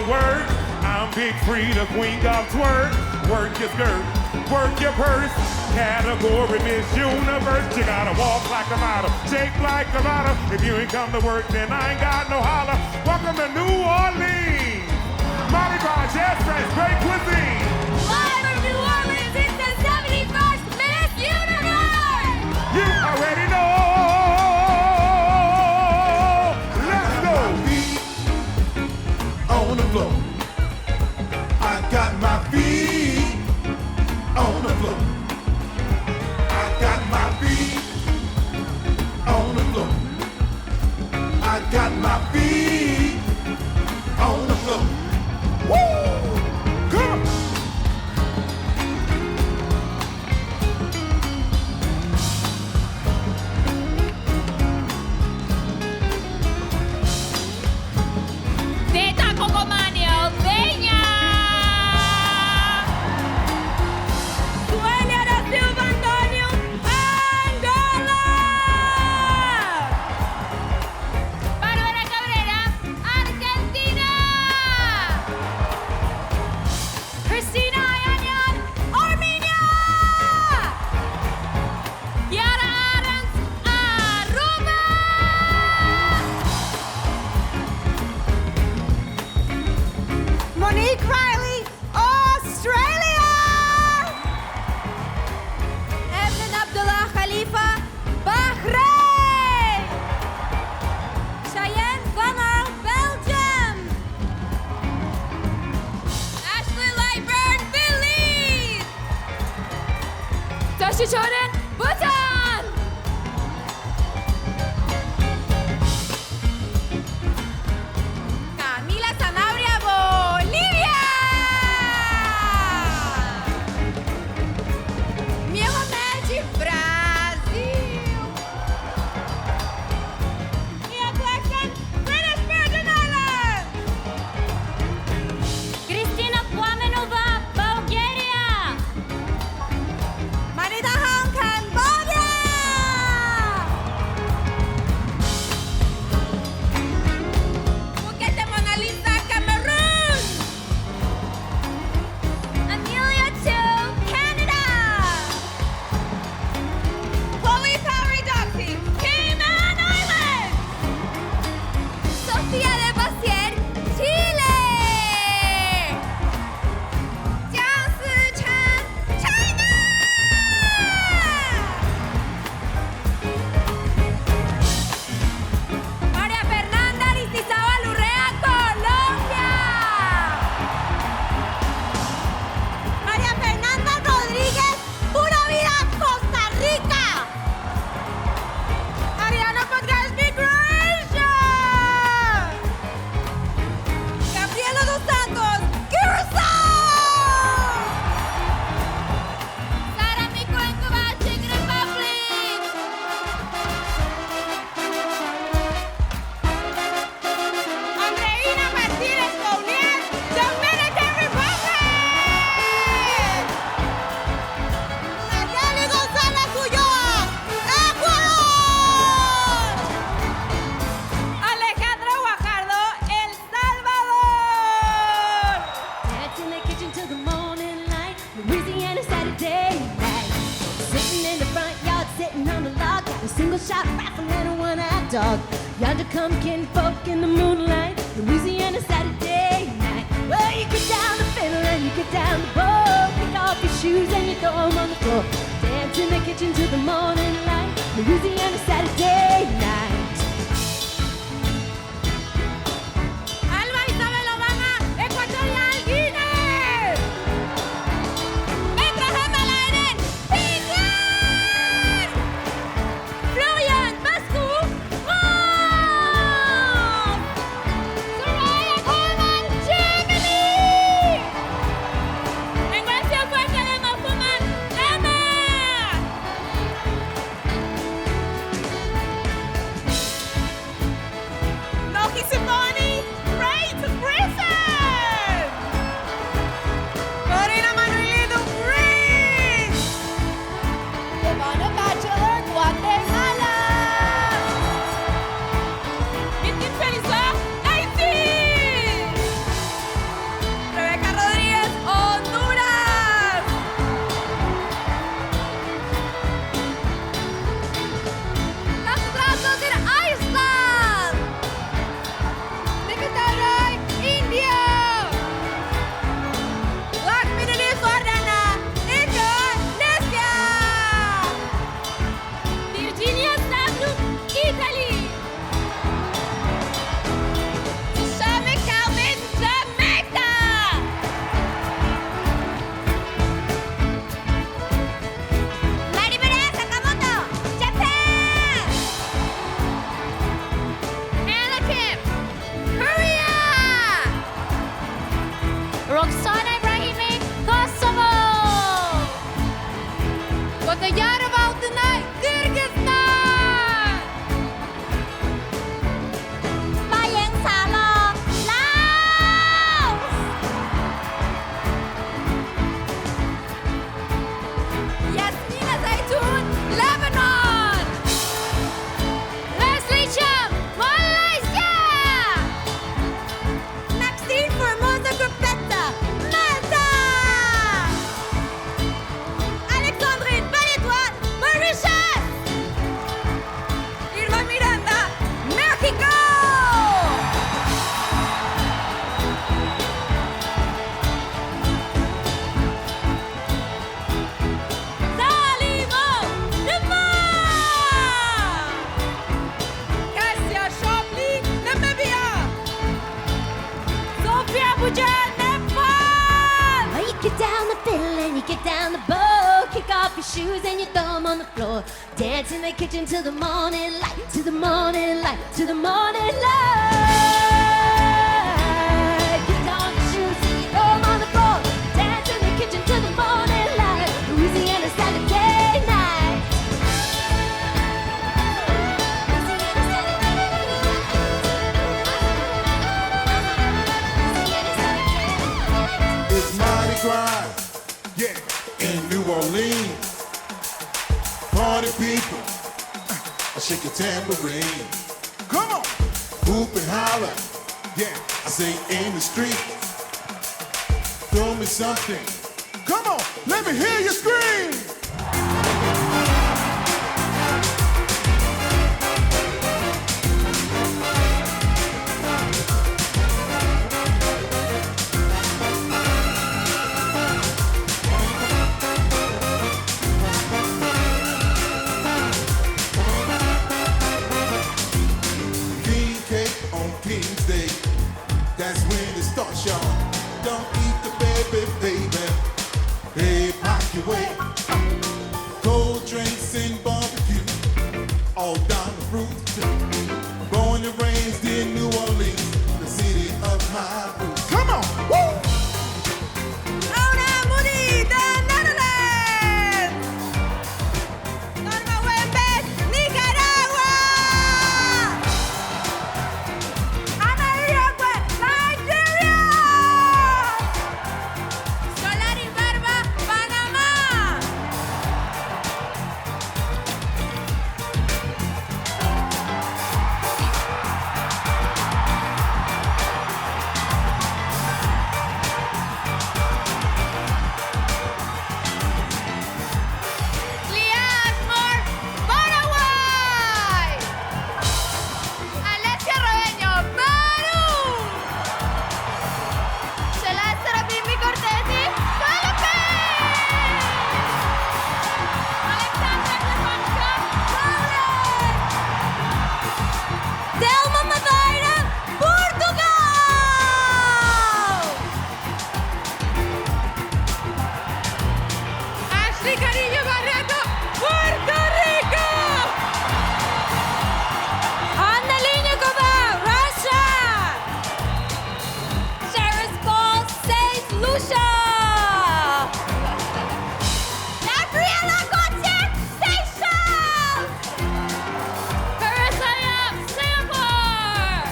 Work. I'm Big Free, the queen of twerk. Work your skirt, work your purse. Category Miss Universe. You gotta walk like a model, shake like a model. If you ain't come to work, then I ain't got no holler. Welcome to New Orleans. Mardi Gras, jazz friends, great cuisine. Live from New Orleans, it's the 71st Miss Universe. You already know. Let's go. On the floor. I got my feet on the floor. I got my feet on the floor. I got my feet on the floor. Woo! Come on! Jordan, Bhutan! Camila Sanabria, Bolivia! Miehomed, Brasil! Ian Claxton, British Virgin Islands! Kristina Plamenova, Bulgaria! Marita Hong, Cambodia! Phuket Mona Lisa, Cameroon! Amelia Chu, Canada! Chloe Paradoxy, Cayman Islands! Sofía de Basier, Chile! Jiang Sichen, China! María Fernanda Aristizábal Urrea, Colombia. María Fernanda Rodríguez, Pura Vida, Costa Rica. Ariana Podgashny, Croatia. Gabriela dos Santos, Curacao. Sara Mikovenkova, Czech Republic. Andreina Martínez Fournier, Dominican Republic. Nayeli González Ulloa, Ecuador. Alejandro Guajardo, El Salvador. Danced in the kitchen till the morning light, Louisiana Saturday night. Sitting in the front yard, sitting on the log, got a single shot rifle and a one-eyed dog. Yonder come kinfolk in the moonlight, Louisiana Saturday night. Well, you get down the fiddle and you get down the bow, kick off your shoes and you throw 'em on the floor. Dance in the kitchen till till the morning light. Louisiana Saturday night. Alba Isabel Obama, Equatorial Guinea. Abraham Alainen, England. Florian Moscou, France. Soraya Coleman, Germany. Engwesia Kwekele Mafuman, Denmark. Loki Simoni, Great Britain. Corina Manuelito, Greece. Ivana Bachelor, Guatemala. Kitty Felisa, Haití. Rebeca Rodríguez, Honduras. Lasse Drasdottir, Iceland. Nikita Roy, India. Lakshmi Sordana, Indonesia. Virginia Sablu, Italy. Shami Calvin, Jamaica. Maribel Sakamoto, Japan. Anna Kim, Korea. Roxana Ibrahimi, Kosovo. Batayara Valtinay, Kyrgyzstan. Bayang Salo, Laos. Yasmina Zaitun, Lebanon. Leslie Cham, Malaysia. Maxine Formosa Grupetta, Malta. Alexandrine Valétoine, Mauritius. Irma Miranda, Mexico. Salimo, Denmark. Cassia Shopley, Namibia. Sophia Bujan, Nepal. Oh, you get down the fiddle and you get down the bow. Kick off your shoes and you throw 'em on the floor. Dance in the kitchen till the morning light, till the morning light, till the morning light. Kick off your shoes and you throw 'em on the floor. Dance in the kitchen till the morning light. Louisiana Saturday night. Louisiana Saturday night. Louisiana Saturday night. It's Mardi Gras, yeah, in New Orleans. Party people, shake your tambourine. Come on, hoop and holler, yeah, I say in the street. Throw me something, come on, let me hear you scream. King cake on King's Day, that's when it starts, y'all. Don't eat the baby, baby. Hey, pop your way. Niño Barreto, Puerto Rico! Anna Linikova, Russia! Sharon Ball, St. Lucia! Gabriela Gautier, Seychelles! Carissa Yap, Singapore!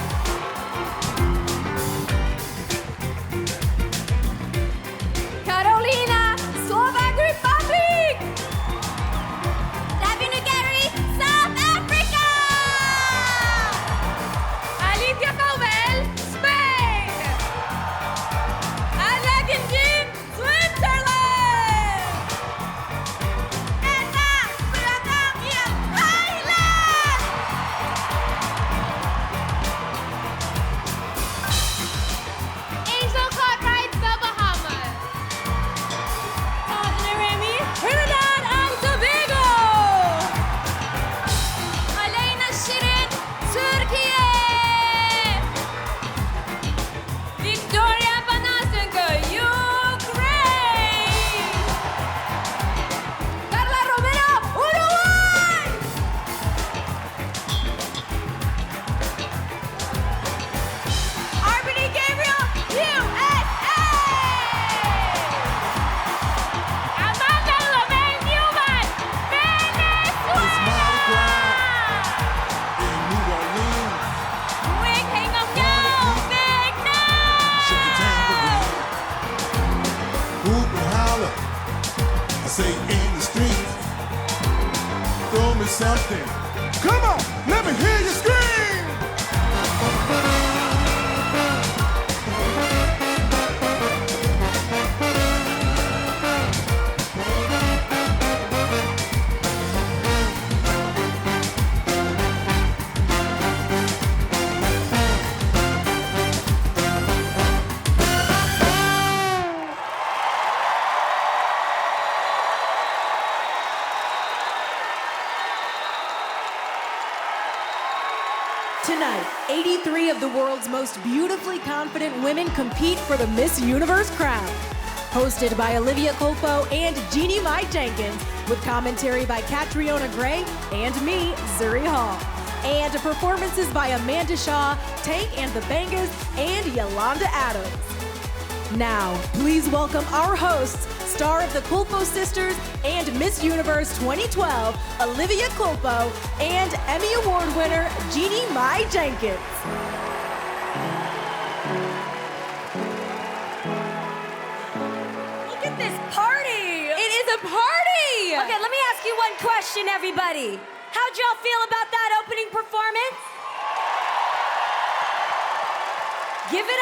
Carolina, Slovak Republic! Davina Gary, South Africa! Alicia Cowell, Spain! Anna Ginjin, Switzerland! Anna Suratania, Thailand! Angel Cartwright, the Bahamas! Todd Remy, Trinidad and Tobago! Aleyna Shirin, Türkiye! Victoria Panasenko, Ukraine! Carla Romero, Uruguay! Arbany Gabriel, USA! Amanda Lemay Newman, It's Mardi Gras Venezuela! in New Orleans. Wing Hang of Now, Big Shake your tambourine. Hoop and holler. I say in the streets. Throw me something. Come on, let me hear you scream. Tonight, 83 of the world's most beautifully confident women compete for the Miss Universe crown. Hosted by Olivia Culpo and Jeannie Mai Jenkins, with commentary by Catriona Gray and me, Zuri Hall. And performances by Amanda Shaw, Tank and the Bangas, and Yolanda Adams. Now, please welcome our hosts, star of the Culpo Sisters and Miss Universe 2012, Olivia Culpo, and Emmy Award winner, Jeannie Mai Jenkins. Look at this party! It is a party! Okay, let me ask you one question, everybody. How'd y'all feel about that opening performance? Give it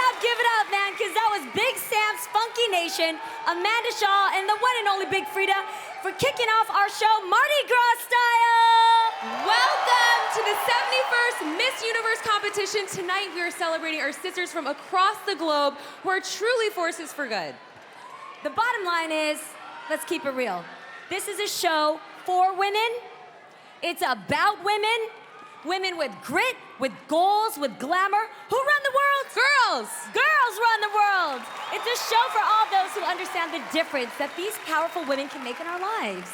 up, man, because that was Big Sam's Funky Nation, Amanda Shaw, and the one and only Big Frida for kicking off our show Mardi Gras style! Welcome to the 71st Miss Universe competition. Tonight we are celebrating our sisters from across the globe who are truly forces for good. The bottom line is, let's keep it real. This is a show for women. It's about women. Women with grit, with goals, with glamour. Who run the world? Girls! Girls run the world. It's a show for all those who understand the difference that these powerful women can make in our lives.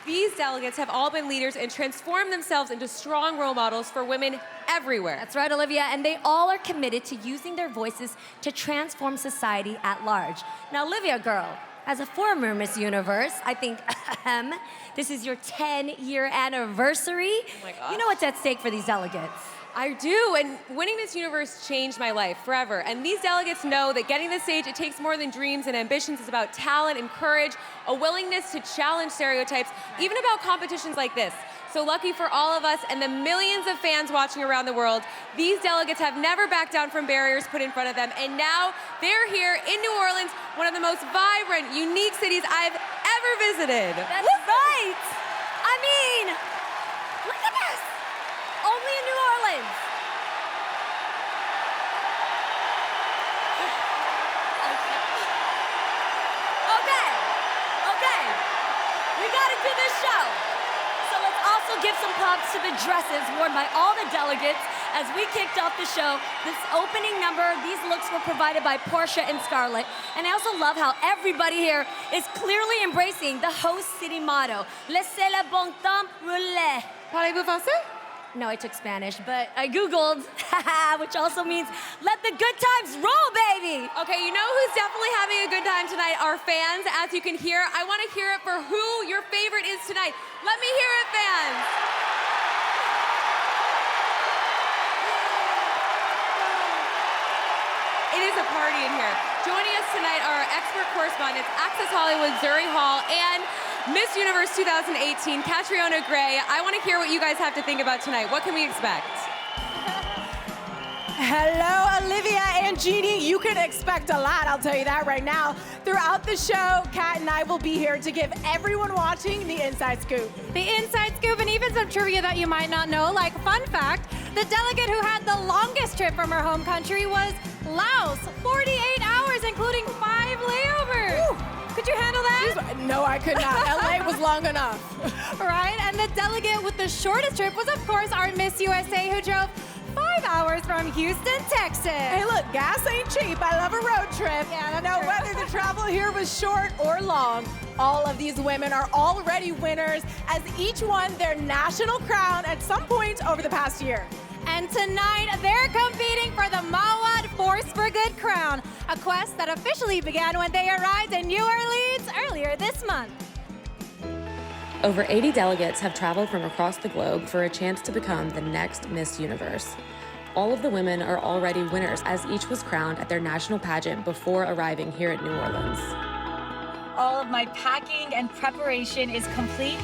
These delegates have all been leaders and transformed themselves into strong role models for women everywhere. That's right, Olivia, and they all are committed to using their voices to transform society at large. Now, Olivia, girl, as a former Miss Universe, I think this is your 10-year anniversary. Oh my gosh. You know what's at stake for these delegates. I do, and winning this universe changed my life forever. And these delegates know that getting the stage, it takes more than dreams and ambitions. It's about talent and courage, a willingness to challenge stereotypes, even about competitions like this. So lucky for all of us and the millions of fans watching around the world, these delegates have never backed down from barriers put in front of them. And now they're here in New Orleans, one of the most vibrant, unique cities I've ever visited. That's right. I mean, look at this. Only in New Orleans. Okay. We gotta do this show. So let's also give some props to the dresses worn by all the delegates as we kicked off the show. This opening number, these looks were provided by Portia and Scarlett. And I also love how everybody here is clearly embracing the host city motto, Laissez le bon temps rouler. Parlez-vous français? No, I took Spanish, but I Googled, which also means let the good times roll, baby. Okay, you know who's definitely having a good time tonight? Our fans, as you can hear. I want to hear it for who your favorite is tonight. Let me hear it, fans. It is a party in here. Joining us tonight are our expert correspondents, Access Hollywood, Zuri Hall, and Miss Universe 2018, Catriona Gray. I want to hear what you guys have to think about tonight. What can we expect? Hello, Olivia and Jeannie. You can expect a lot, I'll tell you that right now. Throughout the show, Kat and I will be here to give everyone watching the inside scoop. The inside scoop and even some trivia that you might not know, like fun fact, the delegate who had the longest trip from her home country was Laos, 48 hours, including 5 layovers. Woo. Could you handle that? No, I could not. LA was long enough. Right, and the delegate with the shortest trip was, of course, our Miss USA who drove 5 hours from Houston, Texas. Hey, look, gas ain't cheap. I love a road trip. Yeah, that's now, true. whether the travel here was short or long, all of these women are already winners as each won their national crown at some point over the past year. And tonight, they're competing for the Mawad Force for Good crown, a quest that officially began when they arrived in New Orleans earlier this month. Over 80 delegates have traveled from across the globe for a chance to become the next Miss Universe. All of the women are already winners, as each was crowned at their national pageant before arriving here at New Orleans. All of my packing and preparation is complete.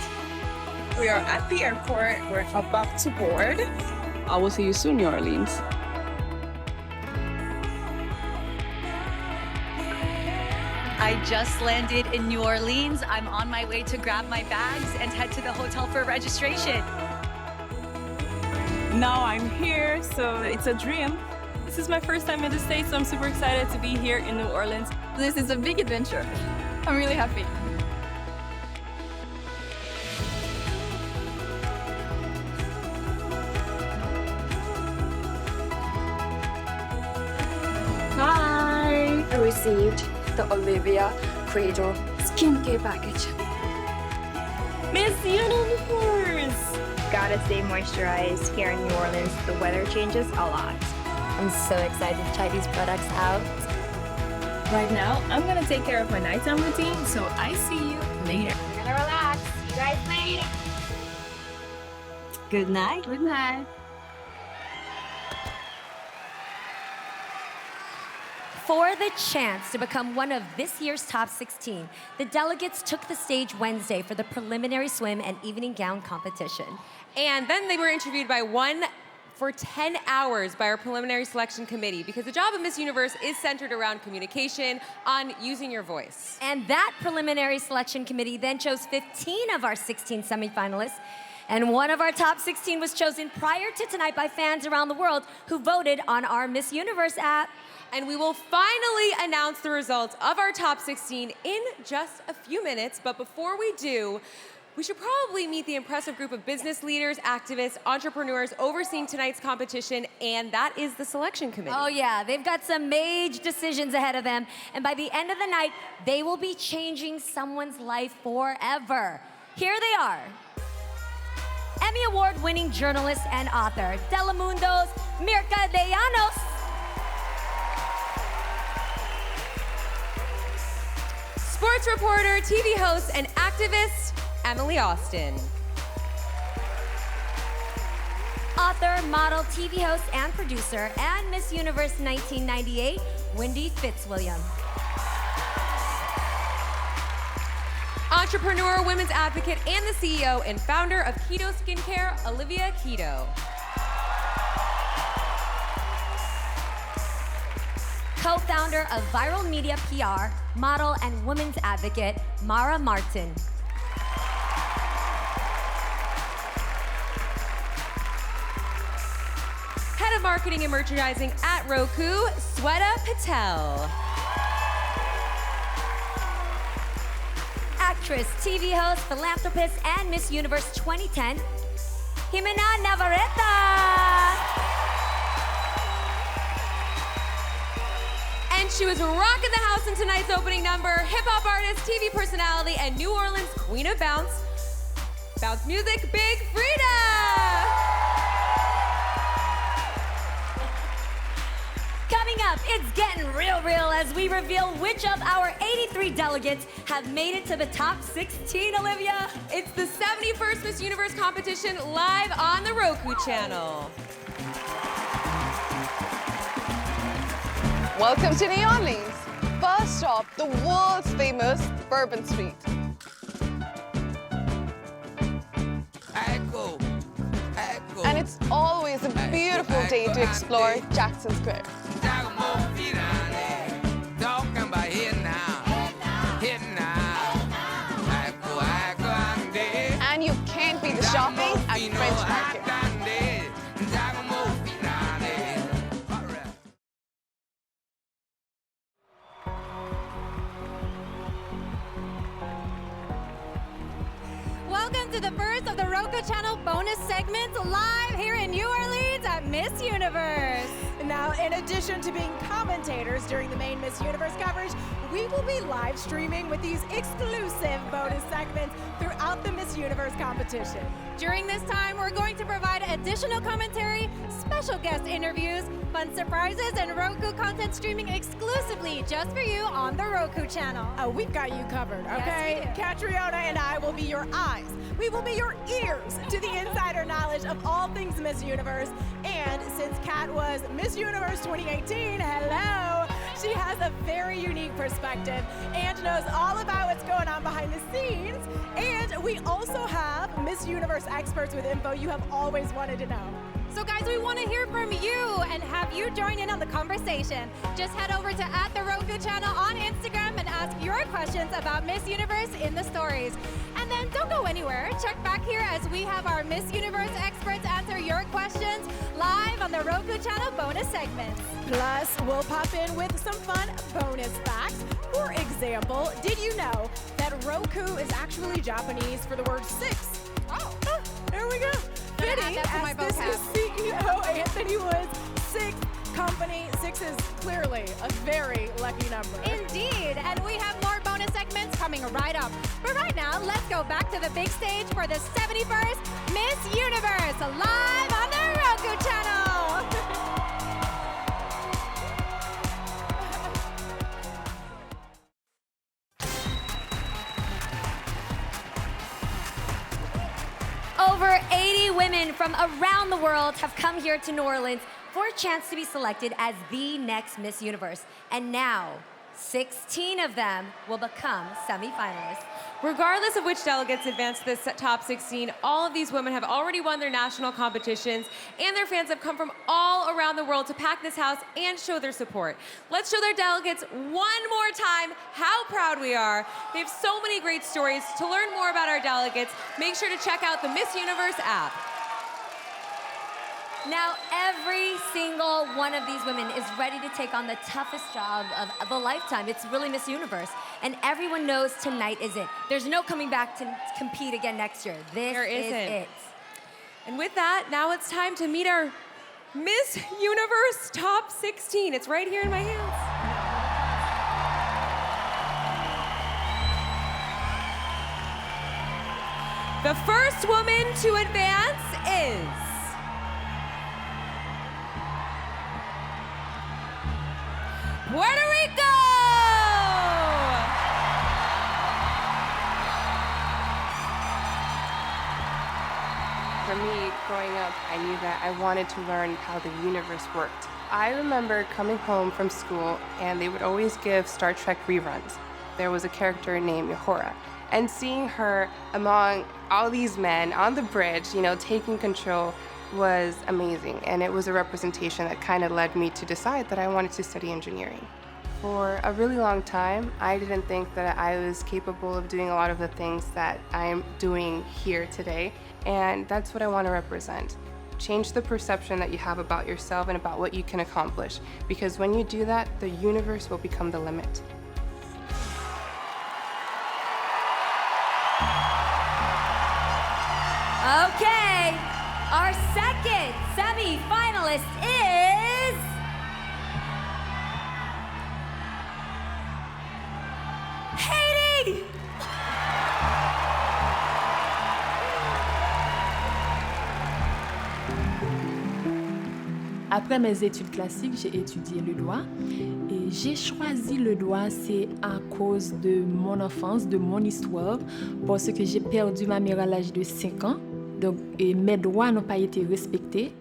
We are at the airport. We're about to board. I will see you soon, New Orleans. I just landed in New Orleans. I'm on my way to grab my bags and head to the hotel for registration. Now I'm here, so it's a dream. This is my first time in the States, so I'm super excited to be here in New Orleans. This is a big adventure. I'm really happy. Hi! I received the Olivia Cradle skincare package. Miss Universe! Gotta stay moisturized here in New Orleans. The weather changes a lot. I'm so excited to try these products out. Right now, I'm gonna take care of my nighttime routine, so I see you later. I'm gonna relax. See you guys later. Good night. Good night. For the chance to become one of this year's top 16, the delegates took the stage Wednesday for the preliminary swim and evening gown competition. And then they were interviewed by for 10 hours by our preliminary selection committee, because the job of Miss Universe is centered around communication, on using your voice. And that preliminary selection committee then chose 15 of our 16 semifinalists. And one of our top 16 was chosen prior to tonight by fans around the world who voted on our Miss Universe app. And we will finally announce the results of our top 16 in just a few minutes. But before we do, we should probably meet the impressive group of business leaders, activists, entrepreneurs overseeing tonight's competition, and that is the selection committee. Oh yeah, they've got some major decisions ahead of them. And by the end of the night, they will be changing someone's life forever. Here they are. Emmy Award-winning journalist and author, Telemundo's Mirka de Llanos. Sports reporter, TV host, and activist, Emily Austin. Author, model, TV host, and producer, and Miss Universe 1998, Wendy Fitzwilliam. Entrepreneur, women's advocate, and the CEO and founder of Keto Skincare, Olivia Keto. Co-founder of Viral Media PR, model, and women's advocate, Mara Martin. Head of marketing and merchandising at Roku, Sweta Patel. Actress, TV host, philanthropist, and Miss Universe 2010, Jimena Navarrete. And she was rocking the house in tonight's opening number. Hip-hop artist, TV personality, and New Orleans queen of bounce. Bounce music, Big Frida! Coming up, it's getting real as we reveal which of our 83 delegates have made it to the top 16, Olivia. It's the 71st Miss Universe competition live on the Roku channel. Welcome to New Orleans. First stop, the world's famous Bourbon Street. And it's always a beautiful day to explore Jackson Square. And you can't beat the shopping at French Market. Welcome to the first of the Roku channel bonus segments live here in New Orleans at Miss Universe. Now, in addition to being commentators during the main Miss Universe coverage, we will be live streaming with these exclusive bonus segments throughout the Miss Universe competition. During this time, we're going to provide additional commentary, special guest interviews, fun surprises, and Roku content streaming exclusively just for you on the Roku channel. Oh, we've got you covered, okay? Yes, we do. Catriona and I will be your eyes. We will be your ears to the insider knowledge of all things Miss Universe. And since Kat was Miss Universe 2018, hello, she has a very unique perspective and knows all about what's going on behind the scenes. And we also have Miss Universe experts with info you have always wanted to know. So guys, we want to hear from you and have you join in on the conversation. Just head over to @the channel on Instagram and ask your questions about Miss Universe in the stories. And then don't go anywhere. Check back here as we have our Miss Universe experts answer your questions live on the Roku channel bonus segments. Plus, we'll pop in with some fun bonus facts. For example, did you know that Roku is actually Japanese for the word 6? Oh, there we go. Fitting, as this is CEO Anthony Wood's 6th company. 6 is clearly a very lucky number. Indeed, and we have more bonus segments coming right up. But right now, let's go back to the big stage for the 71st Miss Universe, live on the Roku channel. Over 80 women from around the world have come here to New Orleans for a chance to be selected as the next Miss Universe. And now, 16 of them will become semi-finalists. Regardless of which delegates advance to the top 16, all of these women have already won their national competitions, and their fans have come from all around the world to pack this house and show their support. Let's show their delegates one more time how proud we are. They have so many great stories. To learn more about our delegates, make sure to check out the Miss Universe app. Now, every single one of these women is ready to take on the toughest job of a lifetime. It's really Miss Universe. And everyone knows tonight is it. There's no coming back to compete again next year. This is it. And with that, now it's time to meet our Miss Universe top 16. It's right here in my hands. The first woman to advance is Puerto Rico! For me, growing up, I knew that I wanted to learn how the universe worked. I remember coming home from school and they would always give Star Trek reruns. There was a character named Uhura, and seeing her among all these men on the bridge, taking control was amazing, and it was a representation that kind of led me to decide that I wanted to study engineering. For a really long time, I didn't think that I was capable of doing a lot of the things that I am doing here today, and that's what I want to represent. Change the perception that you have about yourself and about what you can accomplish, because when you do that, the universe will become the limit. Okay, Our second semi-finalist is... Haiti! Après mes études classiques, j'ai étudié le droit. Et j'ai choisi le droit, c'est à cause de mon enfance, de mon histoire, parce que j'ai perdu ma mère à l'âge de 5 ans. Donc, mes droits n'ont pas été respectés.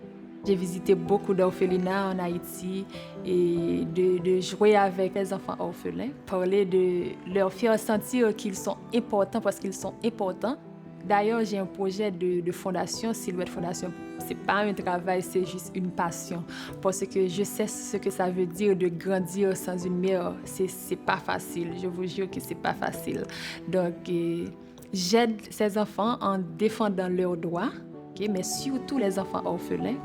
J'ai visité beaucoup d'orphelinats en Haïti et de jouer avec les enfants orphelins, parler de leur faire sentir qu'ils sont importants parce qu'ils sont importants. D'ailleurs, j'ai un projet de fondation, Silhouette Fondation. C'est pas un travail, c'est juste une passion. Parce que je sais ce que ça veut dire de grandir sans une mère. C'est pas facile, je vous jure que c'est pas facile. Donc, j'aide ces enfants en défendant leurs droits, okay, mais surtout les enfants orphelins.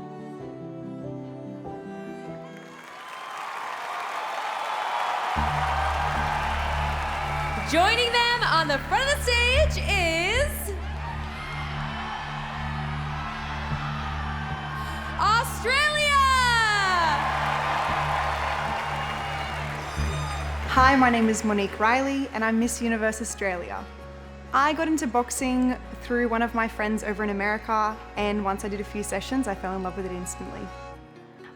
Joining them on the front of the stage is Australia! Hi, my name is Monique Riley and I'm Miss Universe Australia. I got into boxing through one of my friends over in America, and once I did a few sessions, I fell in love with it instantly.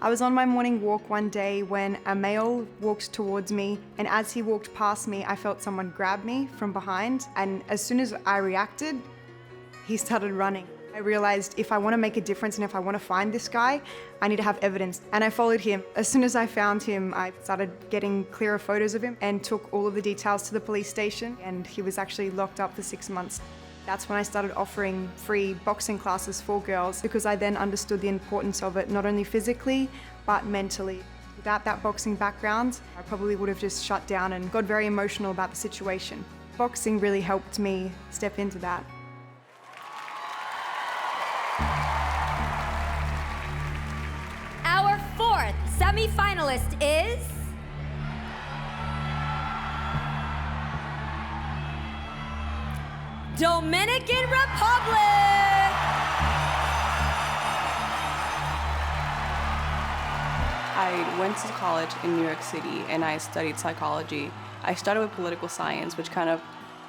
I was on my morning walk one day when a male walked towards me, and as he walked past me, I felt someone grab me from behind, and as soon as I reacted, he started running. I realized if I want to make a difference and if I want to find this guy, I need to have evidence, and I followed him. As soon as I found him, I started getting clearer photos of him and took all of the details to the police station, and he was actually locked up for 6 months. That's when I started offering free boxing classes for girls, because I then understood the importance of it, not only physically, but mentally. Without that boxing background, I probably would have just shut down and got very emotional about the situation. Boxing really helped me step into that. Our fourth semi-finalist is... Dominican Republic! I went to college in New York City and I studied psychology. I started with political science, which kind of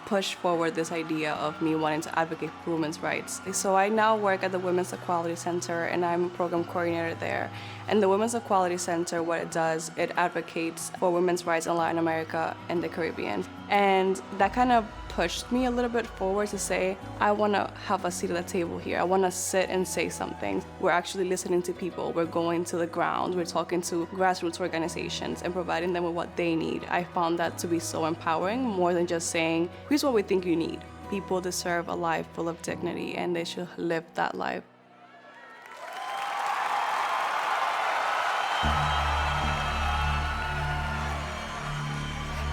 pushed forward this idea of me wanting to advocate for women's rights. So I now work at the Women's Equality Center and I'm a program coordinator there. And the Women's Equality Center, what it does, it advocates for women's rights in Latin America and the Caribbean. And that kind of pushed me a little bit forward to say, I want to have a seat at the table here. I want to sit and say something. We're actually listening to people. We're going to the ground. We're talking to grassroots organizations and providing them with what they need. I found that to be so empowering, more than just saying, here's what we think you need. People deserve a life full of dignity and they should live that life.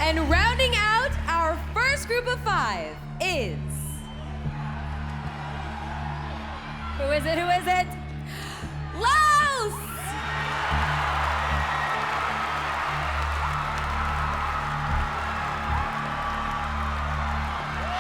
And rounding out our first group of 5 is... Who is it? Who is it? Laos!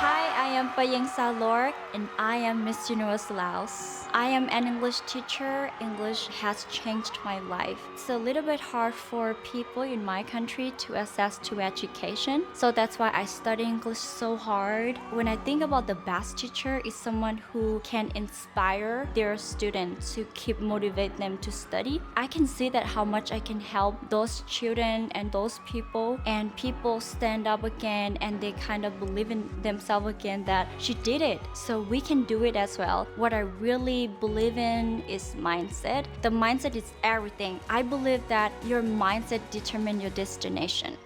Hi, I am Payeng Salor and I am Miss Universe Laos. I am an English teacher. English has changed my life. It's a little bit hard for people in my country to access to education. So that's why I study English so hard. When I think about the best teacher is someone who can inspire their students to keep motivate them to study. I can see that how much I can help those children and those people, and people stand up again and they kind of believe in themselves again that she did it. So we can do it as well. What I really believe in is mindset. The mindset is everything. I believe that your mindset determines your destination.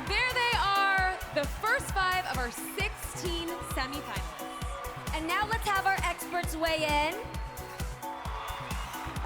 There they are, the first 5 of our 16 semi-finalists. And now let's have our experts weigh in.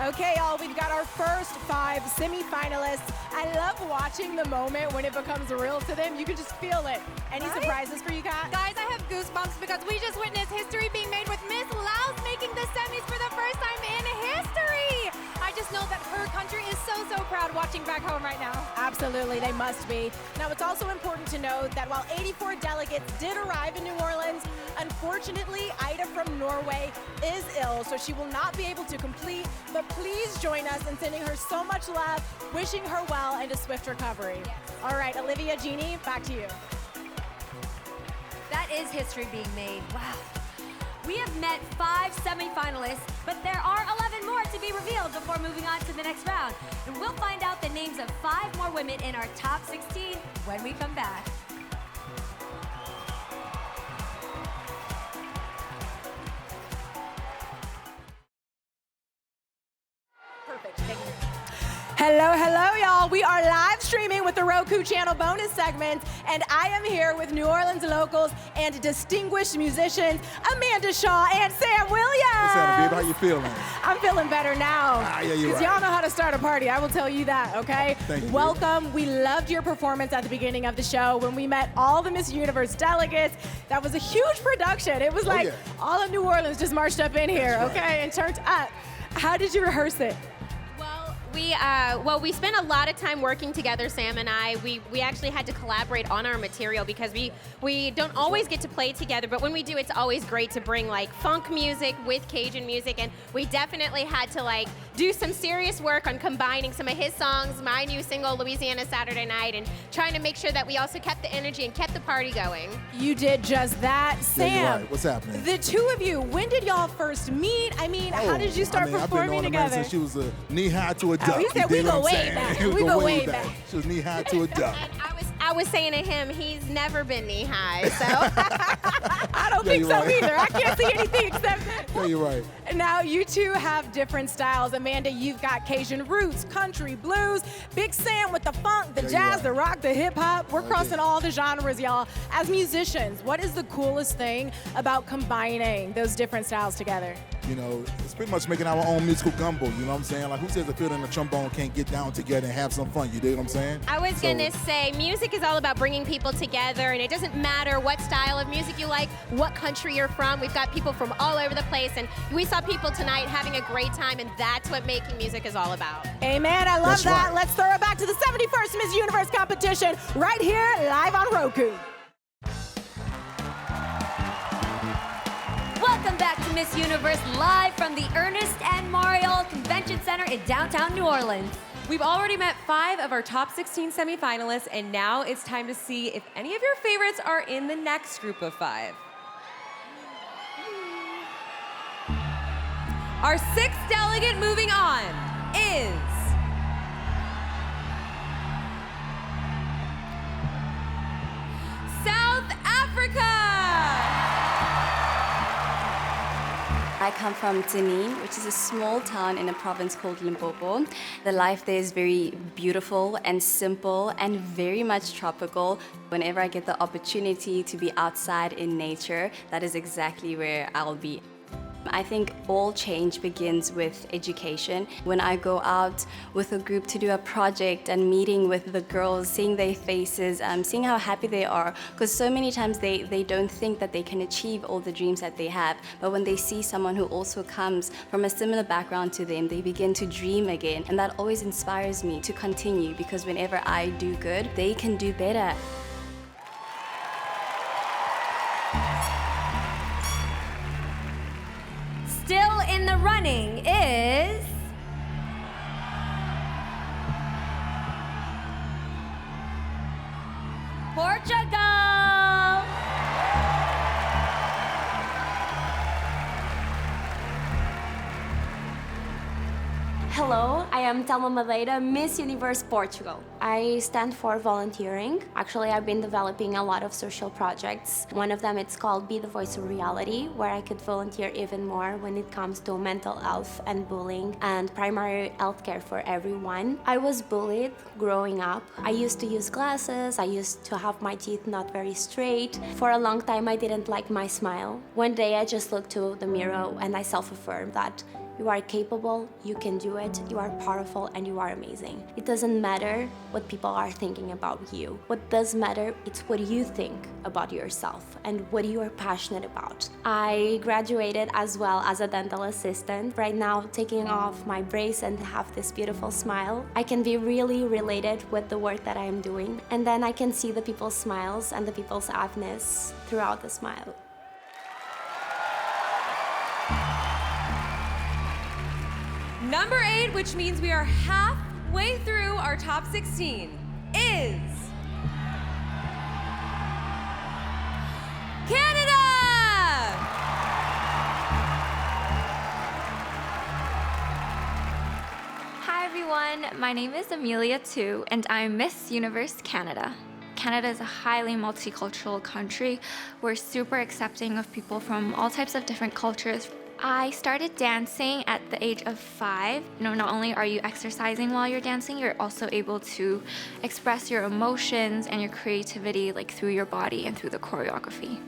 Okay, y'all, we've got our first 5 semi-finalists. I love watching the moment when it becomes real to them. You can just feel it. Any surprises for you, Kat? Guys, I have goosebumps because we just witnessed history being made with Miss Laos making the semis for the first time in history. I just know that her country is so proud watching back home right now. Absolutely, they must be. Now, it's also important to note that while 84 delegates did arrive in New Orleans, unfortunately, Ida from Norway is ill, so she will not be able to complete. But please join us in sending her so much love, wishing her well and a swift recovery. All right, Olivia, Jeannie, back to you. That is history being made. Wow. We have met 5 semi-finalists, but there are 11 more to be revealed before moving on to the next round. And we'll find out the names of 5 more women in our top 16 when we come back. Perfect. Thank you. Hello, y'all. We are live streaming with the Roku channel bonus segments, and I am here with New Orleans locals and distinguished musicians, Amanda Shaw and Sam Williams. What's happening, babe? How you feeling? I'm feeling better now. Yeah, you're right. Y'all know how to start a party. I will tell you that, okay? Thank you. Welcome. We loved your performance at the beginning of the show when we met all the Miss Universe delegates. That was a huge production. It was like all of New Orleans just marched up in here, okay, and turned up. How did you rehearse it? We spent a lot of time working together, Sam and I. We actually had to collaborate on our material because we don't always get to play together, but when we do, it's always great to bring like funk music with Cajun music, and we definitely had to like do some serious work on combining some of his songs, my new single, Louisiana Saturday Night, and trying to make sure that we also kept the energy and kept the party going. You did just that. Sam, yeah, you're right. What's happening? The two of you, when did y'all first meet? I mean, how did you start performing I've been knowing together? Since she was knee-high to a duck. He said we go way back. We go way back. She was knee-high to a duck. I was saying to him, he's never been knee-high, so. I don't think so either. I can't see anything except that. Yeah, you're right. Now, you two have different styles. Amanda, you've got Cajun roots, country, blues. Big Sam with the funk, the jazz, the rock, the hip-hop. We're crossing all the genres, y'all. As musicians, what is the coolest thing about combining those different styles together? You know, it's pretty much making our own musical gumbo, you know what I'm saying? Like, who says a fiddle and a trombone can't get down together and have some fun, you dig what I'm saying? I was gonna say, music is all about bringing people together, and it doesn't matter what style of music you like, what country you're from. We've got people from all over the place, and we saw people tonight having a great time, and that's what making music is all about. Amen, I love that. Right. Let's throw it back to the 71st Miss Universe competition right here, live on Roku. Welcome back to Miss Universe, live from the Ernest and Memoriam Convention Center in downtown New Orleans. We've already met 5 of our top 16 semifinalists, and now it's time to see if any of your favorites are in the next group of 5. Our 6th delegate moving on is South Africa! I come from Tzaneen, which is a small town in a province called Limpopo. The life there is very beautiful and simple and very much tropical. Whenever I get the opportunity to be outside in nature, that is exactly where I'll be. I think all change begins with education. When I go out with a group to do a project and meeting with the girls, seeing their faces, seeing how happy they are, because so many times they don't think that they can achieve all the dreams that they have, but when they see someone who also comes from a similar background to them, they begin to dream again, and that always inspires me to continue, because whenever I do good, they can do better. Still in the running is Portugal. Hello, I am Thelma Madeira, Miss Universe Portugal. I stand for volunteering. Actually, I've been developing a lot of social projects. One of them, it's called Be the Voice of Reality, where I could volunteer even more when it comes to mental health and bullying and primary health care for everyone. I was bullied growing up. I used to use glasses. I used to have my teeth not very straight. For a long time, I didn't like my smile. One day, I just looked to the mirror and I self-affirmed that You are capable, you can do it, you are powerful, and you are amazing. It doesn't matter what people are thinking about you. What does matter, it's what you think about yourself and what you are passionate about. I graduated as well as a dental assistant. Right now, taking off my brace and have this beautiful smile, I can be really related with the work that I am doing. And then I can see the people's smiles and the people's happiness throughout the smile. Number 8, which means we are halfway through our top 16, is Canada! Hi everyone, my name is Amelia Tu, and I'm Miss Universe Canada. Canada is a highly multicultural country. We're super accepting of people from all types of different cultures. I started dancing at the age of 5. Not only are you exercising while you're dancing, you're also able to express your emotions and your creativity through your body and through the choreography.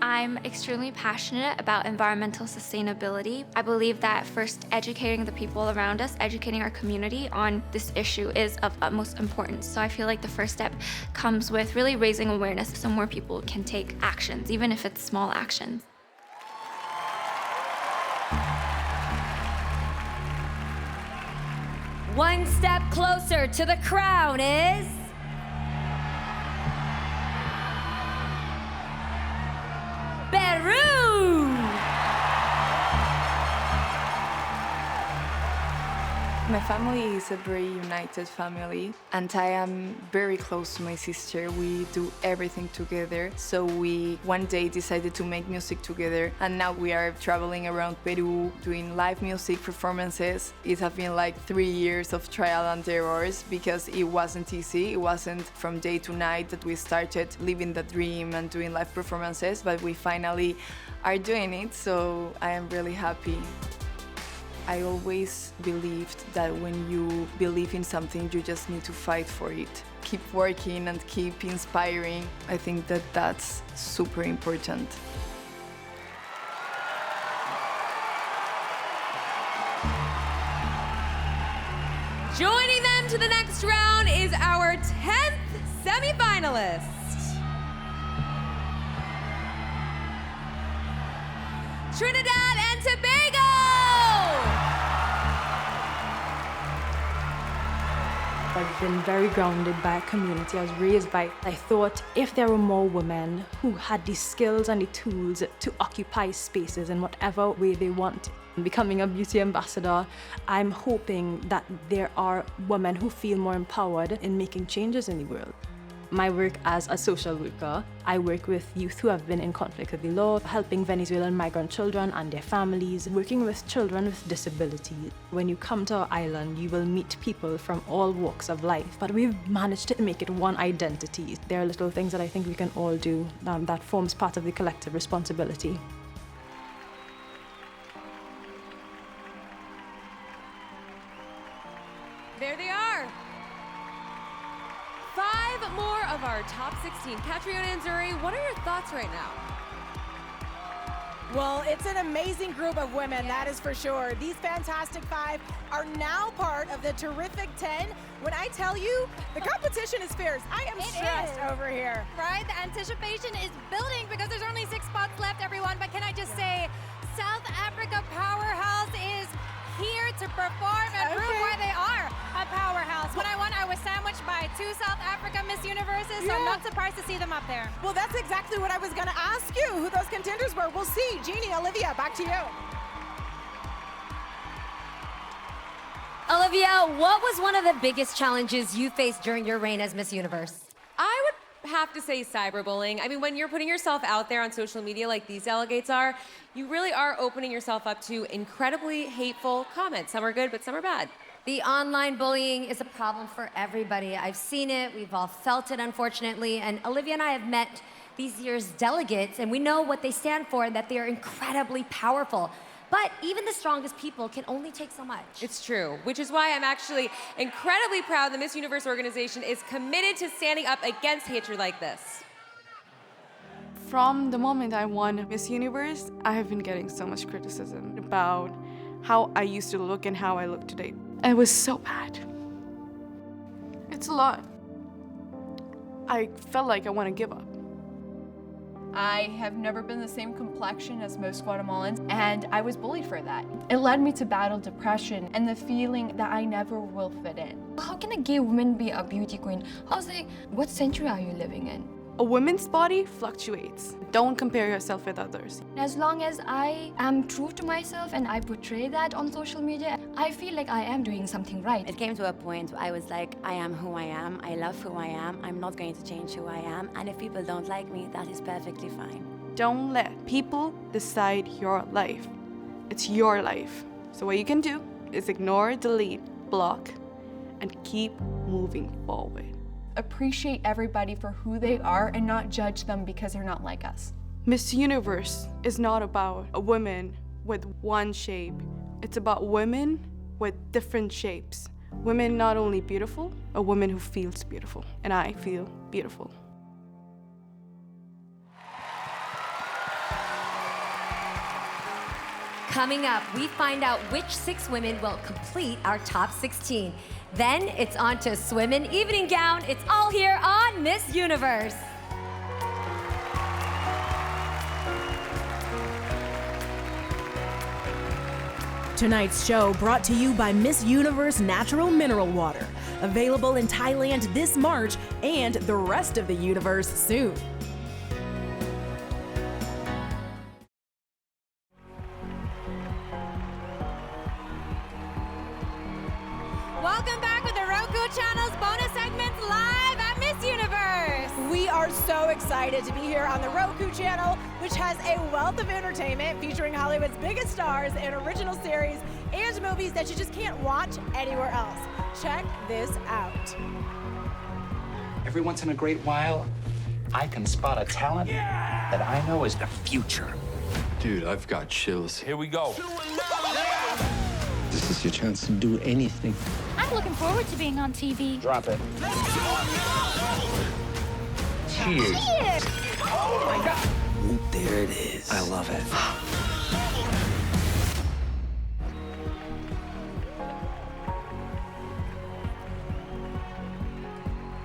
I'm extremely passionate about environmental sustainability. I believe that first educating the people around us, educating our community on this issue is of utmost importance. So I feel like the first step comes with really raising awareness so more people can take actions, even if it's small actions. One step closer to the crown is Peru. My family is a very united family, and I am very close to my sister. We do everything together. So we one day decided to make music together, and now we are traveling around Peru doing live music performances. It has been 3 years of trial and errors because it wasn't easy. It wasn't from day to night that we started living the dream and doing live performances, but we finally are doing it, so I am really happy. I always believed that when you believe in something, you just need to fight for it. Keep working and keep inspiring. I think that that's super important. Joining them to the next round is our 10th semi-finalist. Trinidad and Tobago! I've been very grounded by a community I was raised by. I thought if there were more women who had the skills and the tools to occupy spaces in whatever way they want. Becoming a beauty ambassador, I'm hoping that there are women who feel more empowered in making changes in the world. My work as a social worker, I work with youth who have been in conflict with the law, helping Venezuelan migrant children and their families, working with children with disabilities. When you come to our island, you will meet people from all walks of life, but we've managed to make it one identity. There are little things that I think we can all do that forms part of the collective responsibility. There they are. 5 more of our top 16. Catriona and Zuri, what are your thoughts right now? Well, it's an amazing group of women, that is for sure. These fantastic 5 are now part of the terrific 10. When I tell you, the competition is fierce. I am stressed over here. Right? The anticipation is building because there's only 6 spots left, everyone. But can I just say, South Africa Powerhouse is here to perform and prove why they are a powerhouse. When I won, I was sandwiched by 2 South Africa Miss Universes, so I'm not surprised to see them up there. Well, that's exactly what I was going to ask you, who those contenders were. We'll see. Jeannie, Olivia, back to you. Olivia, what was one of the biggest challenges you faced during your reign as Miss Universe? I would have to say cyberbullying. I mean, when you're putting yourself out there on social media like these delegates are, you really are opening yourself up to incredibly hateful comments. Some are good, but some are bad. The online bullying is a problem for everybody. I've seen it, we've all felt it, unfortunately, and Olivia and I have met these year's delegates, and we know what they stand for, that they are incredibly powerful. But even the strongest people can only take so much. It's true, which is why I'm actually incredibly proud the Miss Universe organization is committed to standing up against hatred like this. From the moment I won Miss Universe, I have been getting so much criticism about how I used to look and how I look today. It was so bad. It's a lot. I felt like I want to give up. I have never been the same complexion as most Guatemalans, and I was bullied for that. It led me to battle depression and the feeling that I never will fit in. How can a gay woman be a beauty queen? What century are you living in? A woman's body fluctuates. Don't compare yourself with others. As long as I am true to myself and I portray that on social media, I feel like I am doing something right. It came to a point where I was like, I am who I am, I love who I am, I'm not going to change who I am, and if people don't like me, that is perfectly fine. Don't let people decide your life. It's your life. So what you can do is ignore, delete, block, and keep moving forward. Appreciate everybody for who they are and not judge them because they're not like us. Miss Universe is not about a woman with one shape. It's about women with different shapes. Women not only beautiful, a woman who feels beautiful. And I feel beautiful. Coming up, we find out which 6 women will complete our top 16. Then it's on to swim in evening gown. It's all here on Miss Universe. Tonight's show brought to you by Miss Universe Natural Mineral Water. Available in Thailand this March and the rest of the universe soon. Welcome back with the Roku Channel's bonus segments live at Miss Universe. We are so excited to be here on the Roku Channel, which has a wealth of entertainment featuring Hollywood's biggest stars and original series and movies that you just can't watch anywhere else. Check this out. Every once in a great while, I can spot a talent that I know is the future. Dude, I've got chills. Here we go. This is your chance to do anything. I'm looking forward to being on TV. Drop it. Cheers. Oh my God. Ooh, there it is. I love it.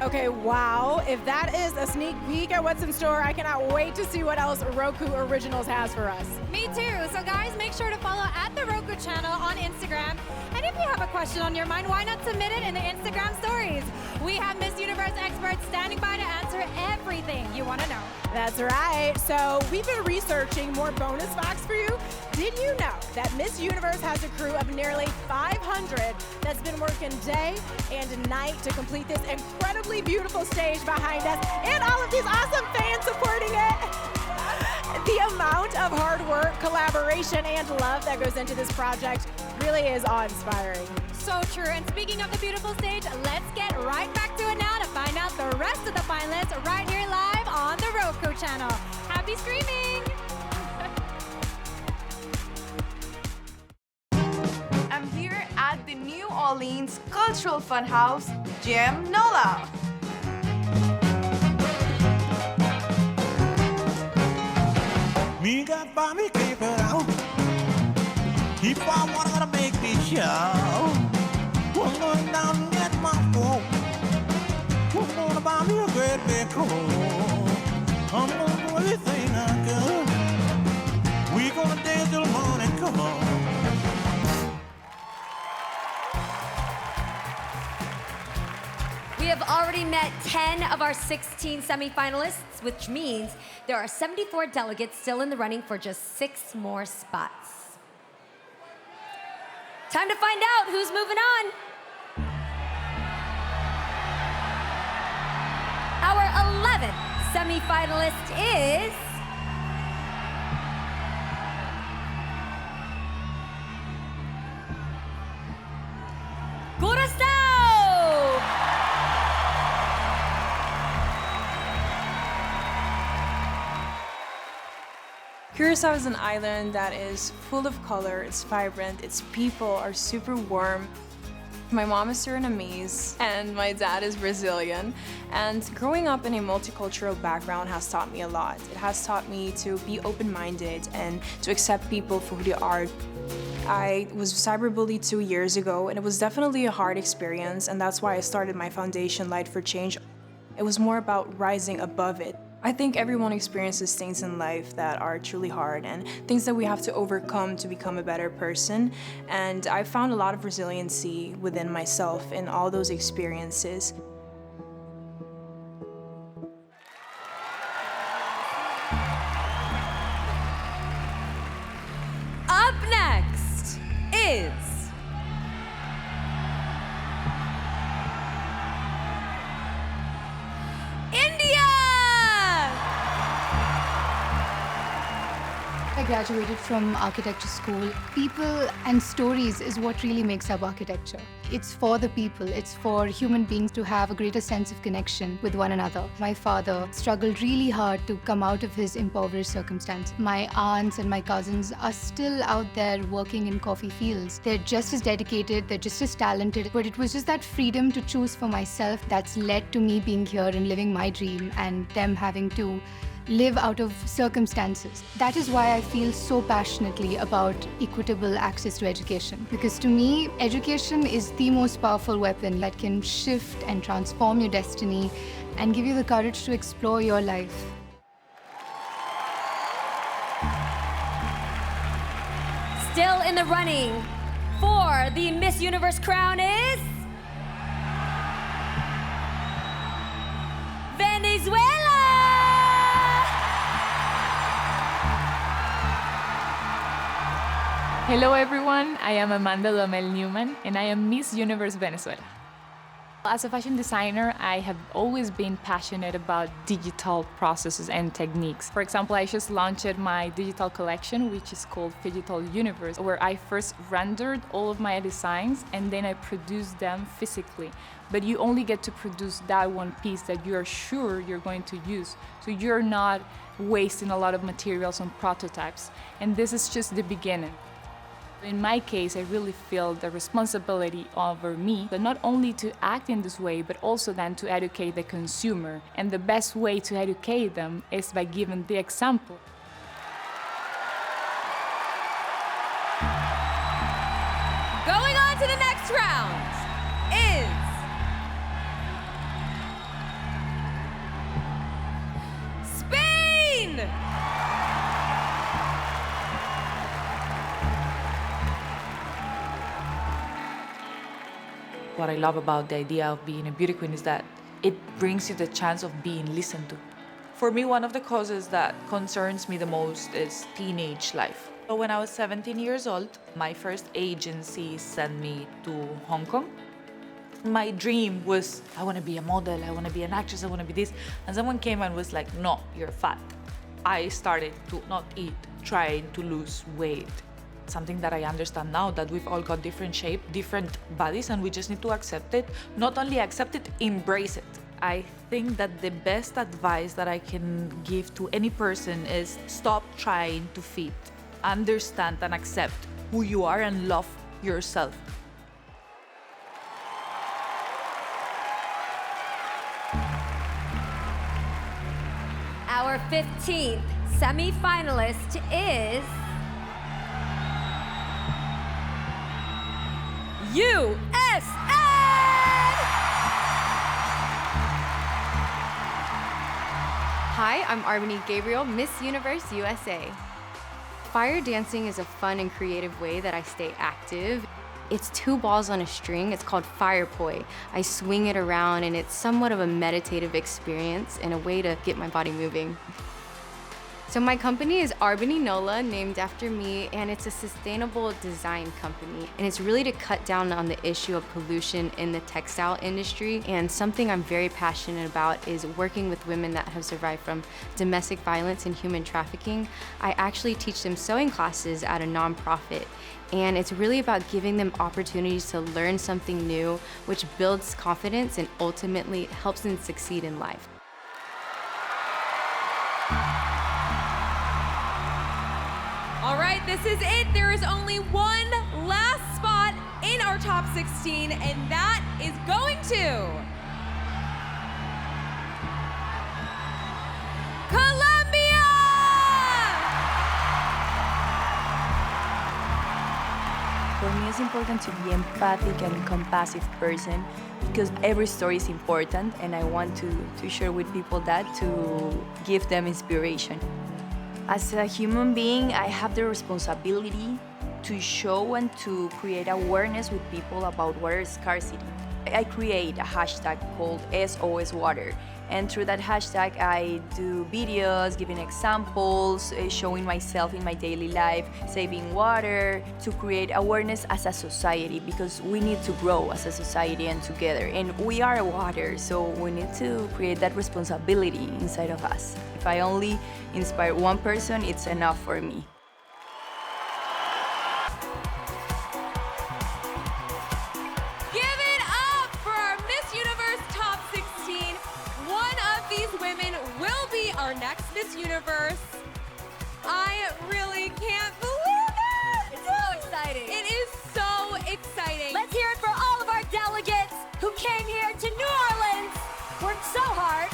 Okay, wow. If that is a sneak peek at what's in store, I cannot wait to see what else Roku Originals has for us. Me too. So guys, make sure to follow at the Roku Channel on Instagram. And if you have a question on your mind, why not submit it in the Instagram stories? We have Miss Universe experts standing by to answer everything you want to know. That's right. So we've been researching more bonus facts for you. Did you know that Miss Universe has a crew of nearly 500 that's been working day and night to complete this incredibly beautiful stage behind us, and all of these awesome fans supporting it? The amount of hard work, collaboration, and love that goes into this project really is awe-inspiring. So true. And speaking of the beautiful stage, let's get right back to it now to find out the rest of the finalists right here live on the Roku Channel. Happy streaming! I'm here at the New Orleans Cultural Funhouse, Jim Nola. Me got by me, keep it out. Keep on wanting to make me show. We're going down and get my phone. We're gonna buy me a great big coat. I'm gonna do everything I can. We're gonna dance till morning come. We have already met 10 of our 16 semifinalists, which means there are 74 delegates still in the running for just 6 more spots. Time to find out who's moving on. Our 11th semifinalist is Curacao! Curacao is an island that is full of color, it's vibrant, its people are super warm. My mom is Surinamese and my dad is Brazilian, and growing up in a multicultural background has taught me a lot. It has taught me to be open-minded and to accept people for who they are. I was cyberbullied 2 years ago, and it was definitely a hard experience, and that's why I started my foundation, Light for Change. It was more about rising above it. I think everyone experiences things in life that are truly hard and things that we have to overcome to become a better person. And I found a lot of resiliency within myself in all those experiences. Up next is I graduated from architecture school. People and stories is what really makes up architecture. It's for the people. It's for human beings to have a greater sense of connection with one another. My father struggled really hard to come out of his impoverished circumstance. My aunts and my cousins are still out there working in coffee fields. They're just as dedicated, they're just as talented, but it was just that freedom to choose for myself that's led to me being here and living my dream and them having to live out of circumstances. That is why I feel so passionately about equitable access to education. Because to me, education is the most powerful weapon that can shift and transform your destiny and give you the courage to explore your life. Still in the running for the Miss Universe crown is Venezuela! Hello everyone, I am Amanda Duhamel Newman and I am Miss Universe Venezuela. As a fashion designer, I have always been passionate about digital processes and techniques. For example, I just launched my digital collection, which is called Digital Universe, where I first rendered all of my designs and then I produced them physically. But you only get to produce that one piece that you are sure you're going to use. So you're not wasting a lot of materials on prototypes. And this is just the beginning. In my case, I really feel the responsibility over me, but not only to act in this way, but also then to educate the consumer. And the best way to educate them is by giving the example. going on to the next round is Spain! What I love about the idea of being a beauty queen is that it brings you the chance of being listened to. For me, one of the causes that concerns me the most is teenage life. So when I was 17 years old, my first agency sent me to Hong Kong. My dream was, I want to be a model, I want to be an actress, I want to be this. And someone came and was like, no, you're fat. I started to not eat, trying to lose weight. Something that I understand now, that we've all got different shape, different bodies, and we just need to accept it. Not only accept it, embrace it. I think that the best advice that I can give to any person is stop trying to fit. Understand and accept who you are and love yourself. Our 15th semi-finalist is USA! Hi, I'm Arbany Gabriel, Miss Universe USA. Fire dancing is a fun and creative way that I stay active. It's 2 balls on a string. It's called fire poi. I swing it around and it's somewhat of a meditative experience and a way to get my body moving. So my company is Arbany Nola, named after me, and it's a sustainable design company. And it's really to cut down on the issue of pollution in the textile industry. And something I'm very passionate about is working with women that have survived from domestic violence and human trafficking. I actually teach them sewing classes at a nonprofit. And it's really about giving them opportunities to learn something new, which builds confidence and ultimately helps them succeed in life. All right, this is it. There is only one last spot in our top 16, and that is going to Colombia! it's important to be empathic and compassionate person because every story is important and I want to share with people that to give them inspiration. As a human being, I have the responsibility to show and to create awareness with people about water scarcity. I create a hashtag called SOS Water, and through that hashtag I do videos, giving examples, showing myself in my daily life, saving water, to create awareness as a society because we need to grow as a society and together. And we are water, so we need to create that responsibility inside of us. If I only inspire one person, it's enough for me. Give it up for our Miss Universe Top 16. One of these women will be our next Miss Universe. I really can't believe it! It's so exciting. It is so exciting. Let's hear it for all of our delegates who came here to New Orleans, worked so hard.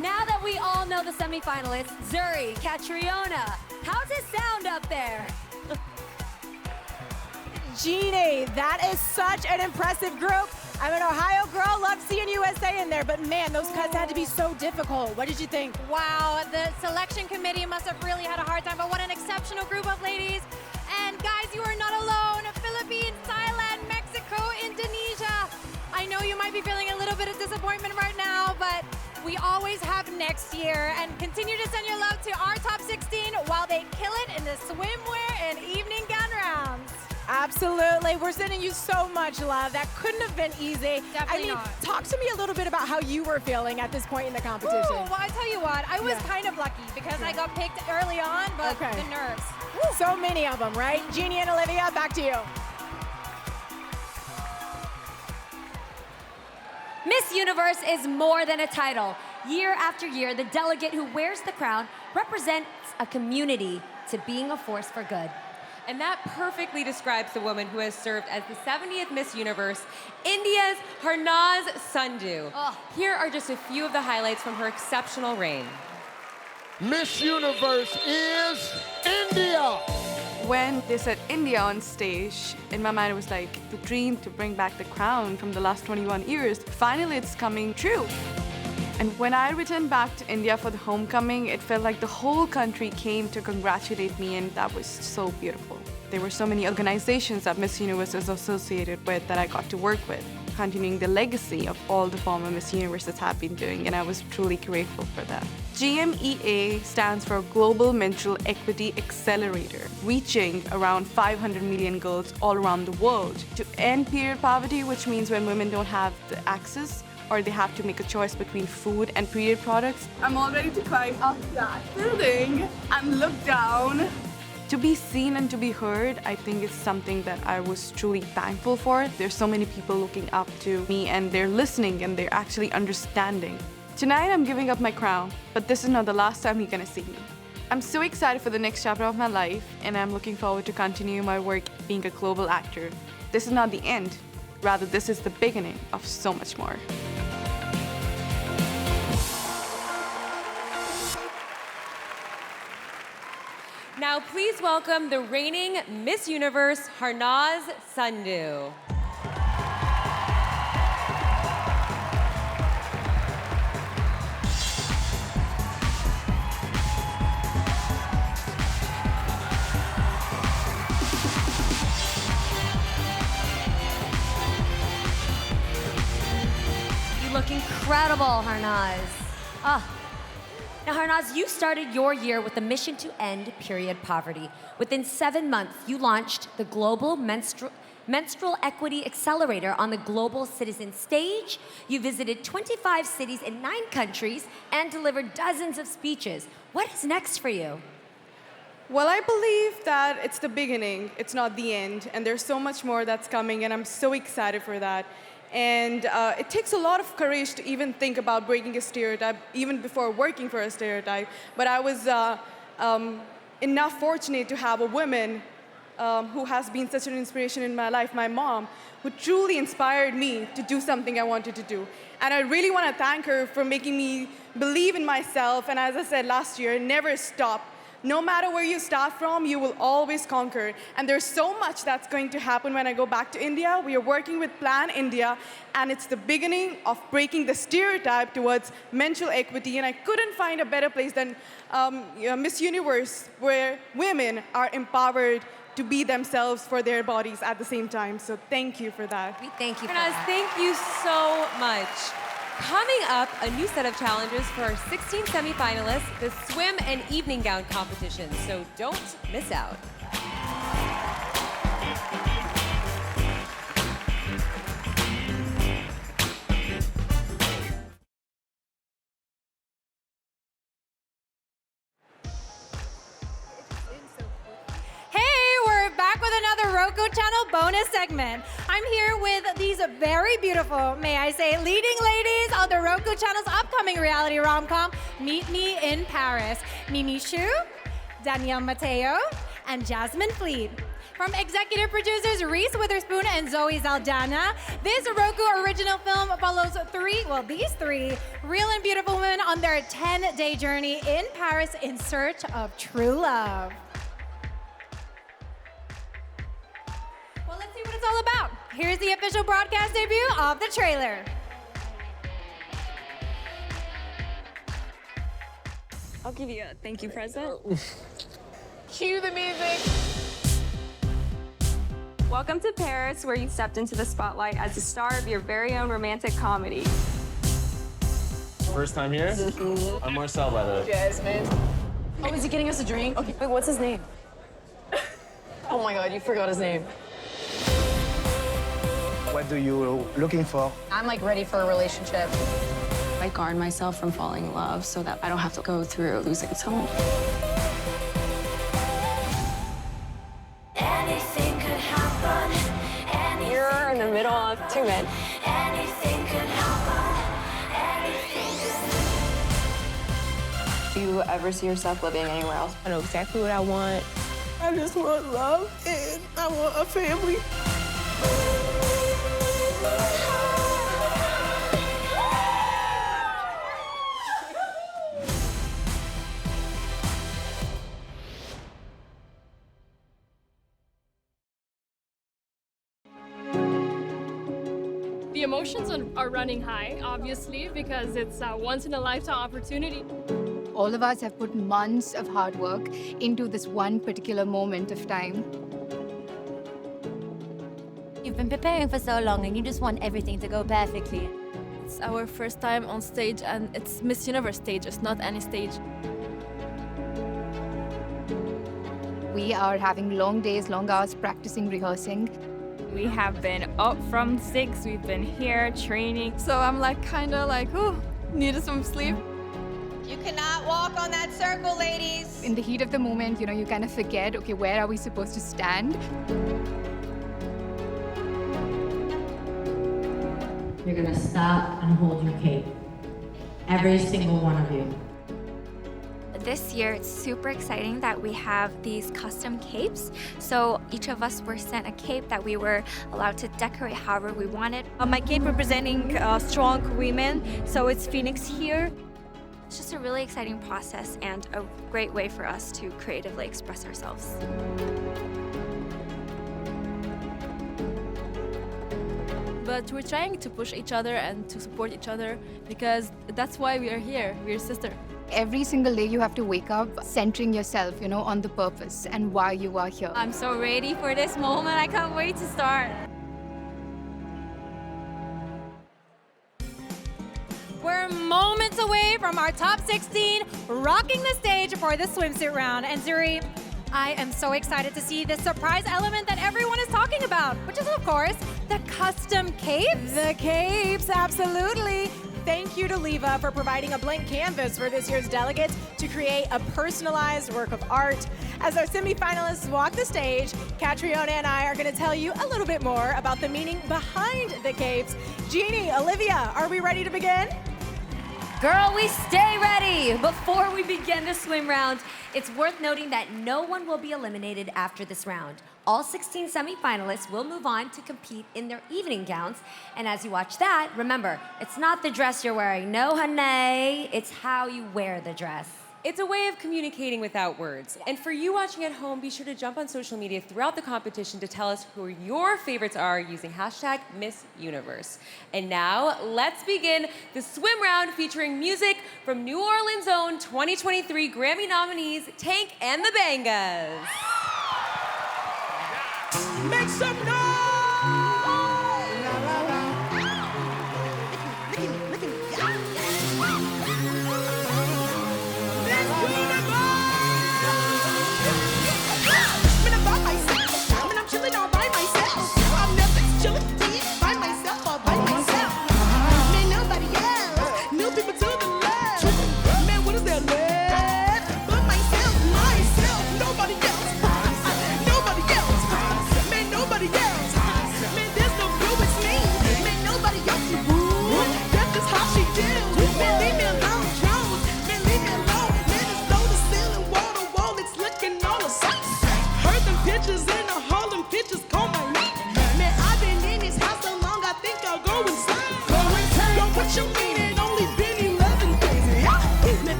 Now that we all know the semifinalists, Zuri, Catriona, how's it sound up there? Jeannie, that is such an impressive group. I'm an Ohio girl, love seeing USA in there, but man, those cuts had to be so difficult. What did you think? Wow, the selection committee must have really had a hard time, but what an exceptional group of ladies. And guys, you are not alone. Philippines, Thailand, Mexico, Indonesia. I know you might be feeling a little bit of disappointment right now, but we always have next year. And continue to send your love to our top 16 while they kill it in the swimwear and evening gown rounds. Absolutely. We're sending you so much love. That couldn't have been easy. Definitely not. Talk to me a little bit about how you were feeling at this point in the competition. Ooh, well, I tell you what, I was kind of lucky because I got picked early on, but the nerves. So many of them, right? Jeannie and Olivia, back to you. Miss Universe is more than a title. Year after year, the delegate who wears the crown represents a community to being a force for good. And that perfectly describes the woman who has served as the 70th Miss Universe, India's Harnaz Sandhu. Here are just a few of the highlights from her exceptional reign. Miss Universe is India. When they said India on stage, in my mind it was like the dream to bring back the crown from the last 21 years. Finally, it's coming true. And when I returned back to India for the homecoming, it felt like the whole country came to congratulate me, and that was so beautiful. There were so many organizations that Miss Universe is associated with that I got to work with, continuing the legacy of all the former Miss Universes have been doing, and I was truly grateful for that. GMEA stands for Global Menstrual Equity Accelerator, reaching around 500 million girls all around the world to end period poverty, which means when women don't have the access or they have to make a choice between food and period products. I'm all ready to climb up that building and look down. To be seen and to be heard, I think is something that I was truly thankful for. There's so many people looking up to me and they're listening and they're actually understanding. Tonight I'm giving up my crown, but this is not the last time you're gonna see me. I'm so excited for the next chapter of my life and I'm looking forward to continue my work being a global actor. This is not the end, rather this is the beginning of so much more. Now please welcome the reigning Miss Universe, Harnaz Sandhu. You look incredible, Harnaz. Now, Harnaz, you started your year with a mission to end period poverty. Within 7 months, you launched the Global Menstrual Equity Accelerator on the global citizen stage. You visited 25 cities in 9 countries and delivered dozens of speeches. What is next for you? Well, I believe that it's the beginning, it's not the end, and there's so much more that's coming, and I'm so excited for that. And it takes a lot of courage to even think about breaking a stereotype, even before working for a stereotype. But I was enough fortunate to have a woman who has been such an inspiration in my life, my mom, who truly inspired me to do something I wanted to do. And I really want to thank her for making me believe in myself, and as I said last year, never stop No matter where you start from, you will always conquer. And there's so much that's going to happen when I go back to India. We are working with Plan India, and it's the beginning of breaking the stereotype towards menstrual equity. And I couldn't find a better place than Miss Universe, where women are empowered to be themselves for their bodies at the same time. So thank you for that. We thank you for that. Thank you so much. Coming up, a new set of challenges for our 16 semifinalists, the swim and evening gown competition. So don't miss out. Back with another Roku Channel bonus segment. I'm here with these very beautiful, may I say, leading ladies of the Roku Channel's upcoming reality rom-com, Meet Me in Paris. Mimi Shu, Danielle Mateo, and Jasmine Fleet. From executive producers Reese Witherspoon and Zoe Zaldana, this Roku original film follows these three real and beautiful women on their 10-day journey in Paris in search of true love. What it's all about. Here's the official broadcast debut of the trailer. I'll give you a thank you present. Cue the music. Welcome to Paris, where you stepped into the spotlight as the star of your very own romantic comedy. First time here? I'm Marcel, by the way. Jasmine. Oh, is he getting us a drink? Okay. Wait, what's his name? Oh my God, you forgot his name. What are you looking for? I'm like ready for a relationship. I guard myself from falling in love so that I don't have to go through losing someone. Anything could happen. You're in the middle of two men. Anything could happen. Anything could... Do you ever see yourself living anywhere else? I know exactly what I want. I just want love and I want a family. The emotions are running high, obviously, because it's a once-in-a-lifetime opportunity. All of us have put months of hard work into this one particular moment of time. You've been preparing for so long and you just want everything to go perfectly. It's our first time on stage and it's Miss Universe stage, it's not any stage. We are having long days, long hours practicing, rehearsing. We have been up from 6, we've been here training. So I'm like kinda like, oh, needed some sleep. You cannot walk on that circle, ladies. In the heat of the moment, you kind of forget, okay, where are we supposed to stand? You're gonna stop and hold your cape. Every single one of you. This year, it's super exciting that we have these custom capes. So each of us were sent a cape that we were allowed to decorate however we wanted. My cape representing strong women, so it's Phoenix here. It's just a really exciting process and a great way for us to creatively express ourselves. But we're trying to push each other and to support each other because that's why we are here. We're sisters. Every single day you have to wake up centering yourself, on the purpose and why you are here. I'm so ready for this moment. I can't wait to start. We're moments away from our top 16 rocking the stage for the swimsuit round. And Zuri, I am so excited to see this surprise element that everyone is talking about, which is, of course, the custom capes. The capes, absolutely. Thank you to Leva for providing a blank canvas for this year's delegates to create a personalized work of art. As our semifinalists walk the stage, Catriona and I are going to tell you a little bit more about the meaning behind the capes. Jeannie, Olivia, are we ready to begin? Girl, we stay ready! Before we begin the swim round, it's worth noting that no one will be eliminated after this round. All 16 semifinalists will move on to compete in their evening gowns. And as you watch that, remember, it's not the dress you're wearing. No, honey, it's how you wear the dress. It's a way of communicating without words. And for you watching at home, be sure to jump on social media throughout the competition to tell us who your favorites are using hashtag Miss Universe. And now, let's begin the swim round featuring music from New Orleans' own 2023 Grammy nominees, Tank and the Bangas. Make some noise!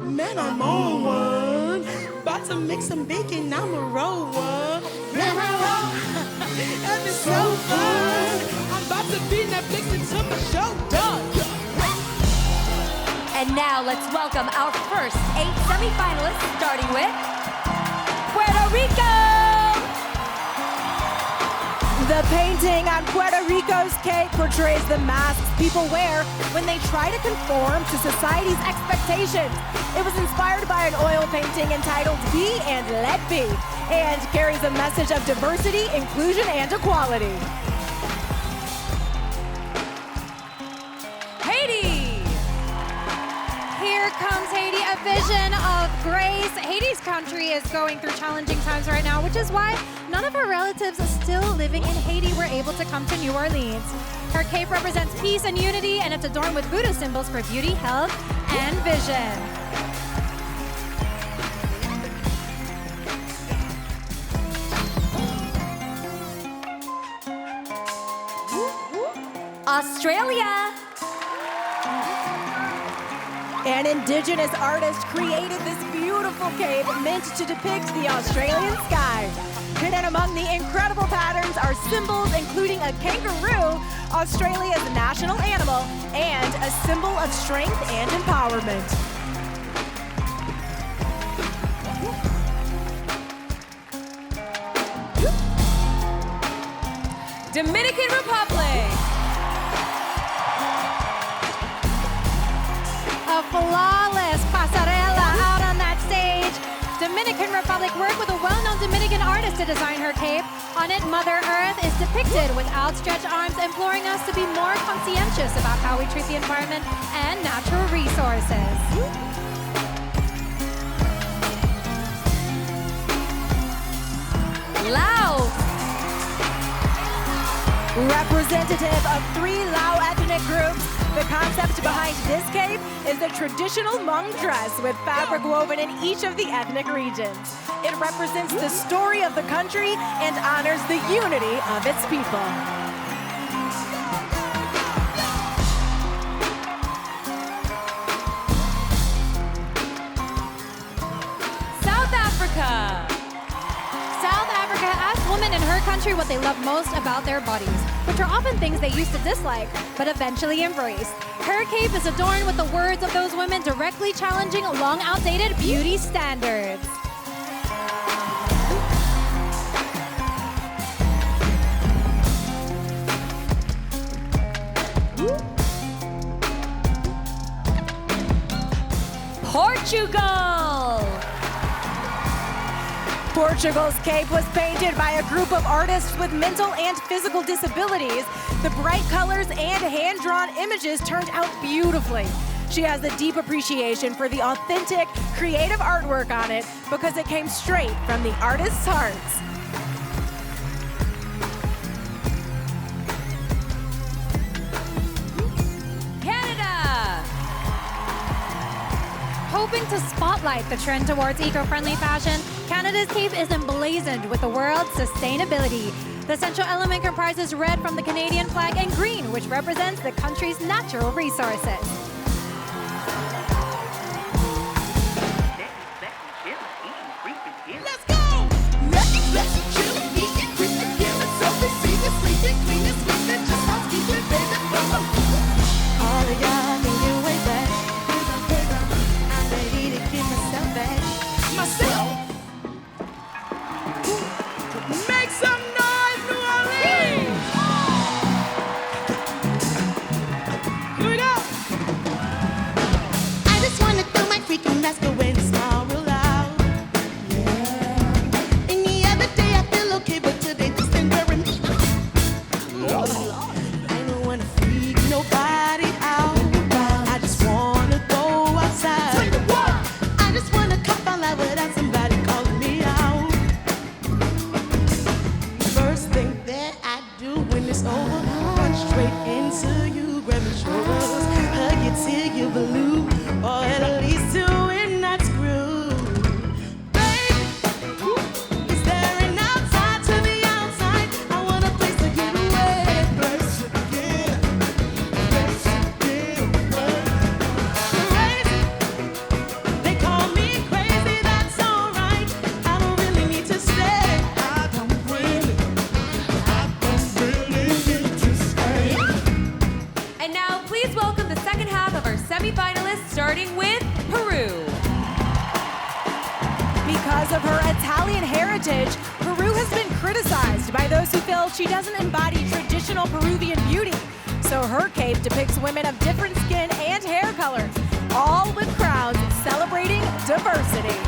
Man, I'm on one. About to make some bacon, I'm a roll one. And it's so fun. I'm about to be Netflix until my show done. And now let's welcome our first 8 semi-finalists, starting with Puerto Rico! The painting on Puerto Rico's cake portrays the masks people wear when they try to conform to society's expectations. It was inspired by an oil painting entitled Be and Let Be, and carries a message of diversity, inclusion, and equality. Haiti! Here comes Haiti, a vision of grace. Haiti's country is going through challenging times right now, which is why none of her relatives still living in Haiti were able to come to New Orleans. Her cape represents peace and unity, and it's adorned with voodoo symbols for beauty, health, and vision. Australia! An indigenous artist created this beautiful cape meant to depict the Australian sky. Hidden among the incredible patterns are symbols including a kangaroo, Australia's national animal, and a symbol of strength and empowerment. Dominican Republic. A flawless pasarela out on that stage. Dominican Republic worked with a well-known Dominican artist to design her cape. On it, Mother Earth is depicted with outstretched arms, imploring us to be more conscientious about how we treat the environment and natural resources. Laos! Representative of 3 Lao ethnic groups, the concept behind this cape is the traditional Hmong dress with fabric woven in each of the ethnic regions. It represents the story of the country and honors the unity of its people. South Africa. South Africa asked women in her country what they love most about their bodies, which are often things they used to dislike, but eventually embraced. Her cape is adorned with the words of those women directly challenging long outdated beauty standards. Portugal! Portugal's cape was painted by a group of artists with mental and physical disabilities. The bright colors and hand-drawn images turned out beautifully. She has a deep appreciation for the authentic, creative artwork on it because it came straight from the artist's hearts. Hoping to spotlight the trend towards eco-friendly fashion, Canada's cape is emblazoned with the world's sustainability. The central element comprises red from the Canadian flag and green, which represents the country's natural resources. Let's go! Let's chill, eat it, drink it, get it, selfie, see it, sleep it, clean it, sweep it, just housekeeping, baby. All of y'all can get way back. I'm ready to give myself back. Myself! Make some noise, New Orleans! Here we go! I just wanna throw my freaking mask away and smile real loud. Yeah. Any other day I feel okay, but today this been wearing me out. Oh, I don't wanna freak nobody out. I just wanna go outside. I just wanna come out loud without somebody calling me out. First thing that I do when it's over, run straight into you, grab your shoulders, hug you till you blue, or at least to it not screw. Babe, is there an outside to the outside? I want a place to get away. Place to get crazy. They call me crazy, that's alright. I don't really need to stay. I don't really need to stay. And now, please welcome the second half of our semi-finalists, starting with Peru. Because of her Italian heritage, Peru has been criticized by those who feel she doesn't embody traditional Peruvian beauty. So her cape depicts women of different skin and hair colors, all with crowns celebrating diversity.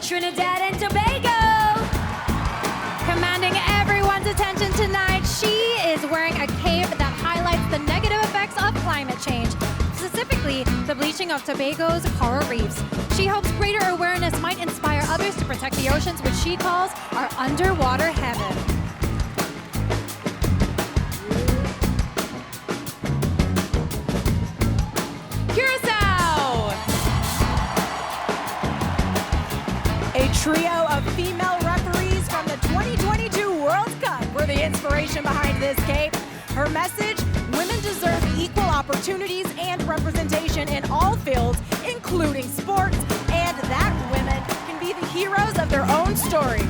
Trinidad and Tobago. Commanding everyone's attention tonight, she is wearing a cape that highlights the negative effects of climate change, specifically the bleaching of Tobago's coral reefs. She hopes greater awareness might inspire others to protect the oceans, which she calls our underwater heaven. Curacao! A trio of female referees from the 2022 World Cup were the inspiration behind this cape. Her message, women deserve equal opportunities and representation in all fields, including sports, and that women can be the heroes of their own stories.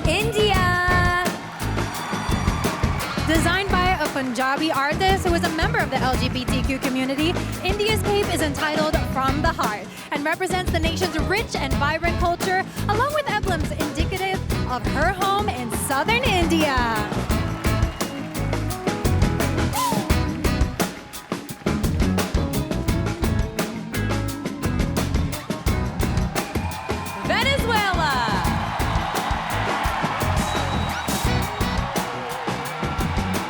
India. Designed by a Punjabi artist who is a member of the LGBTQ community, India's cape is entitled From the Heart and represents the nation's rich and vibrant culture, along with emblems indicative of her home in southern India.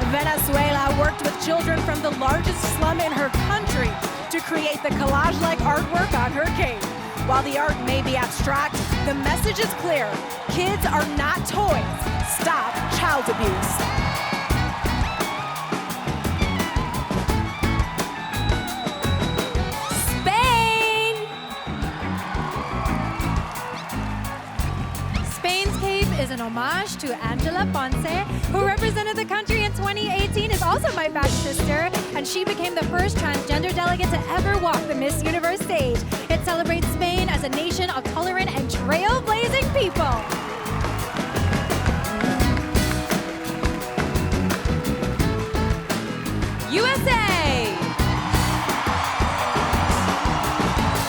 Venezuela worked with children from the largest slum in her country to create the collage-like artwork on her cape. While the art may be abstract, the message is clear. Kids are not toys. Stop child abuse. Spain's cape is an homage to Angela Ponce, who represented the country in 2018, is also my batch sister, and she became the first transgender delegate to ever walk the Miss Universe stage. It celebrates Spain as a nation of tolerant and trailblazing people. USA!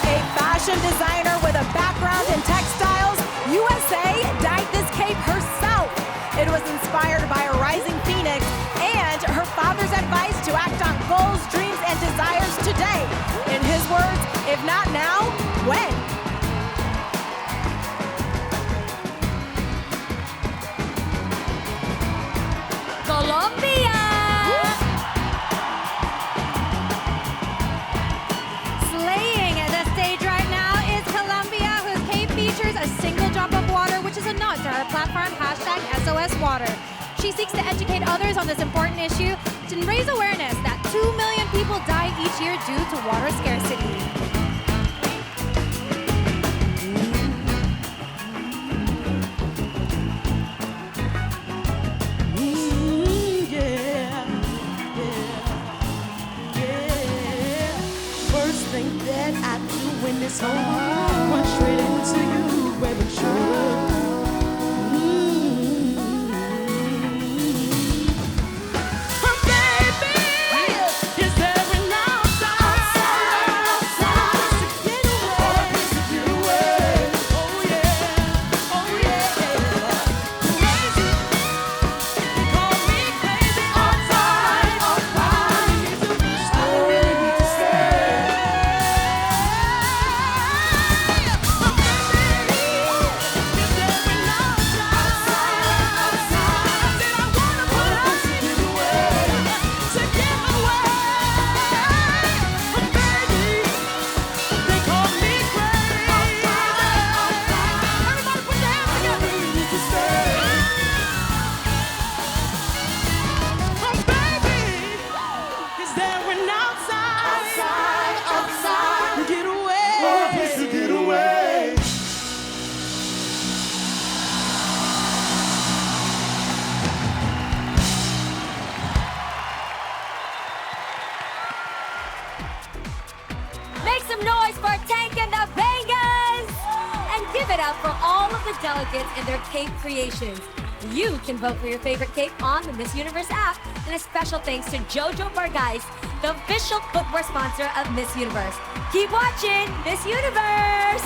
A fashion designer with a background in textiles, USA dyed this cape herself. It was inspired by a rising phoenix and her father's advice to act on goals, dreams, and desires today. In his words, if not now, when? Colombia! Slaying the stage right now is Colombia, whose cape features a single drop of water, which is a nod to her platform #SOSWater. She seeks to educate others on this important issue and raise awareness that 2 million people die each year due to water scarcity. First thing that I do when it's over, run straight into you, baby, sure. Make some noise for Tank and the Bangas! And give it up for all of the delegates and their cape creations. You can vote for your favorite cape on the Miss Universe app. And a special thanks to Jojo Bargais, the official footwear sponsor of Miss Universe. Keep watching Miss Universe!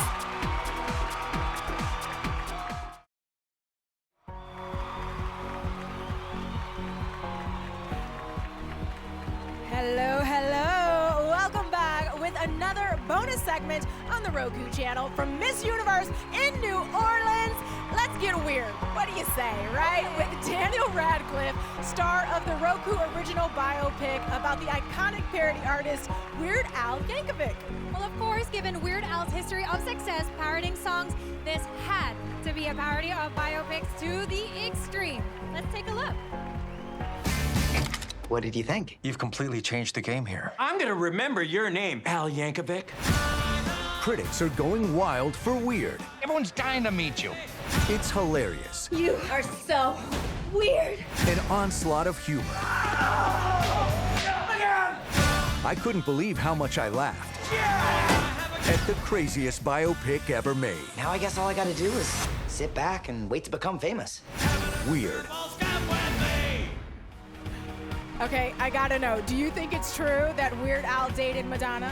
Hello, hello. Welcome back with another bonus segment on the Roku channel from Miss Universe in New Orleans. Let's get weird. What do you say, right? With Daniel Radcliffe, star of the Roku original biopic about the iconic parody artist Weird Al Yankovic. Well, of course, given Weird Al's history of success parodying songs, this had to be a parody of biopics to the extreme. Let's take a look. What did you think? You've completely changed the game here. I'm gonna remember your name, Al Yankovic. Critics are going wild for Weird. Everyone's dying to meet you. It's hilarious. You are so weird. An onslaught of humor. I couldn't believe how much I laughed at the craziest biopic ever made. Now I guess all I gotta do is sit back and wait to become famous. Weird. Okay, I gotta know, do you think it's true that Weird Al dated Madonna?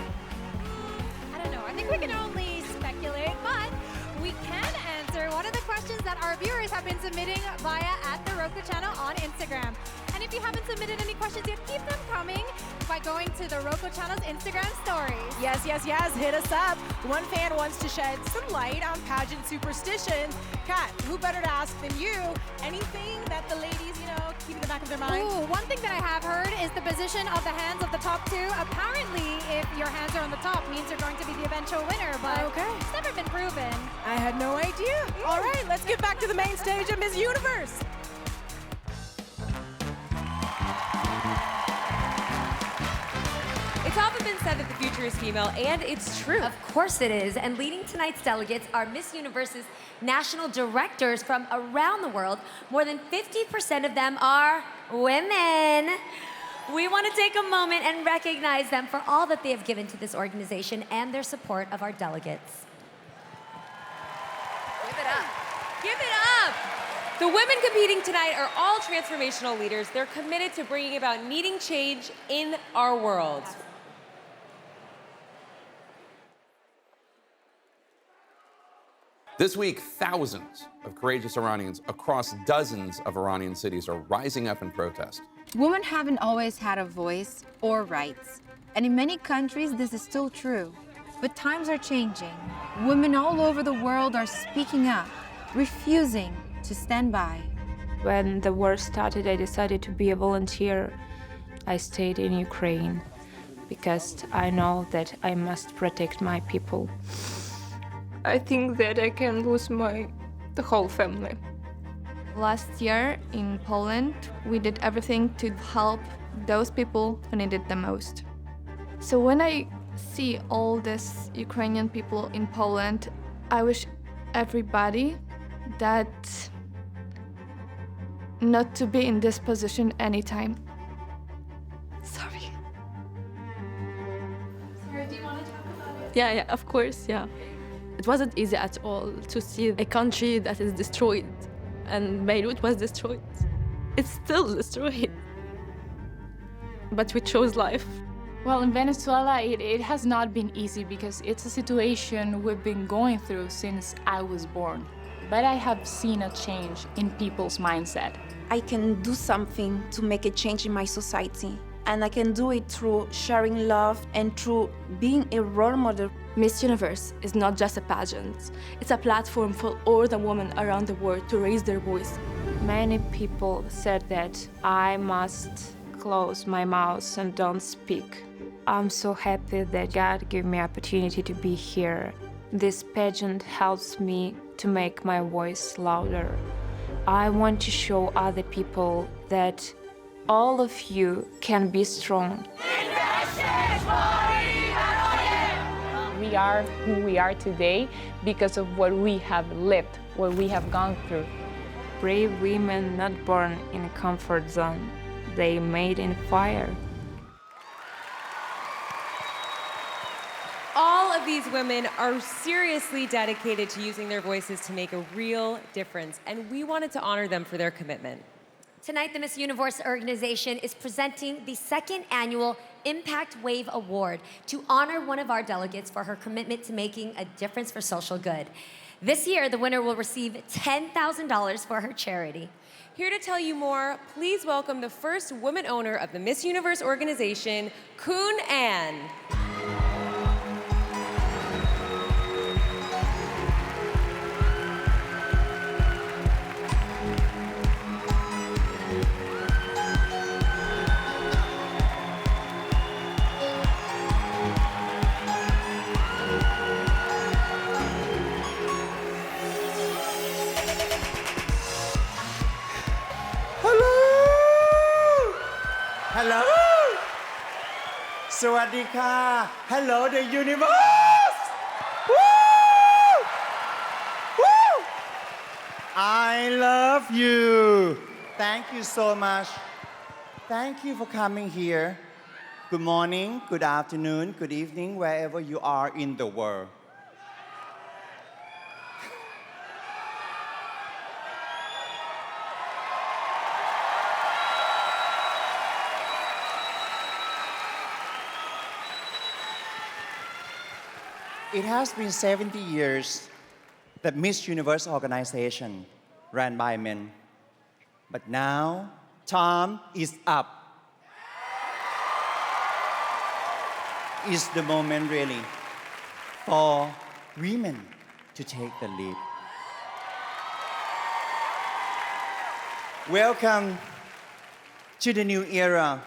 I don't know. I think we can only speculate, but we can answer one of the questions that our viewers have been submitting via @the channel on Instagram. And if you haven't submitted any questions yet, keep them coming by going to the Roku channel's Instagram stories. Yes, yes, yes, hit us up. One fan wants to shed some light on pageant superstitions. Kat, who better to ask than you? Anything that the ladies, keep in the back of their mind? Ooh, one thing that I have heard is the position of the hands of the top two. Apparently, if your hands are on the top, means you're going to be the eventual winner, but it's never been proven. I had no idea. All right, let's get back to the main stage of Miss Universe. It's often been said that the future is female, and it's true. Of course it is. And leading tonight's delegates are Miss Universe's national directors from around the world. More than 50% of them are women. We want to take a moment and recognize them for all that they have given to this organization and their support of our delegates. Give it up. Give it up. The women competing tonight are all transformational leaders. They're committed to bringing about needing change in our world. This week, thousands of courageous Iranians across dozens of Iranian cities are rising up in protest. Women haven't always had a voice or rights, and in many countries this is still true. But times are changing. Women all over the world are speaking up, refusing to stand by. When the war started, I decided to be a volunteer. I stayed in Ukraine because I know that I must protect my people. I think that I can lose the whole family. Last year in Poland, we did everything to help those people who needed the most. So when I see all these Ukrainian people in Poland, I wish everybody that not to be in this position anytime. Sorry. Sarah, do you want to talk about it? Yeah, of course, yeah. It wasn't easy at all to see a country that is destroyed, and Beirut was destroyed. It's still destroyed. But we chose life. Well, in Venezuela, it has not been easy because it's a situation we've been going through since I was born. But I have seen a change in people's mindset. I can do something to make a change in my society. And I can do it through sharing love and through being a role model. Miss Universe is not just a pageant. It's a platform for all the women around the world to raise their voice. Many people said that I must close my mouth and don't speak. I'm so happy that God gave me opportunity to be here. This pageant helps me to make my voice louder. I want to show other people that all of you can be strong. We are who we are today because of what we have lived, what we have gone through. Brave women not born in a comfort zone. They made in fire. All of these women are seriously dedicated to using their voices to make a real difference, and we wanted to honor them for their commitment. Tonight, the Miss Universe organization is presenting the second annual Impact Wave Award to honor one of our delegates for her commitment to making a difference for social good. This year, the winner will receive $10,000 for her charity. Here to tell you more, please welcome the first woman owner of the Miss Universe organization, Kun Ann. Hello! สวัสดีค่ะ Hello the universe! Woo! Woo! I love you. Thank you so much. Thank you for coming here. Good morning, good afternoon, good evening, wherever you are in the world. It has been 70 years that Miss Universe organization ran by men. But now, time is up. It's the moment really for women to take the lead. Welcome to the new era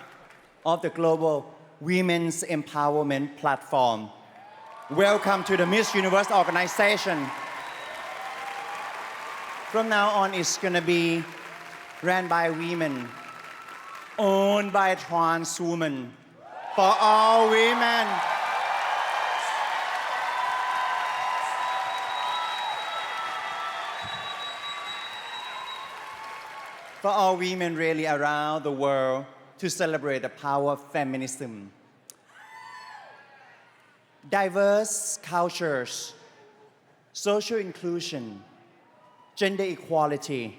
of the global women's empowerment platform. Welcome to the Miss Universe organization. From now on, it's going to be ran by women, owned by trans women, for all women. For all women really around the world to celebrate the power of feminism. Diverse cultures, social inclusion, gender equality,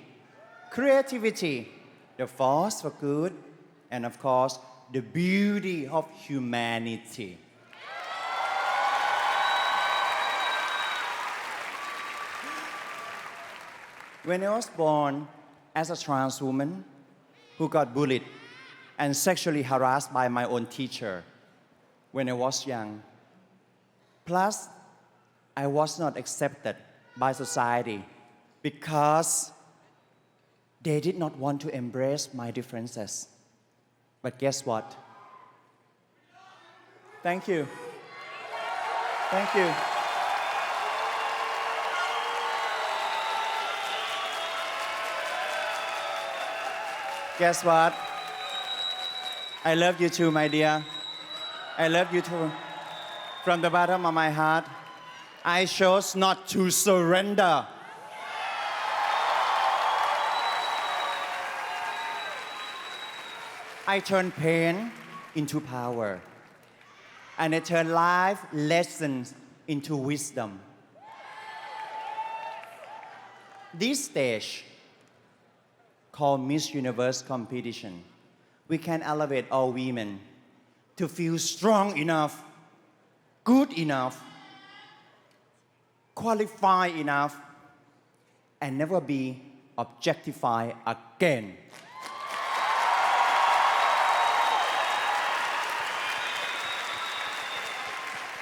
creativity, the force for good, and of course, the beauty of humanity. When I was born as a trans woman who got bullied and sexually harassed by my own teacher when I was young, plus, I was not accepted by society because they did not want to embrace my differences. But guess what? Thank you. Thank you. guess what? I love you too, my dear. I love you too. From the bottom of my heart, I chose not to surrender. I turned pain into power. And I turned life lessons into wisdom. This stage, called Miss Universe Competition, we can elevate all women to feel strong enough, good enough, qualified enough, and never be objectified again.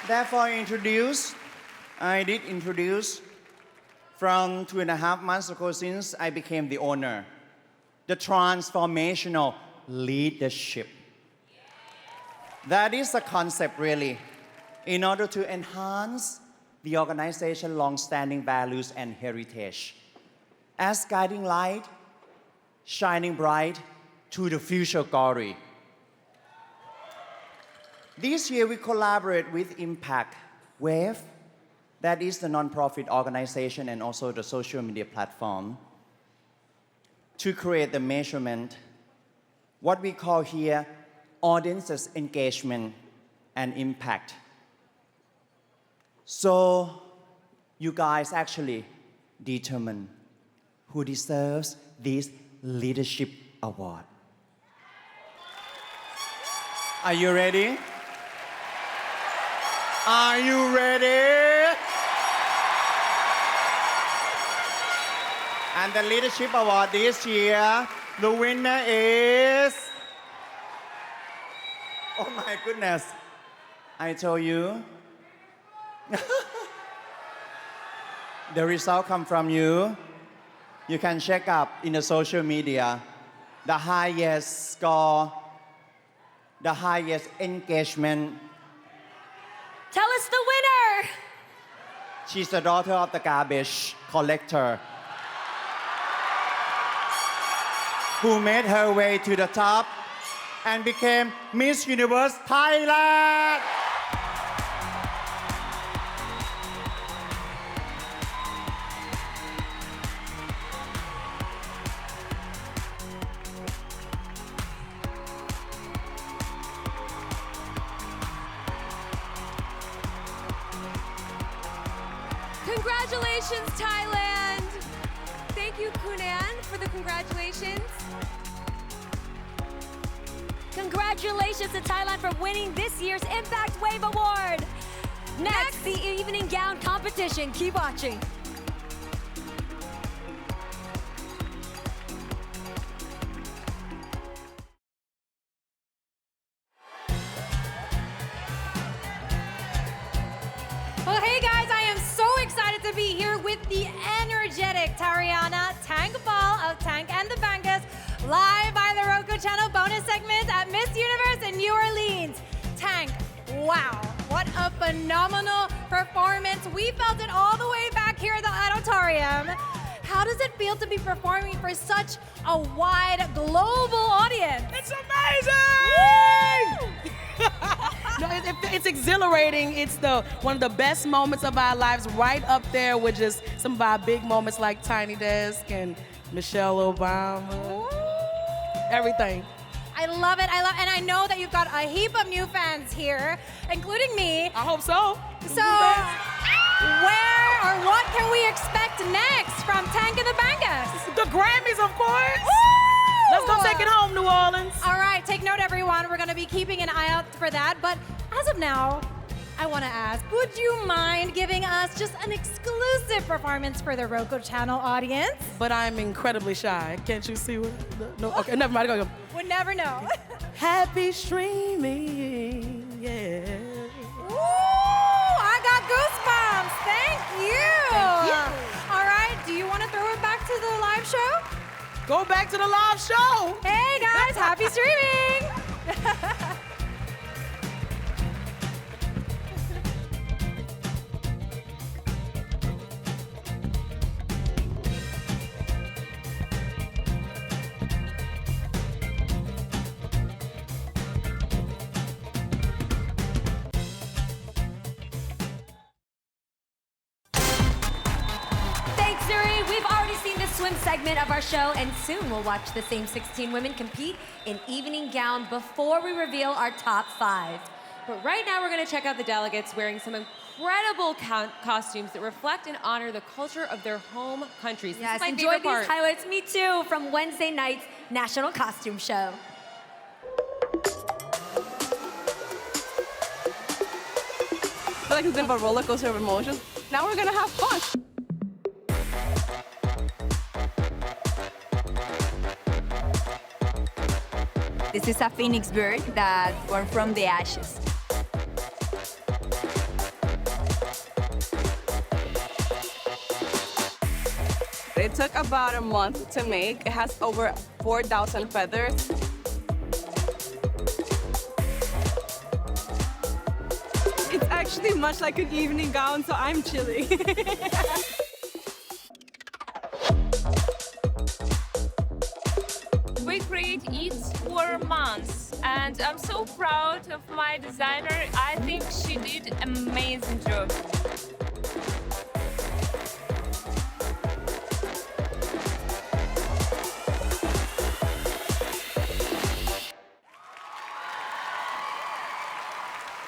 Therefore, I did introduce from 2.5 months ago since I became the owner, the transformational leadership. That is the concept really, in order to enhance the organization's long-standing values and heritage as guiding light, shining bright to the future glory. This year, we collaborate with Impact Wave, that is the non-profit organization and also the social media platform, to create the measurement, what we call here audiences engagement and impact. So you guys actually determine who deserves this leadership award. Are you ready? Are you ready? And the Leadership Award this year, the winner is... Oh my goodness. I told you. The result come from you. You can check up in the social media. The highest score, the highest engagement. Tell us the winner! She's the daughter of the garbage collector who made her way to the top and became Miss Universe Thailand. Congratulations, Thailand! Thank you, Kunan, for the congratulations. Congratulations to Thailand for winning this year's Impact Wave Award. Next, the evening gown competition. Keep watching. Well, hey guys, I am so excited to be here with the energetic Tariana Tank Ball of Tank and the Bangas, live by the Roku Channel bonus segment at Miss Universe in New Orleans. Tank, wow, what a phenomenal performance. We felt it all the way back here at the auditorium. How does it feel to be performing for such a wide global audience? It's amazing! No, it's exhilarating. It's one of the best moments of our lives, right up there with just some of our big moments like Tiny Desk and Michelle Obama. Everything. I love it, and I know that you've got a heap of new fans here, including me. I hope so. So, where or what can we expect next from Tank and the Bangas? The Grammys, of course. Woo! Let's go take it home, New Orleans. All right, take note, everyone. We're going to be keeping an eye out for that. But as of now, I want to ask, would you mind giving us just an exclusive performance for the Roku Channel audience? But I'm incredibly shy. Can't you see what? No, okay, never mind. Go. Would never know. Happy streaming, yeah. Ooh, I got goosebumps. Thank you. Thank you. All right, do you want to throw it back to the live show? Go back to the live show. Hey guys, happy streaming. swim segment of our show, and soon we'll watch the same 16 women compete in evening gown before we reveal our top 5. But right now, we're going to check out the delegates wearing some incredible costumes that reflect and honor the culture of their home countries. Yes, this is my enjoy favorite these part. highlights. Me too, from Wednesday night's National Costume Show. I feel like it's been a roller coaster of emotions. Now we're gonna have fun. This is a phoenix bird that born from the ashes. It took about a month to make. It has over 4,000 feathers. It's actually much like an evening gown, so I'm chilly. We create each 4 months, and I'm so proud of my designer. I think she did an amazing job.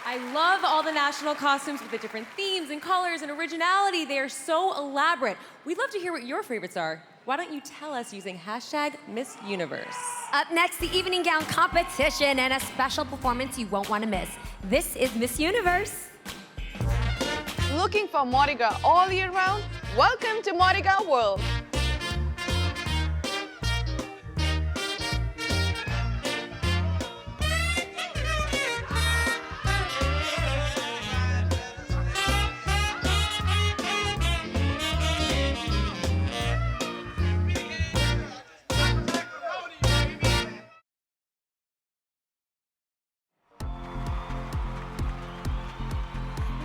I love all the national costumes with the different themes and colors and originality. They are so elaborate. We'd love to hear what your favorites are. Why don't you tell us using #MissUniverse? Up next, the evening gown competition and a special performance you won't want to miss. This is Miss Universe. Looking for Mardi Gras all year round? Welcome to Mardi Gras World.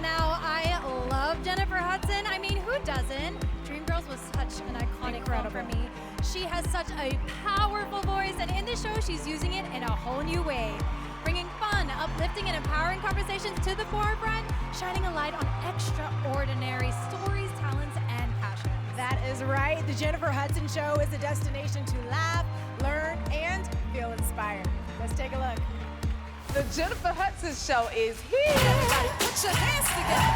Now, I love Jennifer Hudson. I mean, who doesn't? Dreamgirls was such an iconic film for me. She has such a powerful voice, and in this show, she's using it in a whole new way. Bringing fun, uplifting, and empowering conversations to the forefront, shining a light on extraordinary stories, talents, and passions. That is right. The Jennifer Hudson Show is a destination to laugh, learn, and feel inspired. Let's take a look. The Jennifer Hudson Show is here. Everybody put your hands together.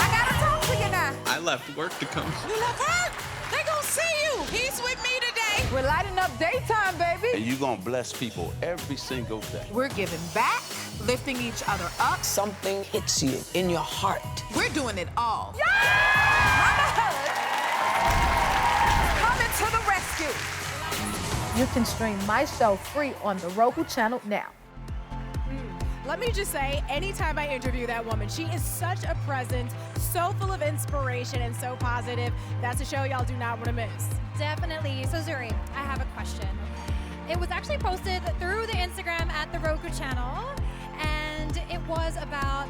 I gotta talk to you now. I left work to come. You left her? They gonna see you. He's with me today. We're lighting up daytime, baby. And you're gonna bless people every single day. We're giving back, lifting each other up. Something hits you in your heart. We're doing it all. Coming to the rescue. You can stream my show free on the Roku channel now. Let me just say, anytime I interview that woman, she is such a presence, so full of inspiration and so positive. That's a show y'all do not want to miss. Definitely. So, Zuri, I have a question. It was actually posted through the Instagram at the Roku channel, and it was about,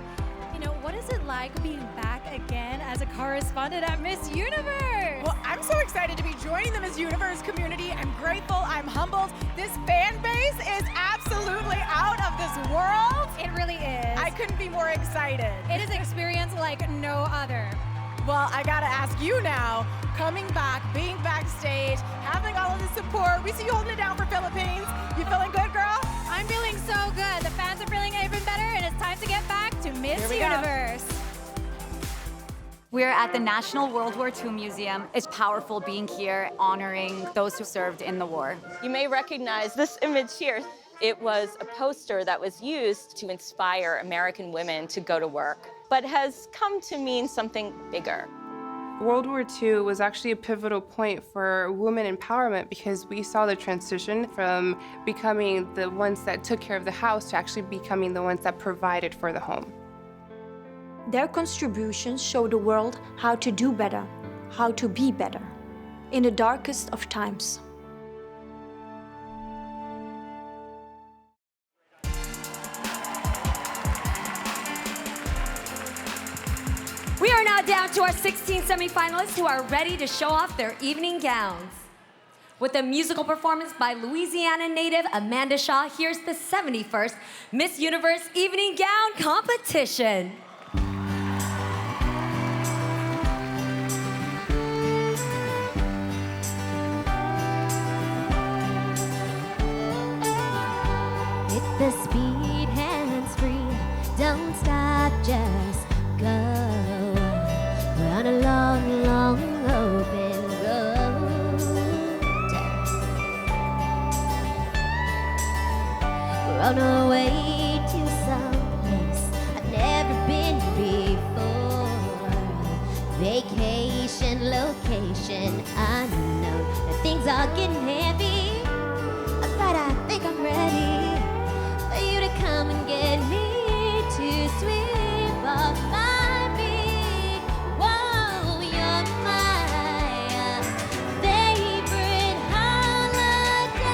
what is it like being back again as a correspondent at Miss Universe? Well, I'm so excited to be joining the Miss Universe community. I'm grateful, I'm humbled. This fan base is absolutely out of this world. It really is. I couldn't be more excited. It is an experience like no other. Well, I gotta ask you now, coming back, being backstage, having all of the support. We see you holding it down for Philippines. You feeling good, girl? I'm feeling so good. The fans are feeling even better, and it's time to get back to Miss Universe. We're at the National World War II Museum. It's powerful being here, honoring those who served in the war. You may recognize this image here. It was a poster that was used to inspire American women to go to work, but has come to mean something bigger. World War II was actually a pivotal point for women empowerment because we saw the transition from becoming the ones that took care of the house to actually becoming the ones that provided for the home. Their contributions show the world how to do better, how to be better, in the darkest of times. We are now down to our 16 semi-finalists who are ready to show off their evening gowns. With a musical performance by Louisiana native Amanda Shaw, here's the 71st Miss Universe Evening Gown Competition. the speed hands-free. Don't stop, just go. We're on a long, long open road. We're on our way to some place I've never been before. Vacation, location unknown. And things are getting heavy, but I think I'm ready for you to come and get me to sweep off my feet. Whoa, you're my favorite holiday,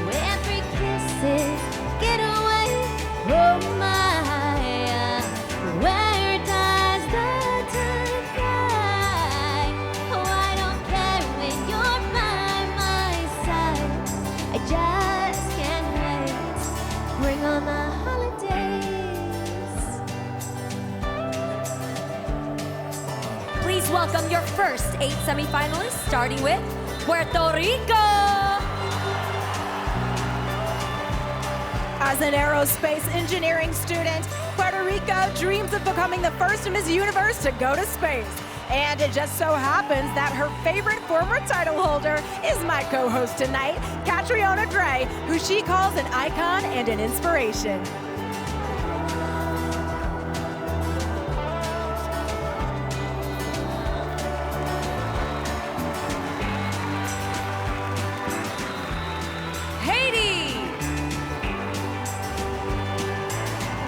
where every kisses get away. Oh my, where does the time fly? Oh, I don't care when you're by my side. I just can't wait. Bring on the holidays. Please welcome your first 8 semi-finalists, starting with Puerto Rico. As an aerospace engineering student, Puerto Rico dreams of becoming the first Miss Universe to go to space. And it just so happens that her favorite former title holder is my co-host tonight, Catriona Gray, who she calls an icon and an inspiration.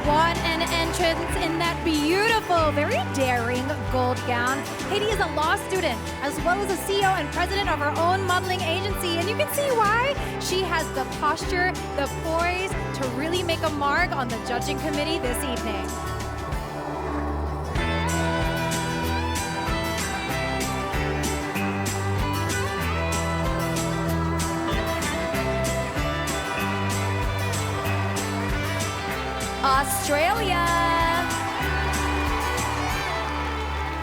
What an entrance in that beautiful, very daring gold gown. Haiti is a law student, as well as a CEO and president of her own modeling agency, and you can see why. She has the posture, the poise to really make a mark on the judging committee this evening.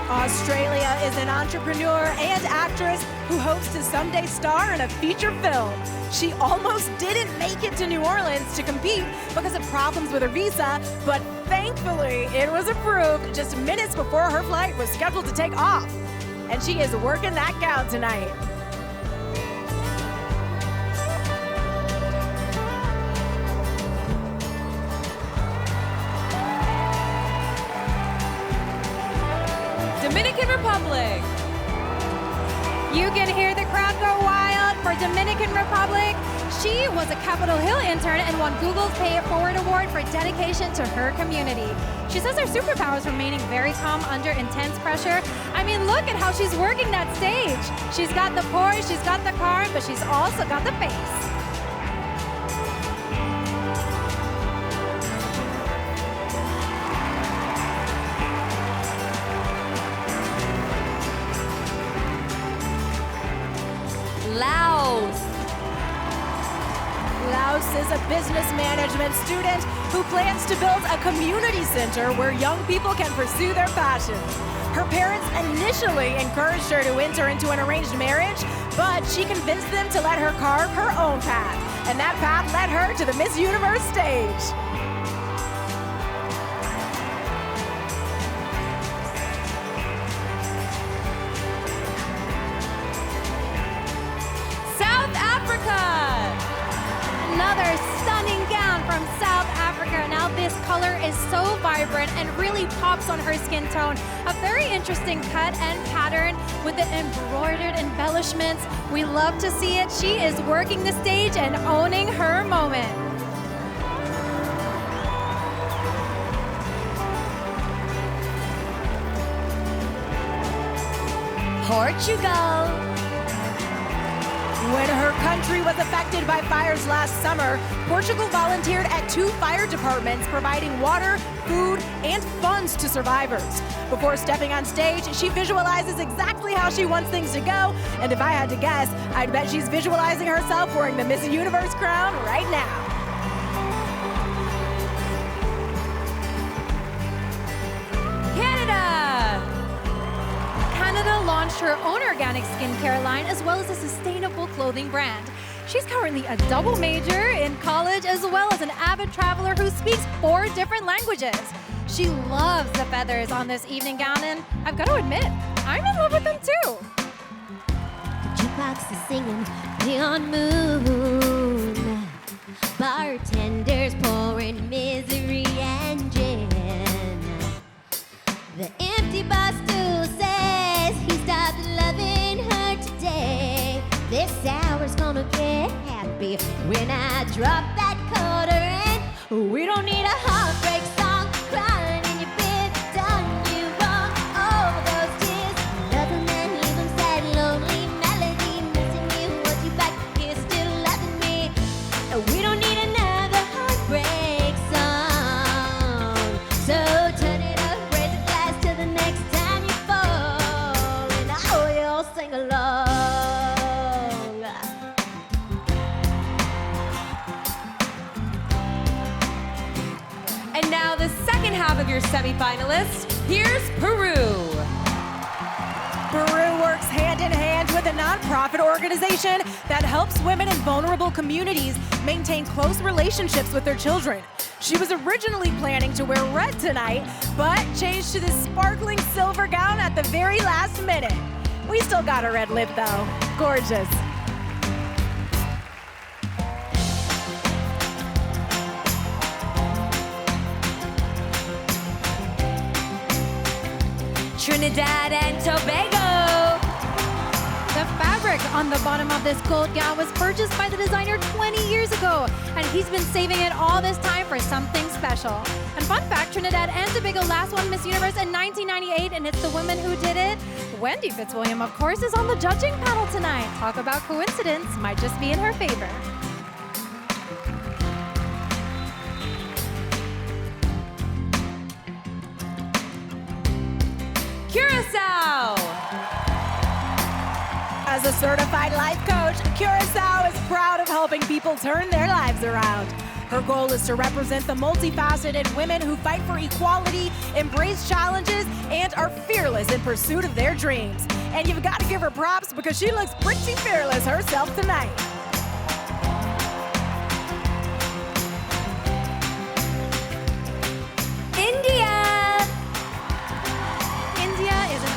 Australia is an entrepreneur and actress who hopes to someday star in a feature film. She almost didn't make it to New Orleans to compete because of problems with her visa, but thankfully it was approved just minutes before her flight was scheduled to take off. And she is working that gown tonight. Dominican Republic. You can hear the crowd go wild for Dominican Republic. She was a Capitol Hill intern and won Google's Pay It Forward Award for dedication to her community. She says her superpower is remaining very calm under intense pressure. I mean, look at how she's working that stage. She's got the poise, she's got the charm, but she's also got the face. Laos is a business management student who plans to build a community center where young people can pursue their passions. Her parents initially encouraged her to enter into an arranged marriage, but she convinced them to let her carve her own path. And that path led her to the Miss Universe stage. Another stunning gown from South Africa. Now this color is so vibrant and really pops on her skin tone. A very interesting cut and pattern with the embroidered embellishments. We love to see it. She is working the stage and owning her moment. Portugal. When her country was affected by fires last summer, Portugal volunteered at 2 fire departments, providing water, food, and funds to survivors. Before stepping on stage, she visualizes exactly how she wants things to go, and if I had to guess, I'd bet she's visualizing herself wearing the Miss Universe crown right now. Canada launched her own organic skincare line as well as a sustainable clothing brand. She's currently a double major in college as well as an avid traveler who speaks 4 different languages. She loves the feathers on this evening gown, and I've got to admit, I'm in love with them too. The jukebox is singing Neon Moon. Bartenders pouring misery and gin. The empty bar stool says he stopped loving her today. This hour's gonna get happy when I drop that quarter in. We don't need a heartbreak song, crying in your bed, done you wrong. All those tears, another man leave them sad, lonely melody, missing you, want you back here, still loving me. We don't need another heartbreak song. So turn it up, raise a glass to the next time you fall, and I hope you'll sing along. And now the second half of your semi-finalists. Here's Peru. Peru works hand in hand with a nonprofit organization that helps women in vulnerable communities maintain close relationships with their children. She was originally planning to wear red tonight, but changed to this sparkling silver gown at the very last minute. We still got a red lip though. Gorgeous. Trinidad and Tobago. The fabric on the bottom of this gold gown was purchased by the designer 20 years ago, and he's been saving it all this time for something special. And fun fact, Trinidad and Tobago last won Miss Universe in 1998, and it's the women who did it. Wendy Fitzwilliam, of course, is on the judging panel tonight. Talk about coincidence, might just be in her favor. Curacao. As a certified life coach, Curacao is proud of helping people turn their lives around. Her goal is to represent the multifaceted women who fight for equality, embrace challenges, and are fearless in pursuit of their dreams. And you've got to give her props because she looks pretty fearless herself tonight.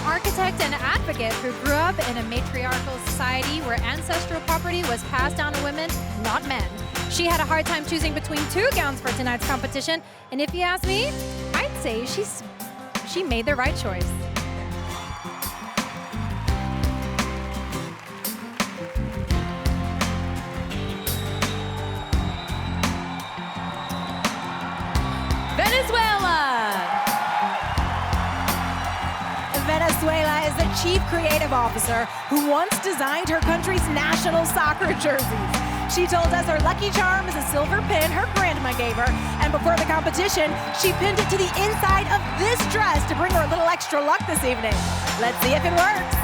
Architect and advocate who grew up in a matriarchal society where ancestral property was passed down to women, not men. She had a hard time choosing between 2 gowns for tonight's competition, and if you ask me, I'd say she made the right choice. Venezuela is the chief creative officer who once designed her country's national soccer jerseys. She told us her lucky charm is a silver pin her grandma gave her, and before the competition, she pinned it to the inside of this dress to bring her a little extra luck this evening. Let's see if it works.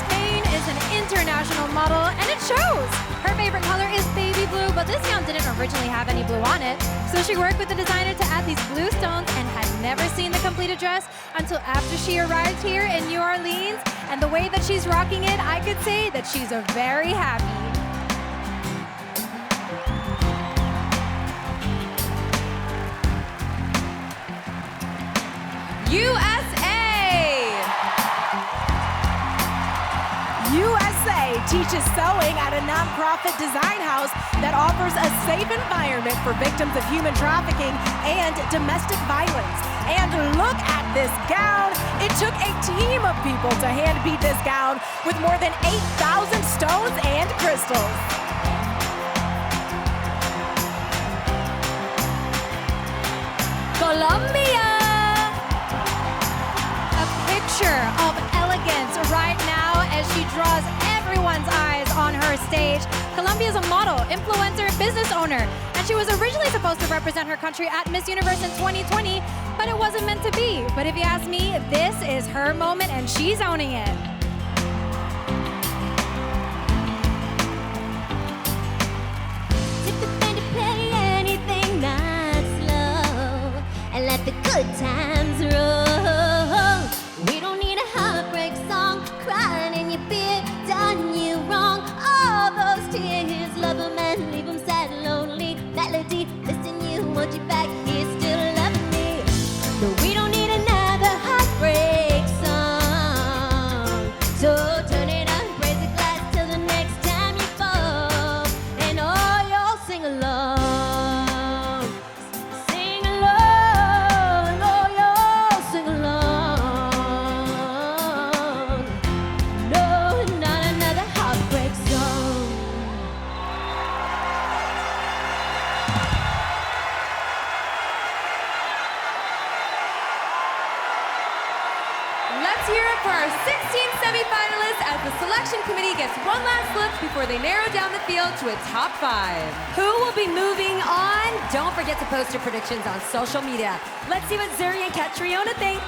Spain is an international model, and it shows. Her favorite color is baby blue, but this gown didn't originally have any blue on it. So she worked with the designer to add these blue stones and had never seen the completed dress until after she arrived here in New Orleans. And the way that she's rocking it, I could say that she's very happy. USA teaches sewing at a nonprofit design house that offers a safe environment for victims of human trafficking and domestic violence. And look at this gown. It took a team of people to hand beat this gown with more than 8,000 stones and crystals. Colombia! A picture of elegance right now as she draws everyone's eyes on her stage. Colombia is a model, influencer, business owner, and she was originally supposed to represent her country at Miss Universe in 2020, but it wasn't meant to be. But if you ask me, this is her moment and she's owning it. And let the good times roll. We don't need a heartbreak song, crying in your beer, done you wrong. All those tears, love them and leave them sad, lonely. Melody, listen, you want you back here, still love me. But we don't need another heartbreak song. So turn it up, raise the glass till the next time you fall, and all y'all sing along. Sing along, all y'all sing along. No, not another heartbreak song. Let's hear it for our 16 semi-finalists as the selection committee gets one last look before they narrow down the field to a top 5. Who will be moving on? Don't forget to post your predictions on social media. Let's see what Zuri and Catriona think.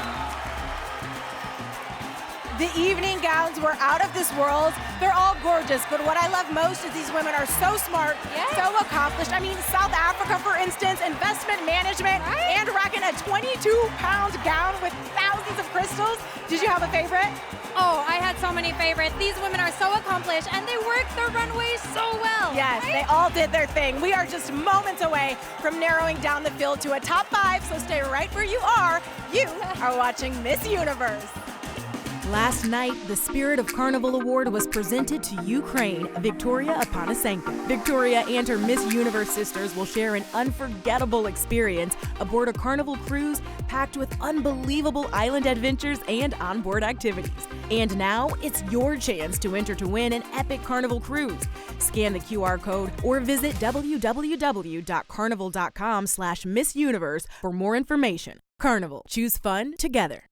The evening gowns were out of this world. They're all gorgeous, but what I love most is these women are so smart, so accomplished. I mean, South Africa, for instance, investment management, and rocking a 22-pound gown with thousands of crystals. Did you have a favorite? Oh, I had so many favorites. These women are so accomplished and they work the runway so well. Yes, they all did their thing. We are just moments away from narrowing down the field to a top 5, so stay right where you are. You are watching Miss Universe. Last night, the Spirit of Carnival Award was presented to Ukraine, Victoria Apanasenko. Victoria and her Miss Universe sisters will share an unforgettable experience aboard a Carnival cruise packed with unbelievable island adventures and onboard activities. And now, it's your chance to enter to win an epic Carnival cruise. Scan the QR code or visit www.carnival.com/MissUniverse for more information. Carnival, choose fun together.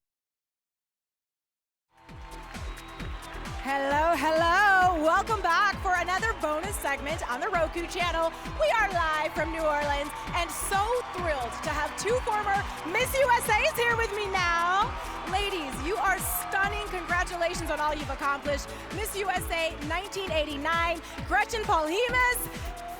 Hello, hello. Welcome back for another bonus segment on the Roku channel. We are live from New Orleans and so thrilled to have 2 former Miss USAs here with me now. Ladies, you are stunning. Congratulations on all you've accomplished. Miss USA 1989, Gretchen Paulhimas.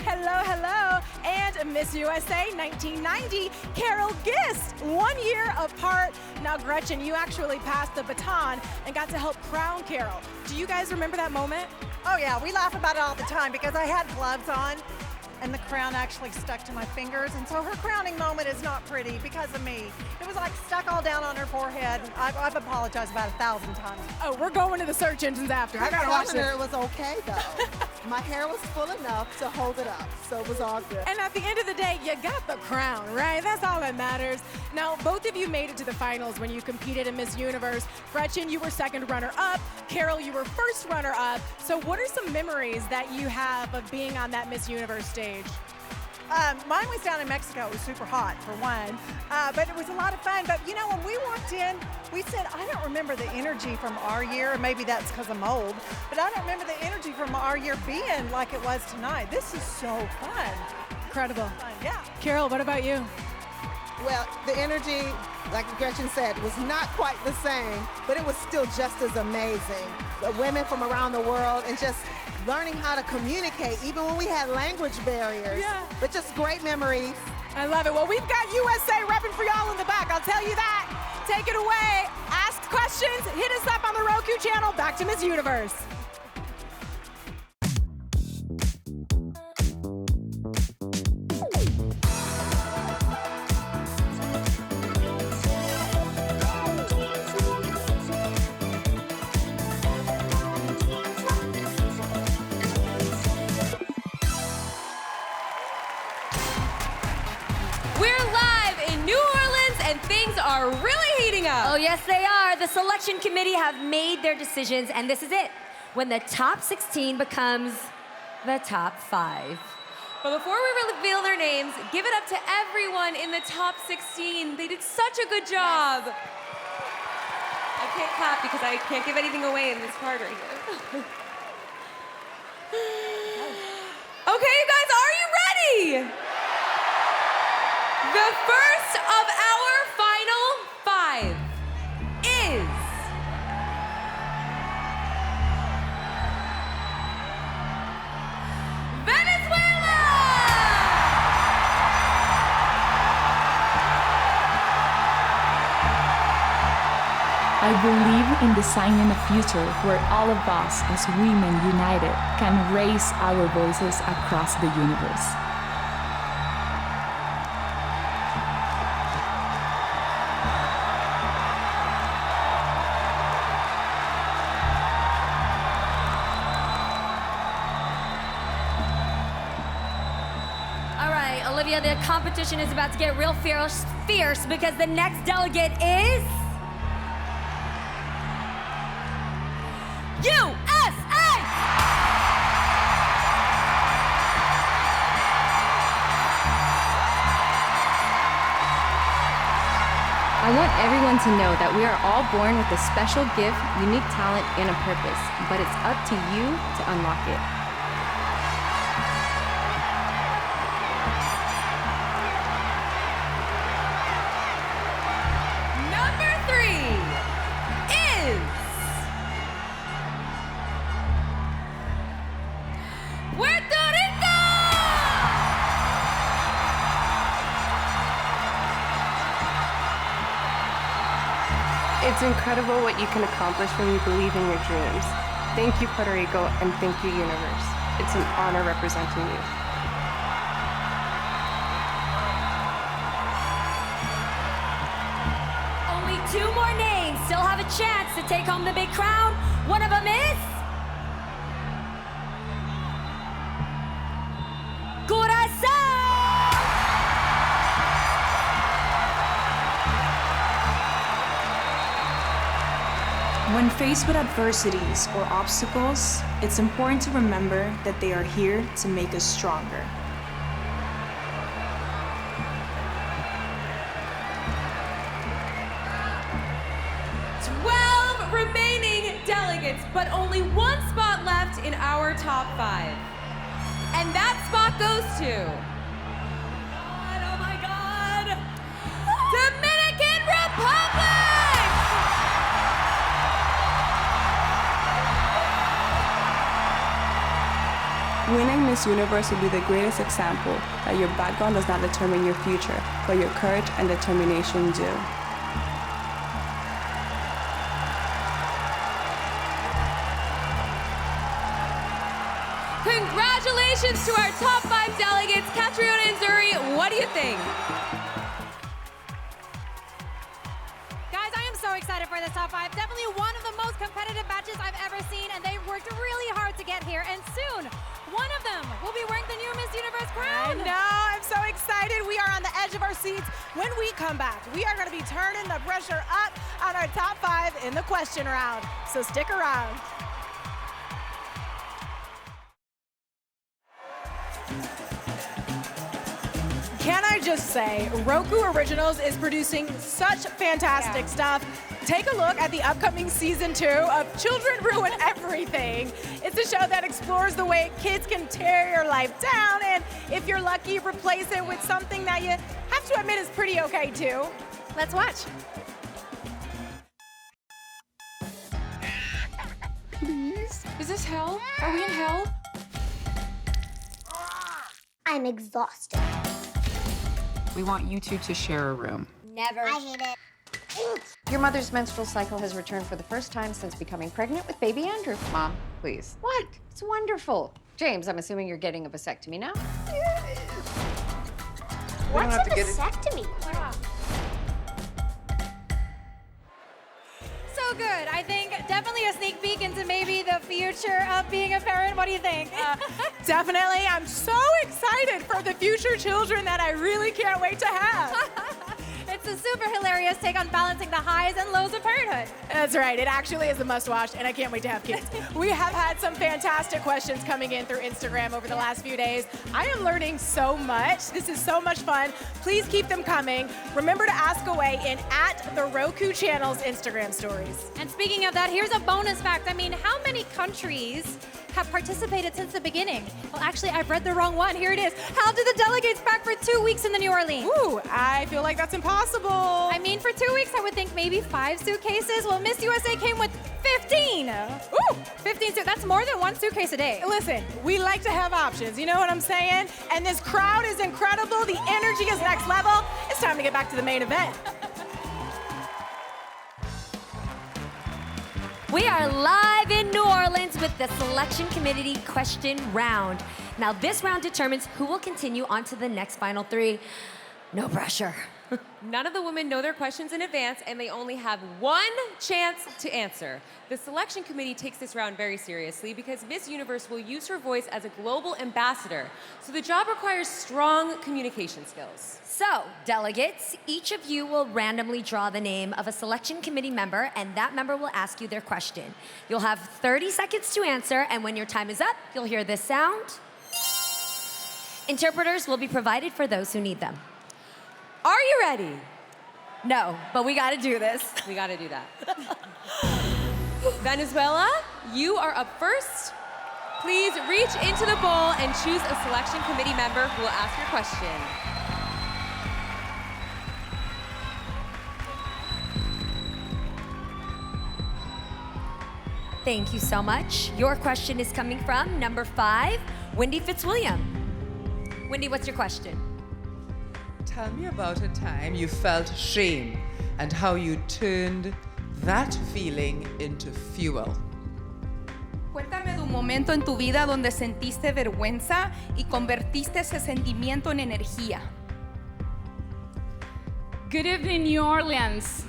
Hello, hello. And Miss USA 1990, Carol Gist. 1 year apart. Now, Gretchen, you actually passed the baton and got to help crown Carol. Do you guys remember that moment? Oh yeah, we laugh about it all the time because I had gloves on and the crown actually stuck to my fingers, and so her crowning moment is not pretty because of me. It was like stuck all down on her forehead. I've apologized about 1,000 times. Oh, we're going to the search engines after. I gotta watch this. It was okay though. My hair was full enough to hold it up, so it was all good. And at the end of the day, you got the crown, right? That's all that matters. Now, both of you made it to the finals when you competed in Miss Universe. Gretchen, you were second runner-up. Carol, you were first runner-up. So what are some memories that you have of being on that Miss Universe stage? Mine was down in Mexico. It was super hot, for one, but it was a lot of fun. But you know, when we walked in, we said, I don't remember the energy from our year. Maybe that's because I'm old, but I don't remember the energy from our year being like it was tonight. This is so fun. Incredible. Yeah. Carol, what about you? Well, the energy, like Gretchen said, was not quite the same, but it was still just as amazing. The women from around the world and just learning how to communicate, even when we had language barriers. Yeah. But just great memories. I love it. Well, we've got USA repping for y'all in the back. I'll tell you that. Take it away. Ask questions. Hit us up on the Roku channel. Back to Miss Universe. Are really heating up. Oh, yes, they are. The selection committee have made their decisions, and this is it. When the top 16 becomes the top 5. But before we reveal their names, give it up to everyone in the top 16. They did such a good job. Yes. I can't clap because I can't give anything away in this card right here. Okay, you guys, are you ready? The first of our final 5 is Venezuela! I believe in designing a future where all of us as women united can raise our voices across the universe. Olivia, the competition is about to get real fierce because the next delegate is USA! I want everyone to know that we are all born with a special gift, unique talent, and a purpose, but it's up to you to unlock it. It's incredible what you can accomplish when you believe in your dreams. Thank you, Puerto Rico, and thank you, universe. It's an honor representing you. Only 2 more names still have a chance to take home the big crown. One of them is When faced with adversities or obstacles, it's important to remember that they are here to make us stronger. Remaining delegates, but only 1 spot left in our top 5. And that spot goes to... Oh my God! Dominican Republic! Winning Miss Universe will be the greatest example that your background does not determine your future, but your courage and determination do. Congratulations to our top 5 delegates. Catriona and Zuri, what do you think? Guys, I am so excited for this top 5. Definitely one of the most competitive matches I've ever seen, and they worked really hard to get here. And soon, one of them will be wearing the new Miss Universe crown. I know, I'm so excited. We are on the edge of our seats. When we come back, we are going to be turning the pressure up on our top 5 in the question round. So stick around. Can I just say, Roku Originals is producing such fantastic stuff. Take a look at the upcoming season 2 of Children Ruin Everything. It's a show that explores the way kids can tear your life down, and if you're lucky, replace it with something that you have to admit is pretty okay too. Let's watch. Please? Is this hell? Are we in hell? I'm exhausted. We want you two to share a room. Never. I hate it. Your mother's menstrual cycle has returned for the first time since becoming pregnant with baby Andrew. Mom, please. What? It's wonderful. James, I'm assuming you're getting a vasectomy now? What's a vasectomy? So good. I think definitely a sneak peek into maybe the future of being a parent. What do you think? Definitely. I'm so excited for the future children that I really can't wait to have. It's a super hilarious take on balancing the highs and lows of parenthood. That's right. It actually is a must-watch, and I can't wait to have kids. We have had some fantastic questions coming in through Instagram over the last few days. I am learning so much. This is so much fun. Please keep them coming. Remember to ask away in @the Roku Channel's Instagram stories. And speaking of that, here's a bonus fact. I mean, how many countries have participated since the beginning? Well, actually, I've read the wrong one. Here it is. How did the delegates pack for 2 weeks in the New Orleans? Ooh, I feel like that's impossible. I mean, for 2 weeks, I would think maybe 5 suitcases. Well, Miss USA came with 15. Ooh, 15 suitcases. That's more than 1 suitcase a day. Listen, we like to have options. You know what I'm saying? And this crowd is incredible. The energy is next level. It's time to get back to the main event. We are live in New Orleans with the selection committee question round. Now, this round determines who will continue on to the next final three. No pressure. None of the women know their questions in advance, and they only have one chance to answer. The selection committee takes this round very seriously because Miss Universe will use her voice as a global ambassador. So the job requires strong communication skills. So, delegates, each of you will randomly draw the name of a selection committee member, and that member will ask you their question. You'll have 30 seconds to answer, and when your time is up, you'll hear this sound. Interpreters will be provided for those who need them. Are you ready? No, but we gotta do this. We gotta do that. Venezuela, you are up first. Please reach into the bowl and choose a selection committee member who will ask your question. Thank you so much. Your question is coming from number 5, Wendy Fitzwilliam. Wendy, what's your question? Tell me about a time you felt shame and how you turned that feeling into fuel. Cuéntame de un momento en tu vida donde sentiste vergüenza y convertiste ese sentimiento en energía. Good evening, New Orleans.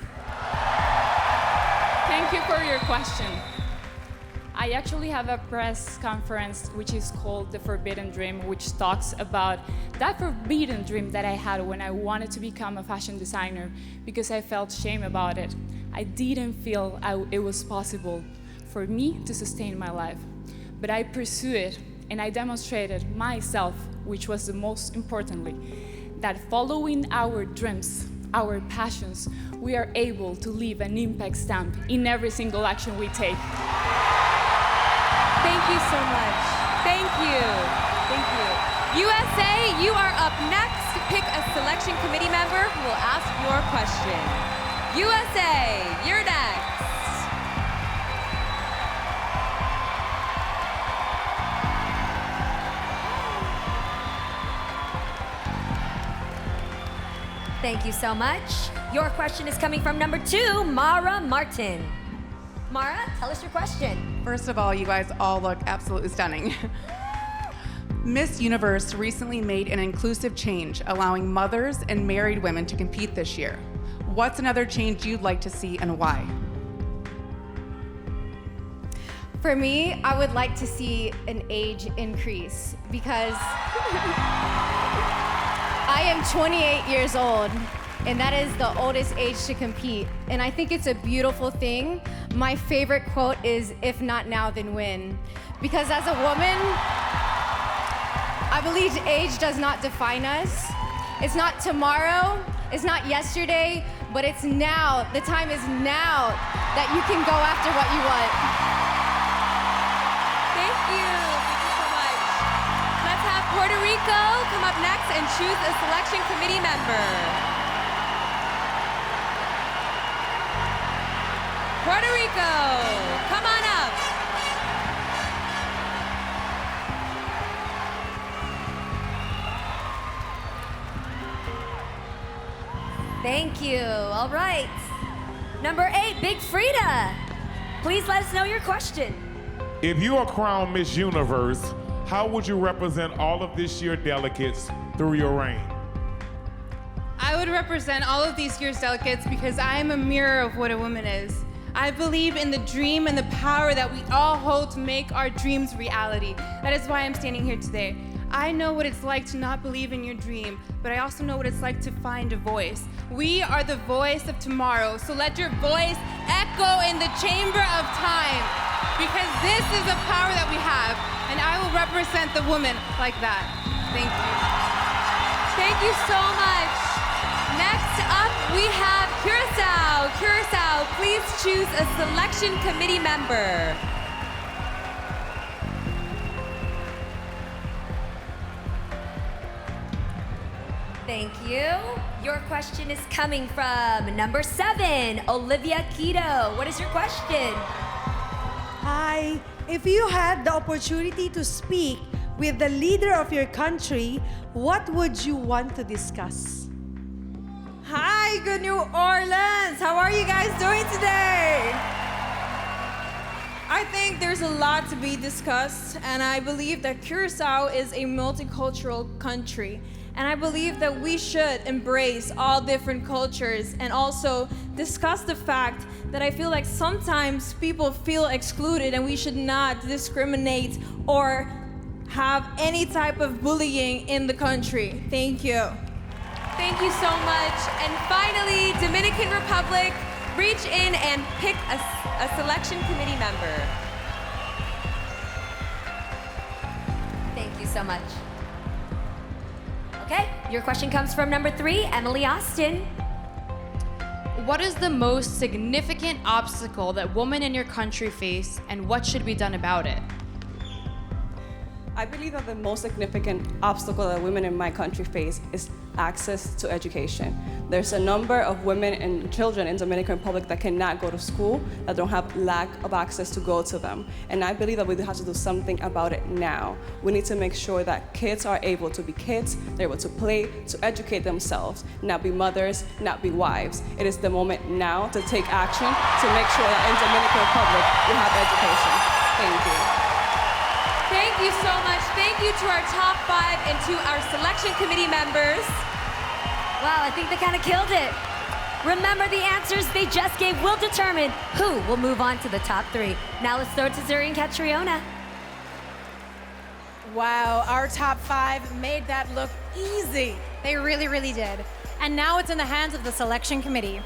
Thank you for your question. I actually have a press conference which is called The Forbidden Dream, which talks about that forbidden dream that I had when I wanted to become a fashion designer because I felt shame about it. I didn't feel it was possible for me to sustain my life. But I pursued it and I demonstrated myself, which was the most importantly, that following our dreams, our passions, we are able to leave an impact stamp in every single action we take. Thank you so much. Thank you. Thank you. USA, you are up next. Pick a selection committee member who will ask your question. USA, you're next. Thank you so much. Your question is coming from number 2, Mara Martin. Mara, tell us your question. First of all, you guys all look absolutely stunning. Miss Universe recently made an inclusive change, allowing mothers and married women to compete this year. What's another change you'd like to see and why? For me, I would like to see an age increase because I am 28 years old, and that is the oldest age to compete. And I think it's a beautiful thing. My favorite quote is, "If not now, then when?" Because as a woman, I believe age does not define us. It's not tomorrow, it's not yesterday, but it's now. The time is now that you can go after what you want. Thank you. Thank you so much. Let's have Puerto Rico come up next and choose a selection committee member. Puerto Rico, come on up. Thank you. All right. Number 8, Big Frida. Please let us know your question. If you are crowned Miss Universe, how would you represent all of this year's delegates through your reign? I would represent all of these year's delegates because I am a mirror of what a woman is. I believe in the dream and the power that we all hold to make our dreams reality. That is why I'm standing here today. I know what it's like to not believe in your dream, but I also know what it's like to find a voice. We are the voice of tomorrow, so let your voice echo in the chamber of time, because this is the power that we have, and I will represent the woman like that. Thank you. Thank you so much. Next up, we have Curacao. Curacao, please choose a selection committee member. Thank you. Your question is coming from number 7, Olivia Quito. What is your question? Hi. If you had the opportunity to speak with the leader of your country, what would you want to discuss? Hi, good New Orleans. How are you guys doing today? I think there's a lot to be discussed, and I believe that Curacao is a multicultural country. And I believe that we should embrace all different cultures and also discuss the fact that I feel like sometimes people feel excluded and we should not discriminate or have any type of bullying in the country. Thank you. Thank you so much. And finally, Dominican Republic, reach in and pick a selection committee member. Thank you so much. Okay, your question comes from number 3, Emily Austin. What is the most significant obstacle that women in your country face, and what should be done about it? I believe that the most significant obstacle that women in my country face is access to education. There's a number of women and children in Dominican Republic that cannot go to school, that don't have lack of access to go to them. And I believe that we have to do something about it now. We need to make sure that kids are able to be kids, they're able to play, to educate themselves, not be mothers, not be wives. It is the moment now to take action to make sure that in Dominican Republic we have education. Thank you. Thank you so much. Thank you to our top 5 and to our selection committee members. Wow, I think they kind of killed it. Remember, the answers they just gave will determine who will move on to the top 3. Now let's throw it to Zuri and Catriona. Wow, our top 5 made that look easy. They really, really did. And now it's in the hands of the selection committee.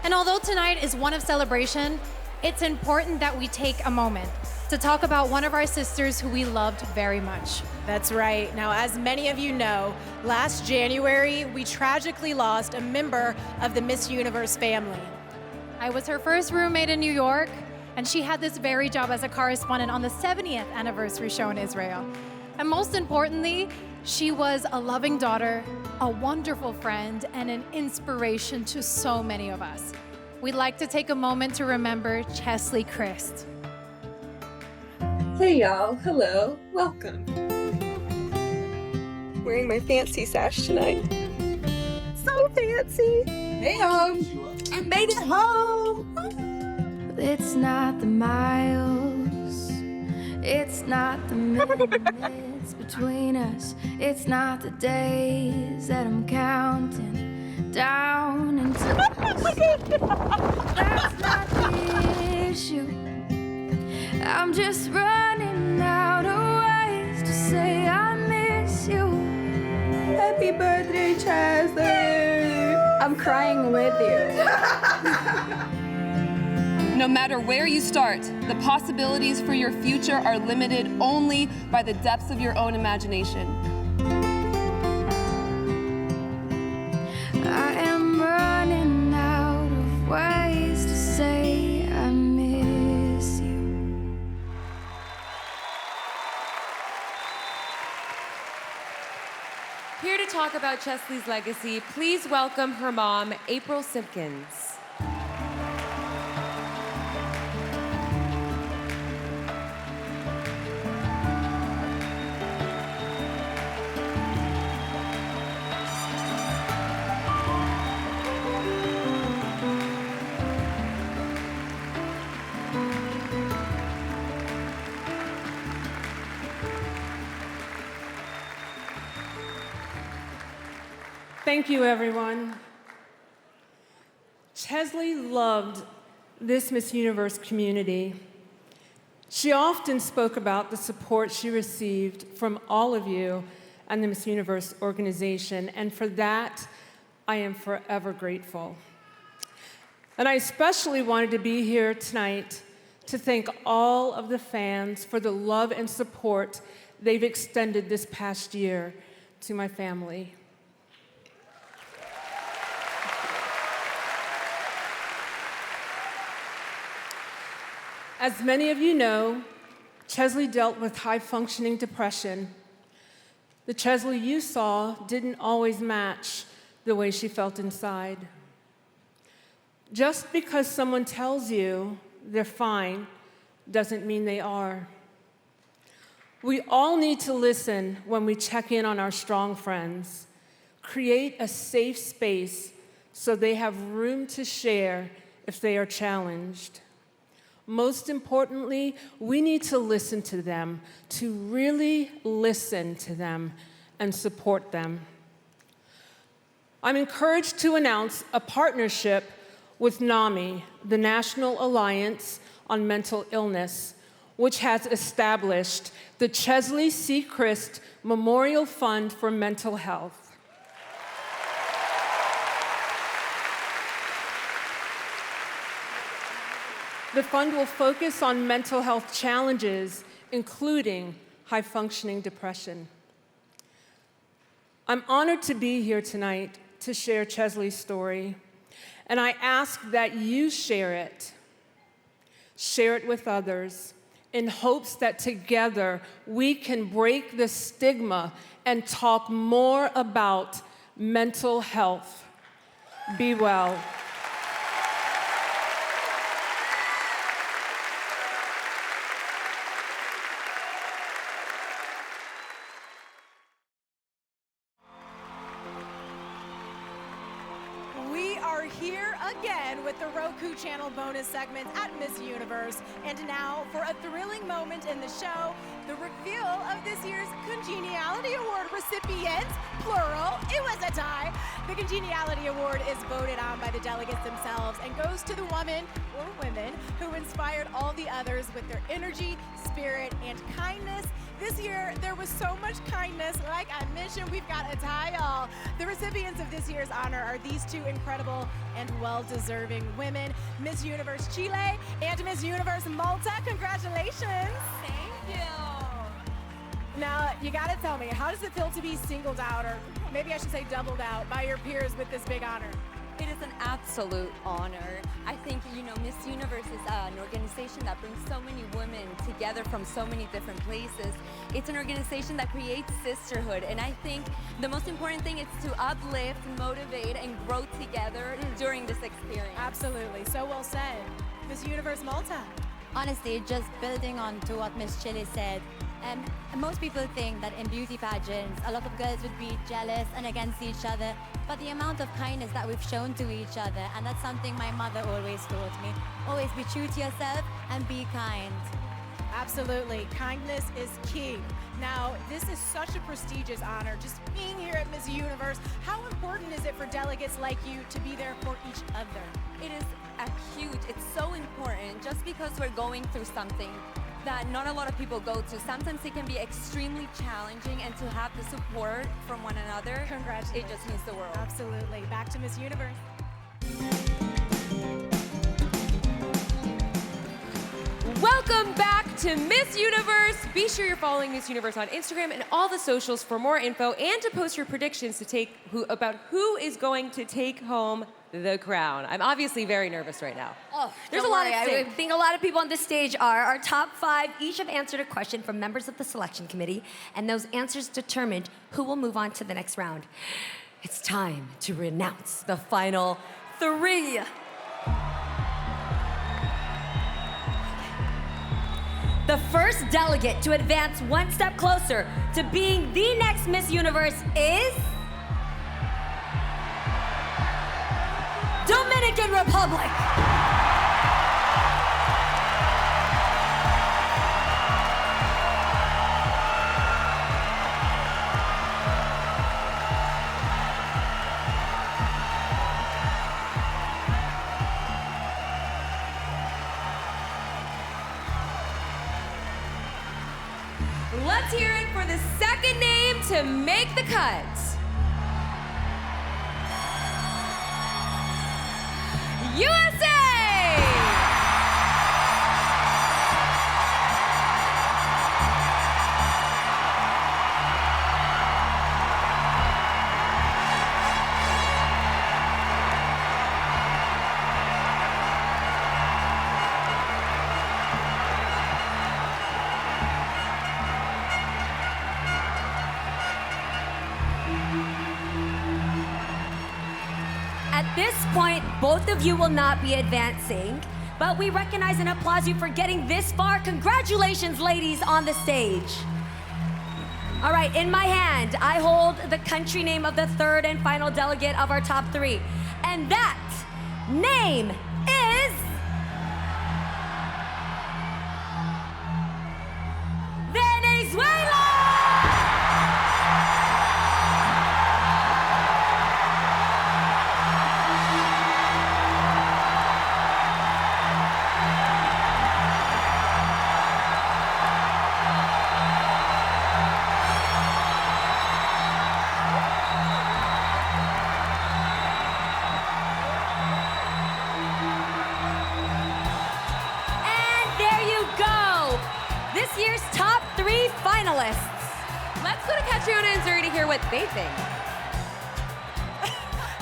And although tonight is one of celebration, it's important that we take a moment to talk about one of our sisters who we loved very much. That's right. Now, as many of you know, last January, we tragically lost a member of the Miss Universe family. I was her first roommate in New York, and she had this very job as a correspondent on the 70th anniversary show in Israel. And most importantly, she was a loving daughter, a wonderful friend, and an inspiration to so many of us. We'd like to take a moment to remember Chesley Christ. Hey y'all, hello, welcome. Wearing my fancy sash tonight. So fancy. Hey I made it home. It's not the miles, it's not the minutes between us, it's not the days that I'm counting down until that's not the issue. I'm just running out of ways to say I miss you. Happy birthday, Chesley. I'm crying with you. No matter where you start, the possibilities for your future are limited only by the depths of your own imagination. I am running out of ways to say I miss you. Here to talk about Chesley's legacy, please welcome her mom, April Simpkins. Thank you, everyone. Chesley loved this Miss Universe community. She often spoke about the support she received from all of you and the Miss Universe organization, and for that, I am forever grateful. And I especially wanted to be here tonight to thank all of the fans for the love and support they've extended this past year to my family. As many of you know, Chesley dealt with high-functioning depression. The Chesley you saw didn't always match the way she felt inside. Just because someone tells you they're fine doesn't mean they are. We all need to listen when we check in on our strong friends. Create a safe space so they have room to share if they are challenged. Most importantly, we need to listen to them, to really listen to them and support them. I'm encouraged to announce a partnership with NAMI, the National Alliance on Mental Illness, which has established the Chesley C. Christ Memorial Fund for Mental Health. The fund will focus on mental health challenges, including high-functioning depression. I'm honored to be here tonight to share Chesley's story, and I ask that you share it with others, in hopes that together we can break the stigma and talk more about mental health. Be well. Here again with the Roku channel bonus segments at Miss Universe. And now for a thrilling moment in the show, the reveal of this year's Congeniality Award recipients, plural, it was a tie. The Congeniality Award is voted on by the delegates themselves and goes to the woman or women who inspired all the others with their energy, spirit, and kindness. This year, there was so much kindness. Like I mentioned, we've got a tie, y'all. The recipients of this year's honor are these two incredible and well-deserving women, Miss Universe Chile and Miss Universe Malta. Congratulations. Thank you. Now, you gotta tell me, how does it feel to be singled out, or maybe I should say doubled out, by your peers with this big honor? It is an absolute honor. I think, Miss Universe is an organization that brings so many women together from so many different places. It's an organization that creates sisterhood, and I think the most important thing is to uplift, motivate, and grow together during this experience. Absolutely, so well said. Miss Universe Malta. Honestly, just building on to what Miss Chile said, most people think that in beauty pageants, a lot of girls would be jealous and against each other, but the amount of kindness that we've shown to each other, and that's something my mother always taught me. Always be true to yourself and be kind. Absolutely, kindness is key. Now, this is such a prestigious honor, just being here at Miss Universe. How important is it for delegates like you to be there for each other? It is it's so important, just because we're going through something that not a lot of people go to. Sometimes it can be extremely challenging, and to have the support from one another, congratulations, it just means the world. Absolutely. Back to Miss Universe. Welcome back to Miss Universe. Be sure you're following Miss Universe on Instagram and all the socials for more info and to post your predictions about who is going to take home the crown. I'm obviously very nervous right now. Oh, there's a lot at stake. I think a lot of people on this stage are. Our top 5 each have answered a question from members of the selection committee, and those answers determined who will move on to the next round. It's time to announce the final 3. The first delegate to advance one step closer to being the next Miss Universe is Dominican Republic. Let's hear it for the second name to make the cut. USA! At this point, both of you will not be advancing, but we recognize and applaud you for getting this far. Congratulations, ladies, on the stage. All right, in my hand, I hold the country name of the third and final delegate of our top 3, and that name is Let's go to Catriona and Zuri to hear what they think.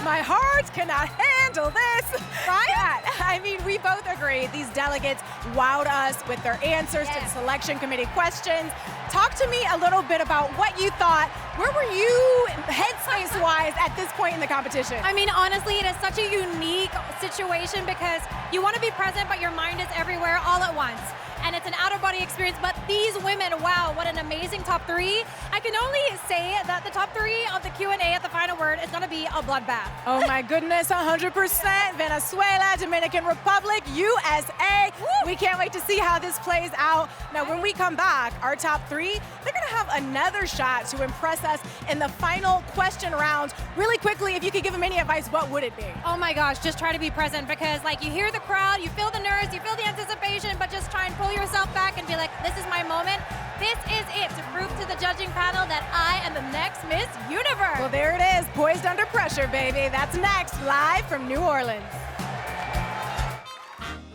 My heart cannot handle this. Right? I mean, we both agree these delegates wowed us with their answers to the selection committee questions. Talk to me a little bit about what you thought. Where were you headspace-wise at this point in the competition? I mean, honestly, it is such a unique situation because you want to be present, but your mind is everywhere all at once. And it's an out-of-body experience, but these women, wow, what an amazing top three. I can only say that the top three of the Q&A at the final word is gonna be a bloodbath. Oh my goodness, 100%. Venezuela, Dominican Republic, USA. Woo! We can't wait to see how this plays out. Now, when we come back, our top three, they're gonna have another shot to impress us in the final question round. Really quickly, if you could give them any advice, what would it be? Oh my gosh, just try to be present because like you hear the crowd, you feel the nerves, you feel the anticipation, but just try and pull yourself back and be like, this is my moment. This is it to prove to the judging panel that I am the next Miss Universe. Well, there it is, poised under pressure, baby. That's next, live from New Orleans.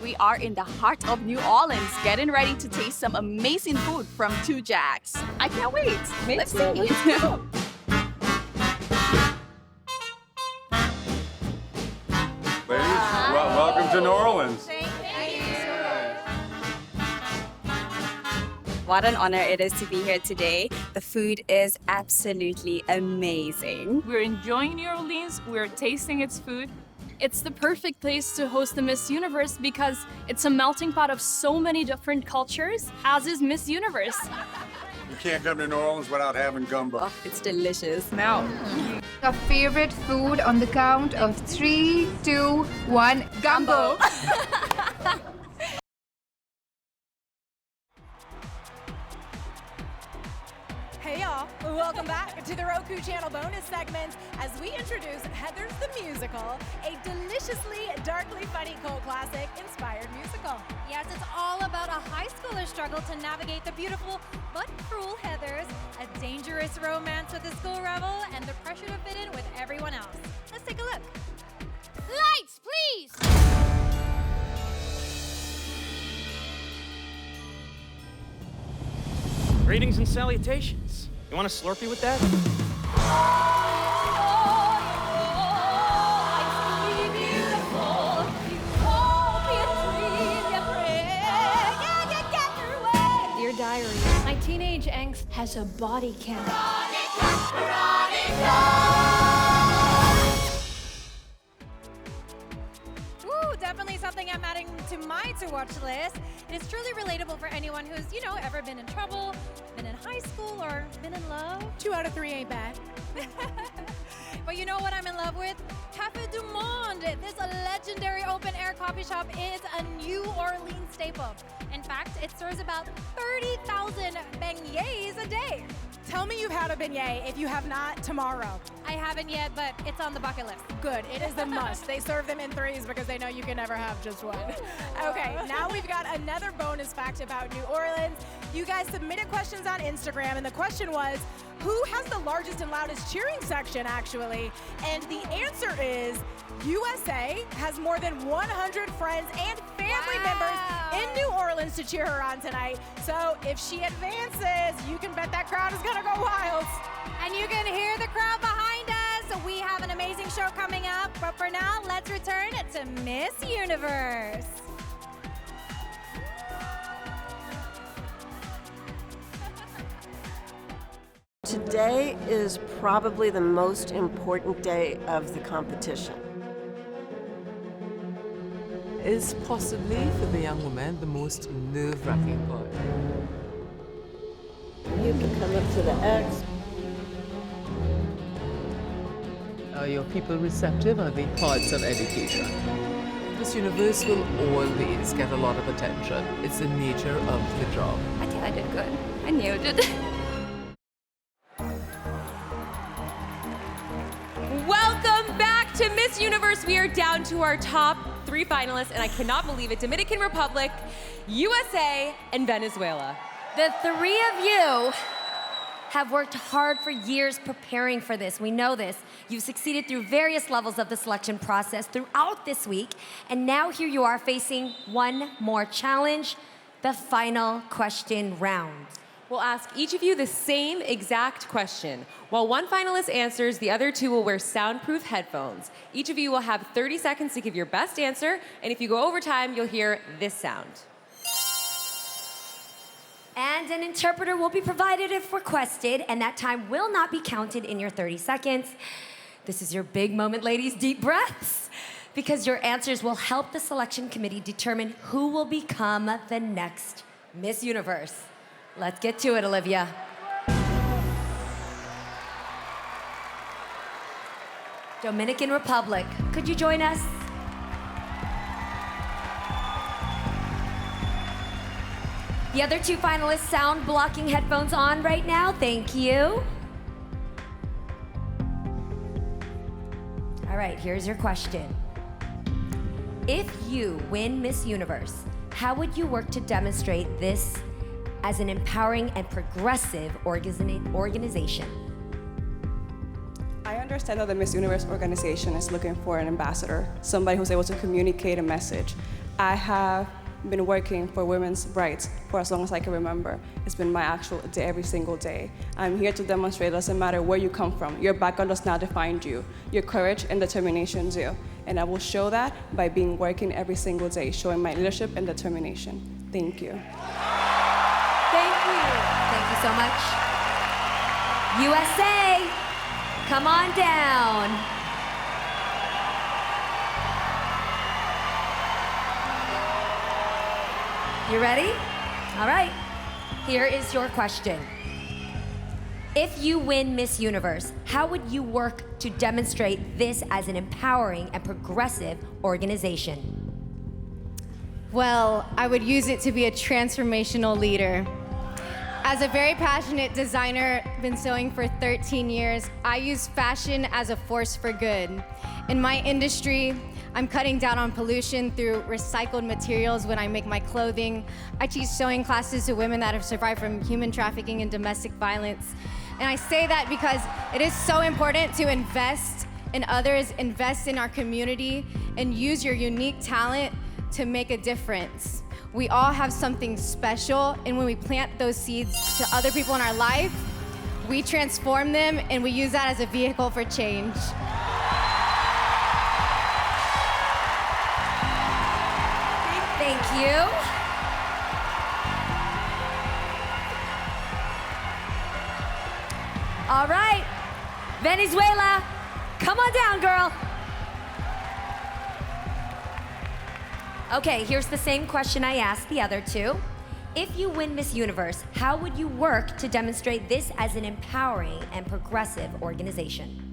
We are in the heart of New Orleans, getting ready to taste some amazing food from Two Jacks. I can't wait. Let's see. Ladies, welcome to New Orleans. What an honor it is to be here today. The food is absolutely amazing. We're enjoying New Orleans, we're tasting its food. It's the perfect place to host the Miss Universe because it's a melting pot of so many different cultures, as is Miss Universe. You can't come to New Orleans without having gumbo. Oh, it's delicious. Now. Your favorite food on the count of 3, 2, 1, gumbo. Hey y'all, welcome back to the Roku channel bonus segments as we introduce Heathers the Musical, a deliciously, darkly funny cult classic inspired musical. Yes, it's all about a high schooler's struggle to navigate the beautiful but cruel Heathers, a dangerous romance with a school rebel, and the pressure to fit in with everyone else. Let's take a look. Lights, please! Greetings and salutations. You want a Slurpee with that? Dear Diary, my teenage angst has a body count. Definitely something I'm adding to my to-watch list. It is truly relatable for anyone who's, ever been in trouble, been in high school, or been in love. 2 out of 3 ain't bad. But you know what I'm in love with? Café du Monde. This legendary open-air coffee shop is a New Orleans staple. In fact, it serves about 30,000 beignets a day. Tell me you've had a beignet. If you have not, tomorrow. I haven't yet, but it's on the bucket list. Good, it is a must. They serve them in 3s because they know you can never have just one. Okay, now we've got another bonus fact about New Orleans. You guys submitted questions on Instagram, and the question was, who has the largest and loudest cheering section, actually? And the answer is USA has more than 100 friends and family members in New Orleans to cheer her on tonight. So if she advances, you can bet that crowd is gonna go wild. And you can hear the crowd behind us. We have an amazing show coming up, but for now, let's return to Miss Universe. Today is probably the most important day of the competition. Is possibly, for the young woman, the most nerve-wracking part. You can come up to the X. Are your people receptive? Are they parts of education? Miss Universe will always get a lot of attention. It's the nature of the job. I think I did good. I nailed it. Welcome back to Miss Universe. We are down to our top 3 finalists, and I cannot believe it. Dominican Republic, USA, and Venezuela. The 3 of you have worked hard for years preparing for this. We know this. You've succeeded through various levels of the selection process throughout this week, and now here you are facing one more challenge, the final question round. We'll ask each of you the same exact question. While one finalist answers, the other two will wear soundproof headphones. Each of you will have 30 seconds to give your best answer, and if you go over time, you'll hear this sound. And an interpreter will be provided if requested, and that time will not be counted in your 30 seconds. This is your big moment, ladies. Deep breaths, because your answers will help the selection committee determine who will become the next Miss Universe. Let's get to it, Olivia. Dominican Republic, could you join us? The other two finalists, sound blocking headphones on right now. Thank you. All right, here's your question. If you win Miss Universe, how would you work to demonstrate this as an empowering and progressive organization? I understand that the Miss Universe organization is looking for an ambassador, somebody who's able to communicate a message. I have been working for women's rights for as long as I can remember. It's been my actual day, every single day. I'm here to demonstrate it doesn't matter where you come from. Your background does not define you. Your courage and determination do. And I will show that by working every single day, showing my leadership and determination. Thank you. Thank you. Thank you so much. USA, come on down. You ready? All right. Here is your question. If you win Miss Universe, how would you work to demonstrate this as an empowering and progressive organization? Well, I would use it to be a transformational leader. As a very passionate designer, been sewing for 13 years, I use fashion as a force for good. In my industry, I'm cutting down on pollution through recycled materials when I make my clothing. I teach sewing classes to women that have survived from human trafficking and domestic violence. And I say that because it is so important to invest in others, invest in our community, and use your unique talent to make a difference. We all have something special, and when we plant those seeds to other people in our life, we transform them, and we use that as a vehicle for change. Thank you. All right, Venezuela, come on down, girl. Okay, here's the same question I asked the other two. If you win Miss Universe, how would you work to demonstrate this as an empowering and progressive organization?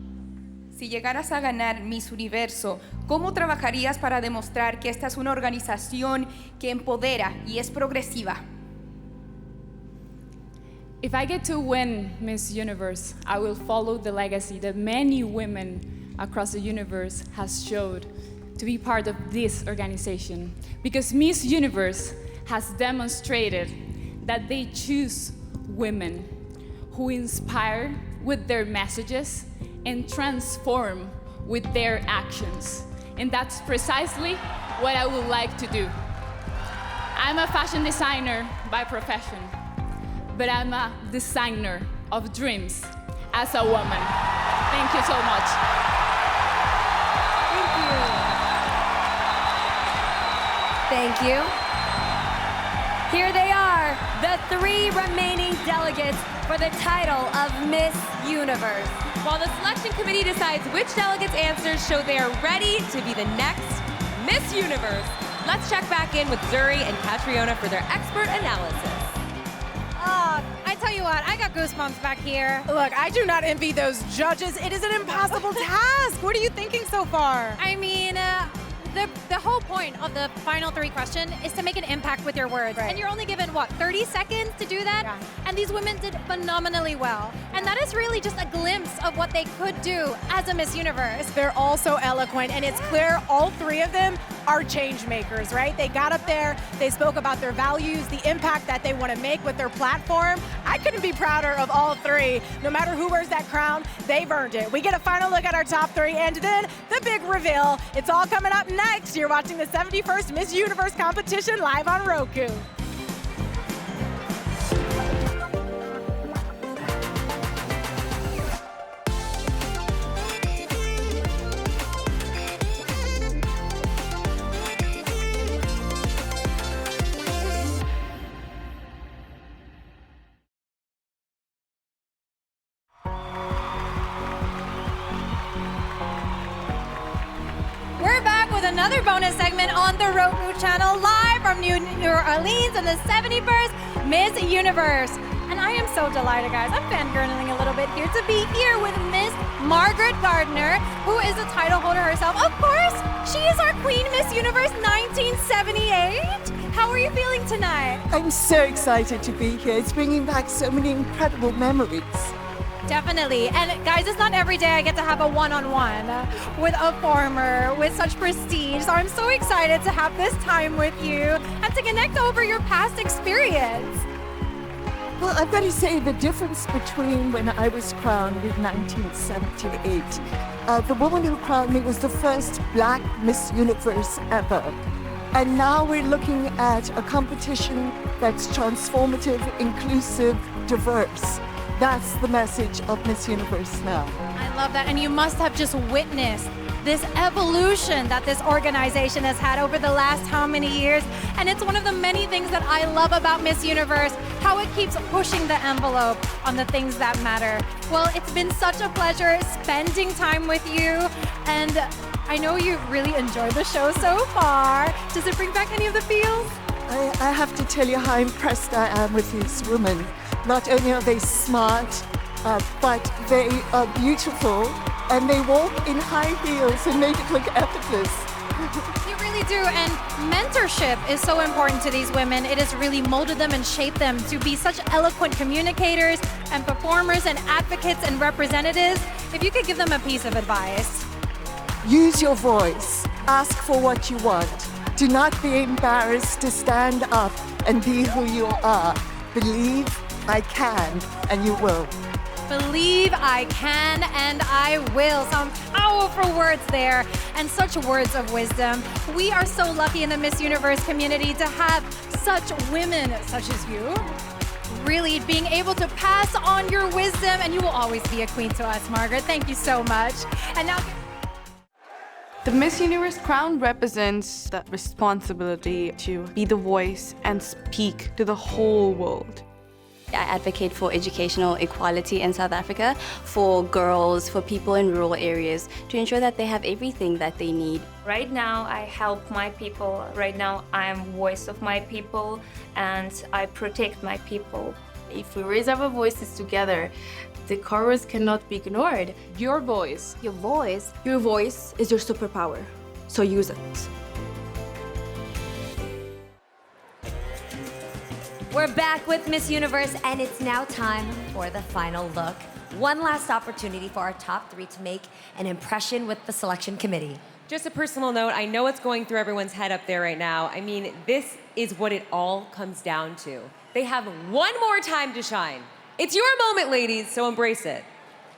Si llegaras a ganar Miss Universo, ¿cómo trabajarías para demostrar que esta es una organización que empodera y es progresiva? If I get to win Miss Universe, I will follow the legacy that many women across the universe has showed to be part of this organization. Because Miss Universe has demonstrated that they choose women who inspire with their messages and transform with their actions. And that's precisely what I would like to do. I'm a fashion designer by profession, but I'm a designer of dreams as a woman. Thank you so much. Thank you. Thank you. Here they are, the three remaining delegates for the title of Miss Universe. While the selection committee decides which delegates' answers show they are ready to be the next Miss Universe, let's check back in with Zuri and Catriona for their expert analysis. I tell you what, I got goosebumps back here. Look, I do not envy those judges. It is an impossible task. What are you thinking so far? I mean, the whole point of the final three question is to make an impact with your words. Right. And you're only given, what, 30 seconds to do that? Yeah. And these women did phenomenally well. And that is really just a glimpse of what they could do as a Miss Universe. They're all so eloquent, and it's clear all three of them are change makers, right? They got up there, they spoke about their values, the impact that they want to make with their platform. I couldn't be prouder of all three. No matter who wears that crown, they've earned it. We get a final look at our top three, and then the big reveal. It's all coming up next. You're watching the 71st Miss Universe competition live on Roku. another bonus segment on the Roku channel, live from New Orleans in the 71st Miss Universe. And I am so delighted, guys. I'm fangirling a little bit here to be here with Miss Margaret Gardner, who is a title holder herself. Of course, she is our Queen Miss Universe 1978. How are you feeling tonight? I'm so excited to be here. It's bringing back so many incredible memories. Definitely. And guys, it's not every day I get to have a one-on-one with a former with such prestige. So I'm so excited to have this time with you and to connect over your past experience. Well, I've got to say the difference between when I was crowned in 1978. The woman who crowned me was the first Black Miss Universe ever. And now we're looking at a competition that's transformative, inclusive, diverse. That's the message of Miss Universe now. I love that. And you must have just witnessed this evolution that this organization has had over the last how many years. And it's one of the many things that I love about Miss Universe, how it keeps pushing the envelope on the things that matter. Well, it's been such a pleasure spending time with you. And I know you really enjoyed the show so far. Does it bring back any of the feels? I have to tell you how impressed I am with these women. Not only are they smart, but they are beautiful, and they walk in high heels and make it look effortless. You really do, and mentorship is so important to these women. It has really molded them and shaped them to be such eloquent communicators and performers and advocates and representatives. If you could give them a piece of advice. Use your voice. Ask for what you want. Do not be embarrassed to stand up and be who you are. Believe I can, and you will. Believe I can and I will. Some powerful words there and such words of wisdom. We are so lucky in the Miss Universe community to have such women such as you. Really being able to pass on your wisdom, and you will always be a queen to us, Margaret. Thank you so much. And now the Miss Universe crown represents the responsibility to be the voice and speak to the whole world. I advocate for educational equality in South Africa, for girls, for people in rural areas, to ensure that they have everything that they need. Right now, I help my people. Right now, I am voice of my people, and I protect my people. If we raise our voices together, the chorus cannot be ignored. Your voice. Your voice is your superpower, so use it. We're back with Miss Universe, and it's now time for the final look. One last opportunity for our top 3 to make an impression with the selection committee. Just a personal note, I know it's going through everyone's head up there right now. I mean, this is what it all comes down to. They have one more time to shine. It's your moment, ladies, so embrace it.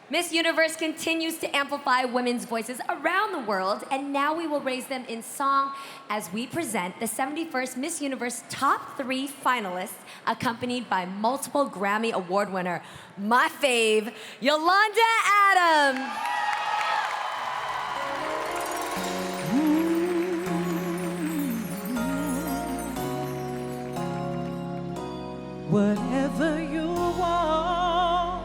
Miss Universe continues to amplify women's voices around the world, and now we will raise them in song as we present the 71st Miss Universe top 3 finalists, accompanied by multiple Grammy Award winner, my fave, Yolanda Adams. Whatever you want,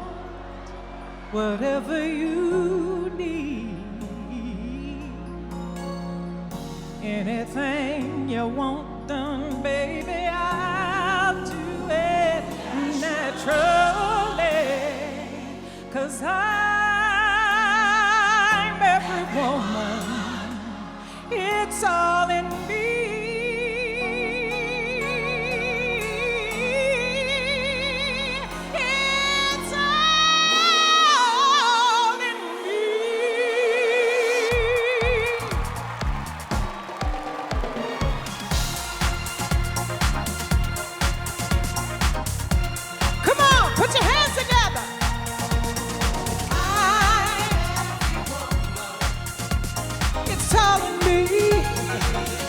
whatever you need, anything you want done, baby, I'll do it naturally, 'cause I'm every woman, it's all in me.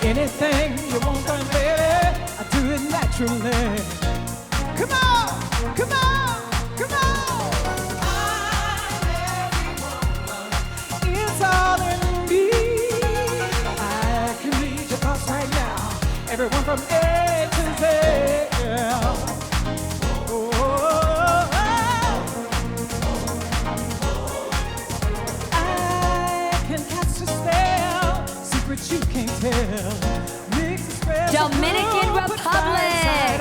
Anything you want done, baby, I do it naturally. Come on, come on, come on. It's all in me. I can read your thoughts right now. Everyone from A to Z. I can catch the spell, secrets you can't tell. Dominican Republic.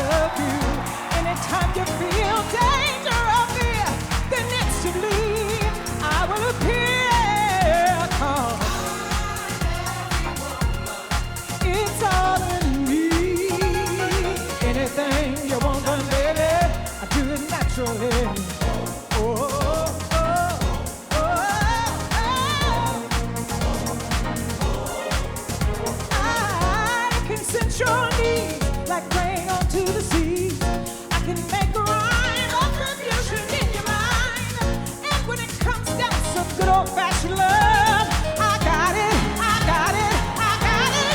Anytime you feel danger or fear, then instantly I will appear. 'Cause it's all in me. Anything you want done, baby, I do it naturally. I can sense your needs like rain onto the sea. I can make a rhyme of confusion in your mind. And when it comes down to some good old-fashioned love, I got it, I got it, I got it,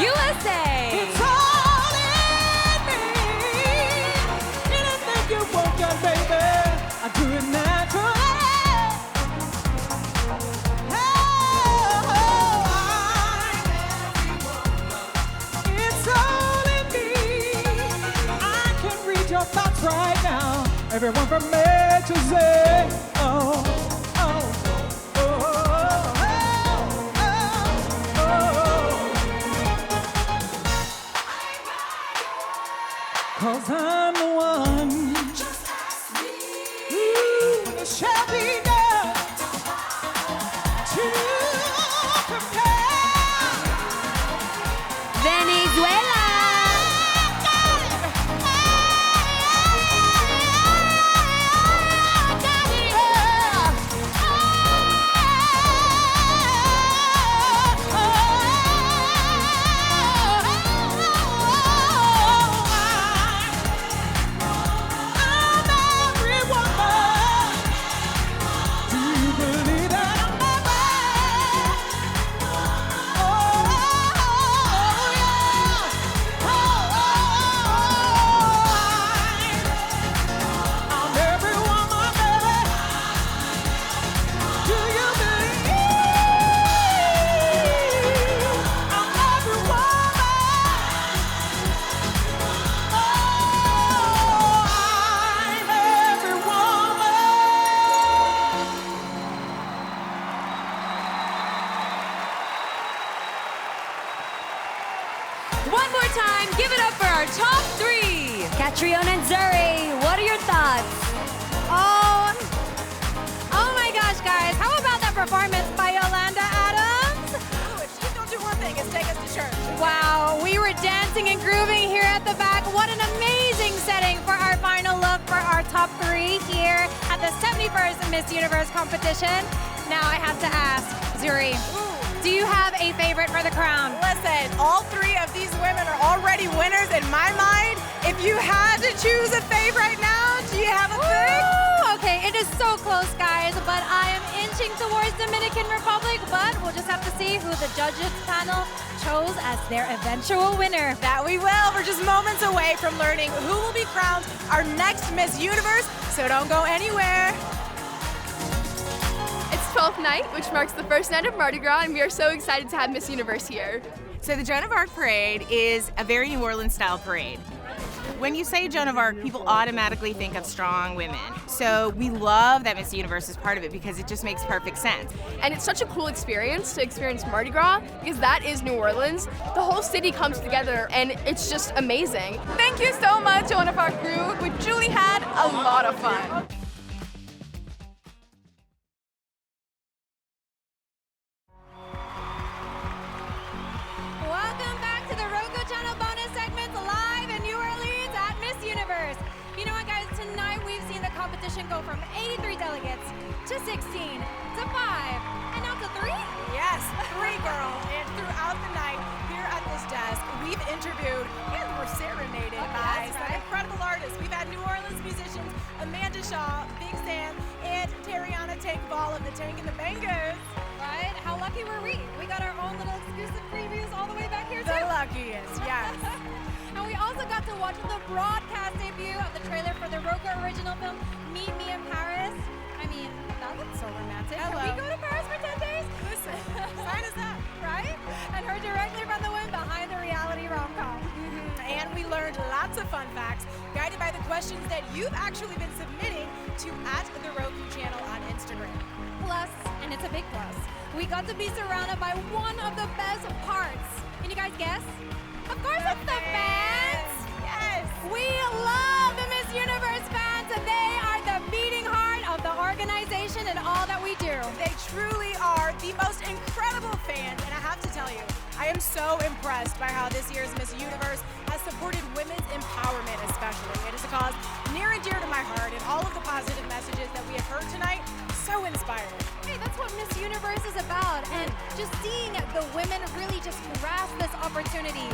USA! It's all in me. Anything you want done, baby, I do it naturally. It's all in me. I can read your thoughts right now. Everyone from A to Z. Oh, oh, oh, oh, oh. 'Cause I'm the one. Just ask me. Ooh, it shall be done. To compare. Venezuela. One more time, give it up for our top three. Catriona and Zuri, what are your thoughts? Oh my gosh, guys. How about that performance by Yolanda Adams? Ooh, if she's gonna do one thing, it's take us to church. Wow, we were dancing and grooving here at the back. What an amazing setting for our final look for our top three here at the 71st Miss Universe competition. Now I have to ask, Zuri, do you have a favorite for the crown? Listen, all three of these women are already winners in my mind. If you had to choose a fave right now, do you have a pick? Okay, it is so close, guys, but I am inching towards Dominican Republic, but we'll just have to see who the judges panel chose as their eventual winner. That we will. We're just moments away from learning who will be crowned our next Miss Universe, so don't go anywhere. It's 12th night, which marks the first night of Mardi Gras, and we are so excited to have Miss Universe here. So the Joan of Arc parade is a very New Orleans style parade. When you say Joan of Arc, people automatically think of strong women. So we love that Miss Universe is part of it because it just makes perfect sense. And it's such a cool experience to experience Mardi Gras because that is New Orleans. The whole city comes together and it's just amazing. Thank you so much, Joan of Arc crew. We truly had a lot of fun. Welcome back to the Roku Channel bonus segments live in New Orleans at Miss Universe. You know what, guys? Tonight we've seen the competition go from 83 delegates to 16 to 5 and now to 3? Yes, 3, girl. And throughout the night here at this desk, we've interviewed and were serenaded by some incredible artists. We've had New Orleans musicians Amanda Shaw, Big Sam, and Tariana Tankball of the Tank and the Bangers. Right? How lucky were we? We got our own little exclusive previews all the way back here, too. The luckiest, yes. And we also got to watch the broadcast debut of the trailer for the Roku original film, Meet Me in Paris. I mean, that looks so romantic. Hello. Can we go to Paris for 10 days? Listen, sign us up. Right? And heard directly from the wind behind the reality rom-com. And we learned lots lots of fun facts guided by the questions that you've actually been submitting to @the Roku channel on Instagram. Plus, and it's a big plus, we got to be surrounded by one of the best parts. Can you guys guess? Of course it's the fans! Yes! We love the Miss Universe fans, and they are the beating heart of the organization and all that we do. They truly are the most incredible fans, and I have to tell you, I am so impressed by how this year's Miss Universe has supported women's empowerment especially. It is a cause near and dear to my heart, and all of the positive messages that we have heard tonight, so inspiring. Hey, that's what Miss Universe is about, and just seeing the women really just grasp this opportunity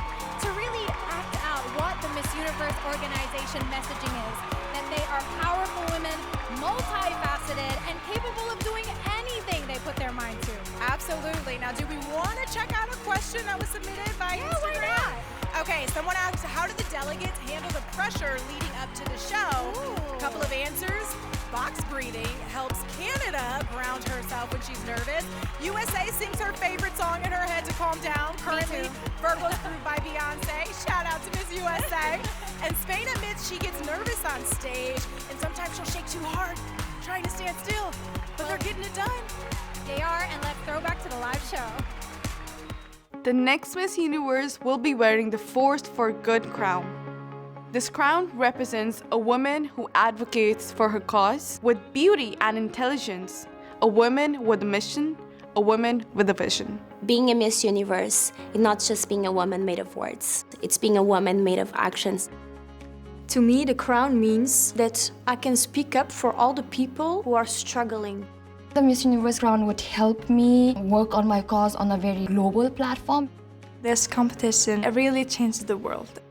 to really act out what the Miss Universe organization messaging is, that they are powerful women, multifaceted, and capable of doing anything they put their mind to. Absolutely. Now, do we want to check out a question that was submitted by Instagram? Why not? Okay, someone asked, how did the delegates handle the pressure leading up to the show? A couple of answers. Box breathing helps Canada ground herself when she's nervous. USA sings her favorite song in her head to calm down. Currently, Virgo's Groove by Beyonce. Shout out to Miss USA. And Spain admits she gets nervous on stage, and sometimes she'll shake too hard, trying to stand still, but they're getting it done. They are, and let's throw back to the live show. The next Miss Universe will be wearing the Force for Good crown. This crown represents a woman who advocates for her cause with beauty and intelligence, a woman with a mission, a woman with a vision. Being a Miss Universe is not just being a woman made of words, it's being a woman made of actions. To me, the crown means that I can speak up for all the people who are struggling. The Miss Universe crown would help me work on my cause on a very global platform. This competition really changed the world.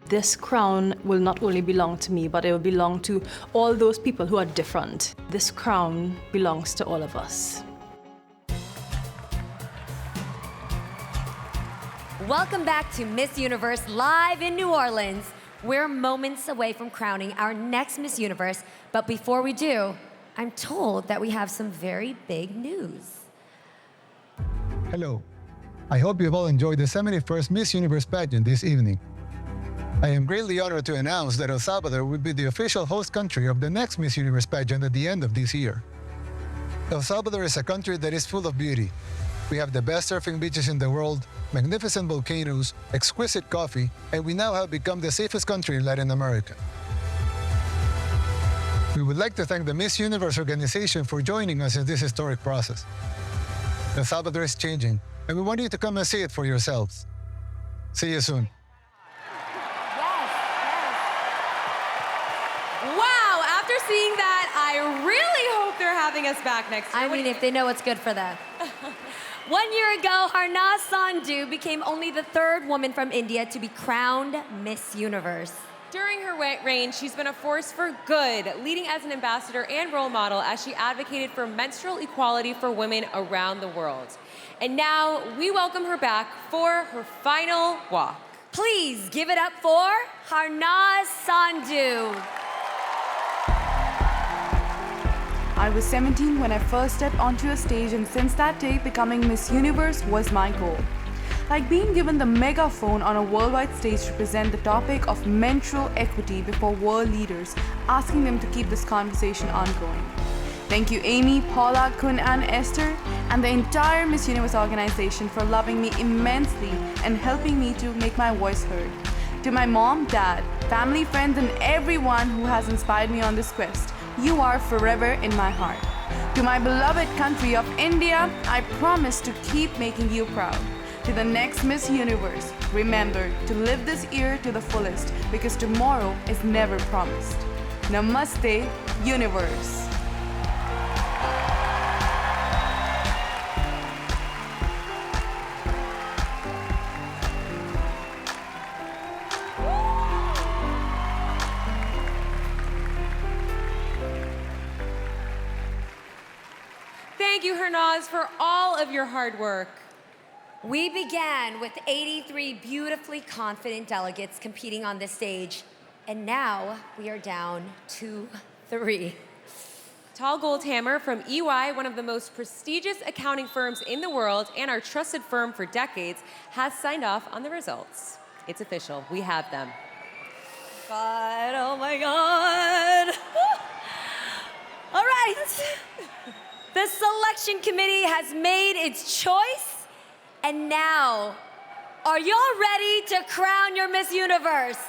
This crown will not only belong to me, but it will belong to all those people who are different. This crown belongs to all of us. Welcome back to Miss Universe live in New Orleans. We're moments away from crowning our next Miss Universe, but before we do, I'm told that we have some very big news. Hello. I hope you've all enjoyed the 71st Miss Universe pageant this evening. I am greatly honored to announce that El Salvador will be the official host country of the next Miss Universe pageant at the end of this year. El Salvador is a country that is full of beauty. We have the best surfing beaches in the world, magnificent volcanoes, exquisite coffee, and we now have become the safest country in Latin America. We would like to thank the Miss Universe organization for joining us in this historic process. El Salvador is changing, and we want you to come and see it for yourselves. See you soon. Wow, after seeing that, I really hope they're having us back next year. I mean, if they know what's good for them. 1 year ago, Harnaz Sandhu became only the third woman from India to be crowned Miss Universe. During her reign, she's been a force for good, leading as an ambassador and role model as she advocated for menstrual equality for women around the world. And now, we welcome her back for her final walk. Please give it up for Harnaz Sandhu. I was 17 when I first stepped onto a stage, and since that day, becoming Miss Universe was my goal. Like being given the megaphone on a worldwide stage to present the topic of menstrual equity before world leaders, asking them to keep this conversation ongoing. Thank you Amy, Paula, Kun and Esther, and the entire Miss Universe organization for loving me immensely and helping me to make my voice heard. To my mom, dad, family, friends, and everyone who has inspired me on this quest, you are forever in my heart. To my beloved country of India, I promise to keep making you proud. To the next Miss Universe, remember to live this year to the fullest because tomorrow is never promised. Namaste, Universe. Thank you, Harnaz, for all of your hard work. We began with 83 beautifully confident delegates competing on this stage, and now we are down to 3. Tal Goldhammer from EY, one of the most prestigious accounting firms in the world and our trusted firm for decades, has signed off on the results. It's official. We have them. God, oh my God. All right. The selection committee has made its choice, and now, are y'all ready to crown your Miss Universe?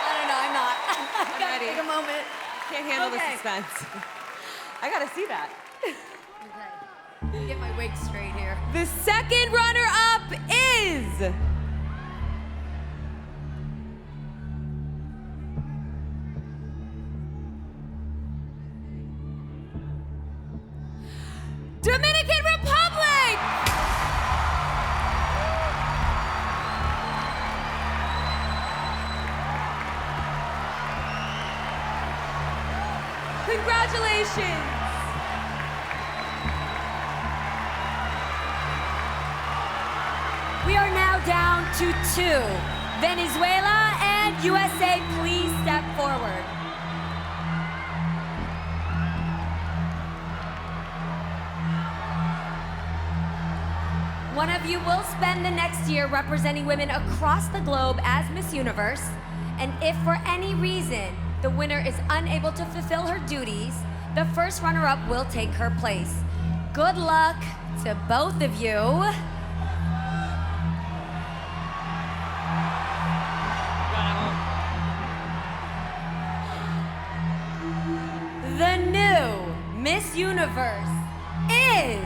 I don't know, I'm not. I gotta take a moment. Can't handle the suspense. I gotta see that. Okay. Get my wig straight here. The second runner-up is... Dominican Republic! Congratulations! We are now down to 2. Venezuela and USA, please step forward. One of you will spend the next year representing women across the globe as Miss Universe, and if for any reason the winner is unable to fulfill her duties, the first runner-up will take her place. Good luck to both of you. The new Miss Universe is...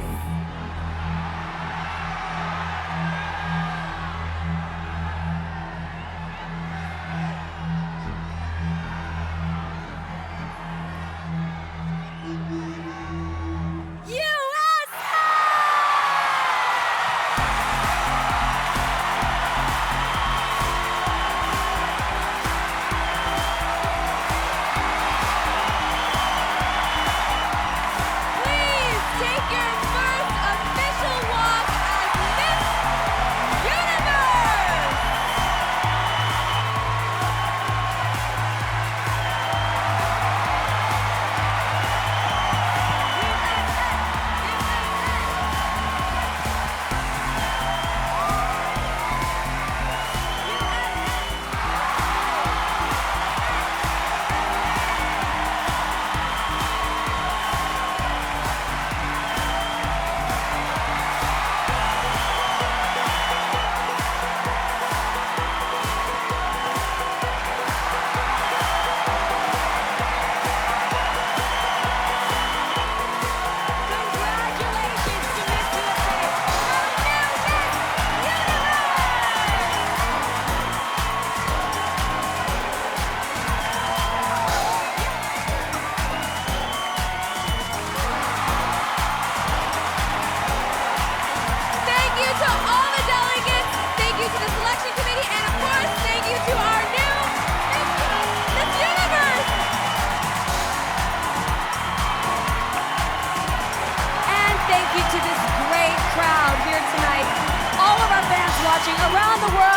watching around the world.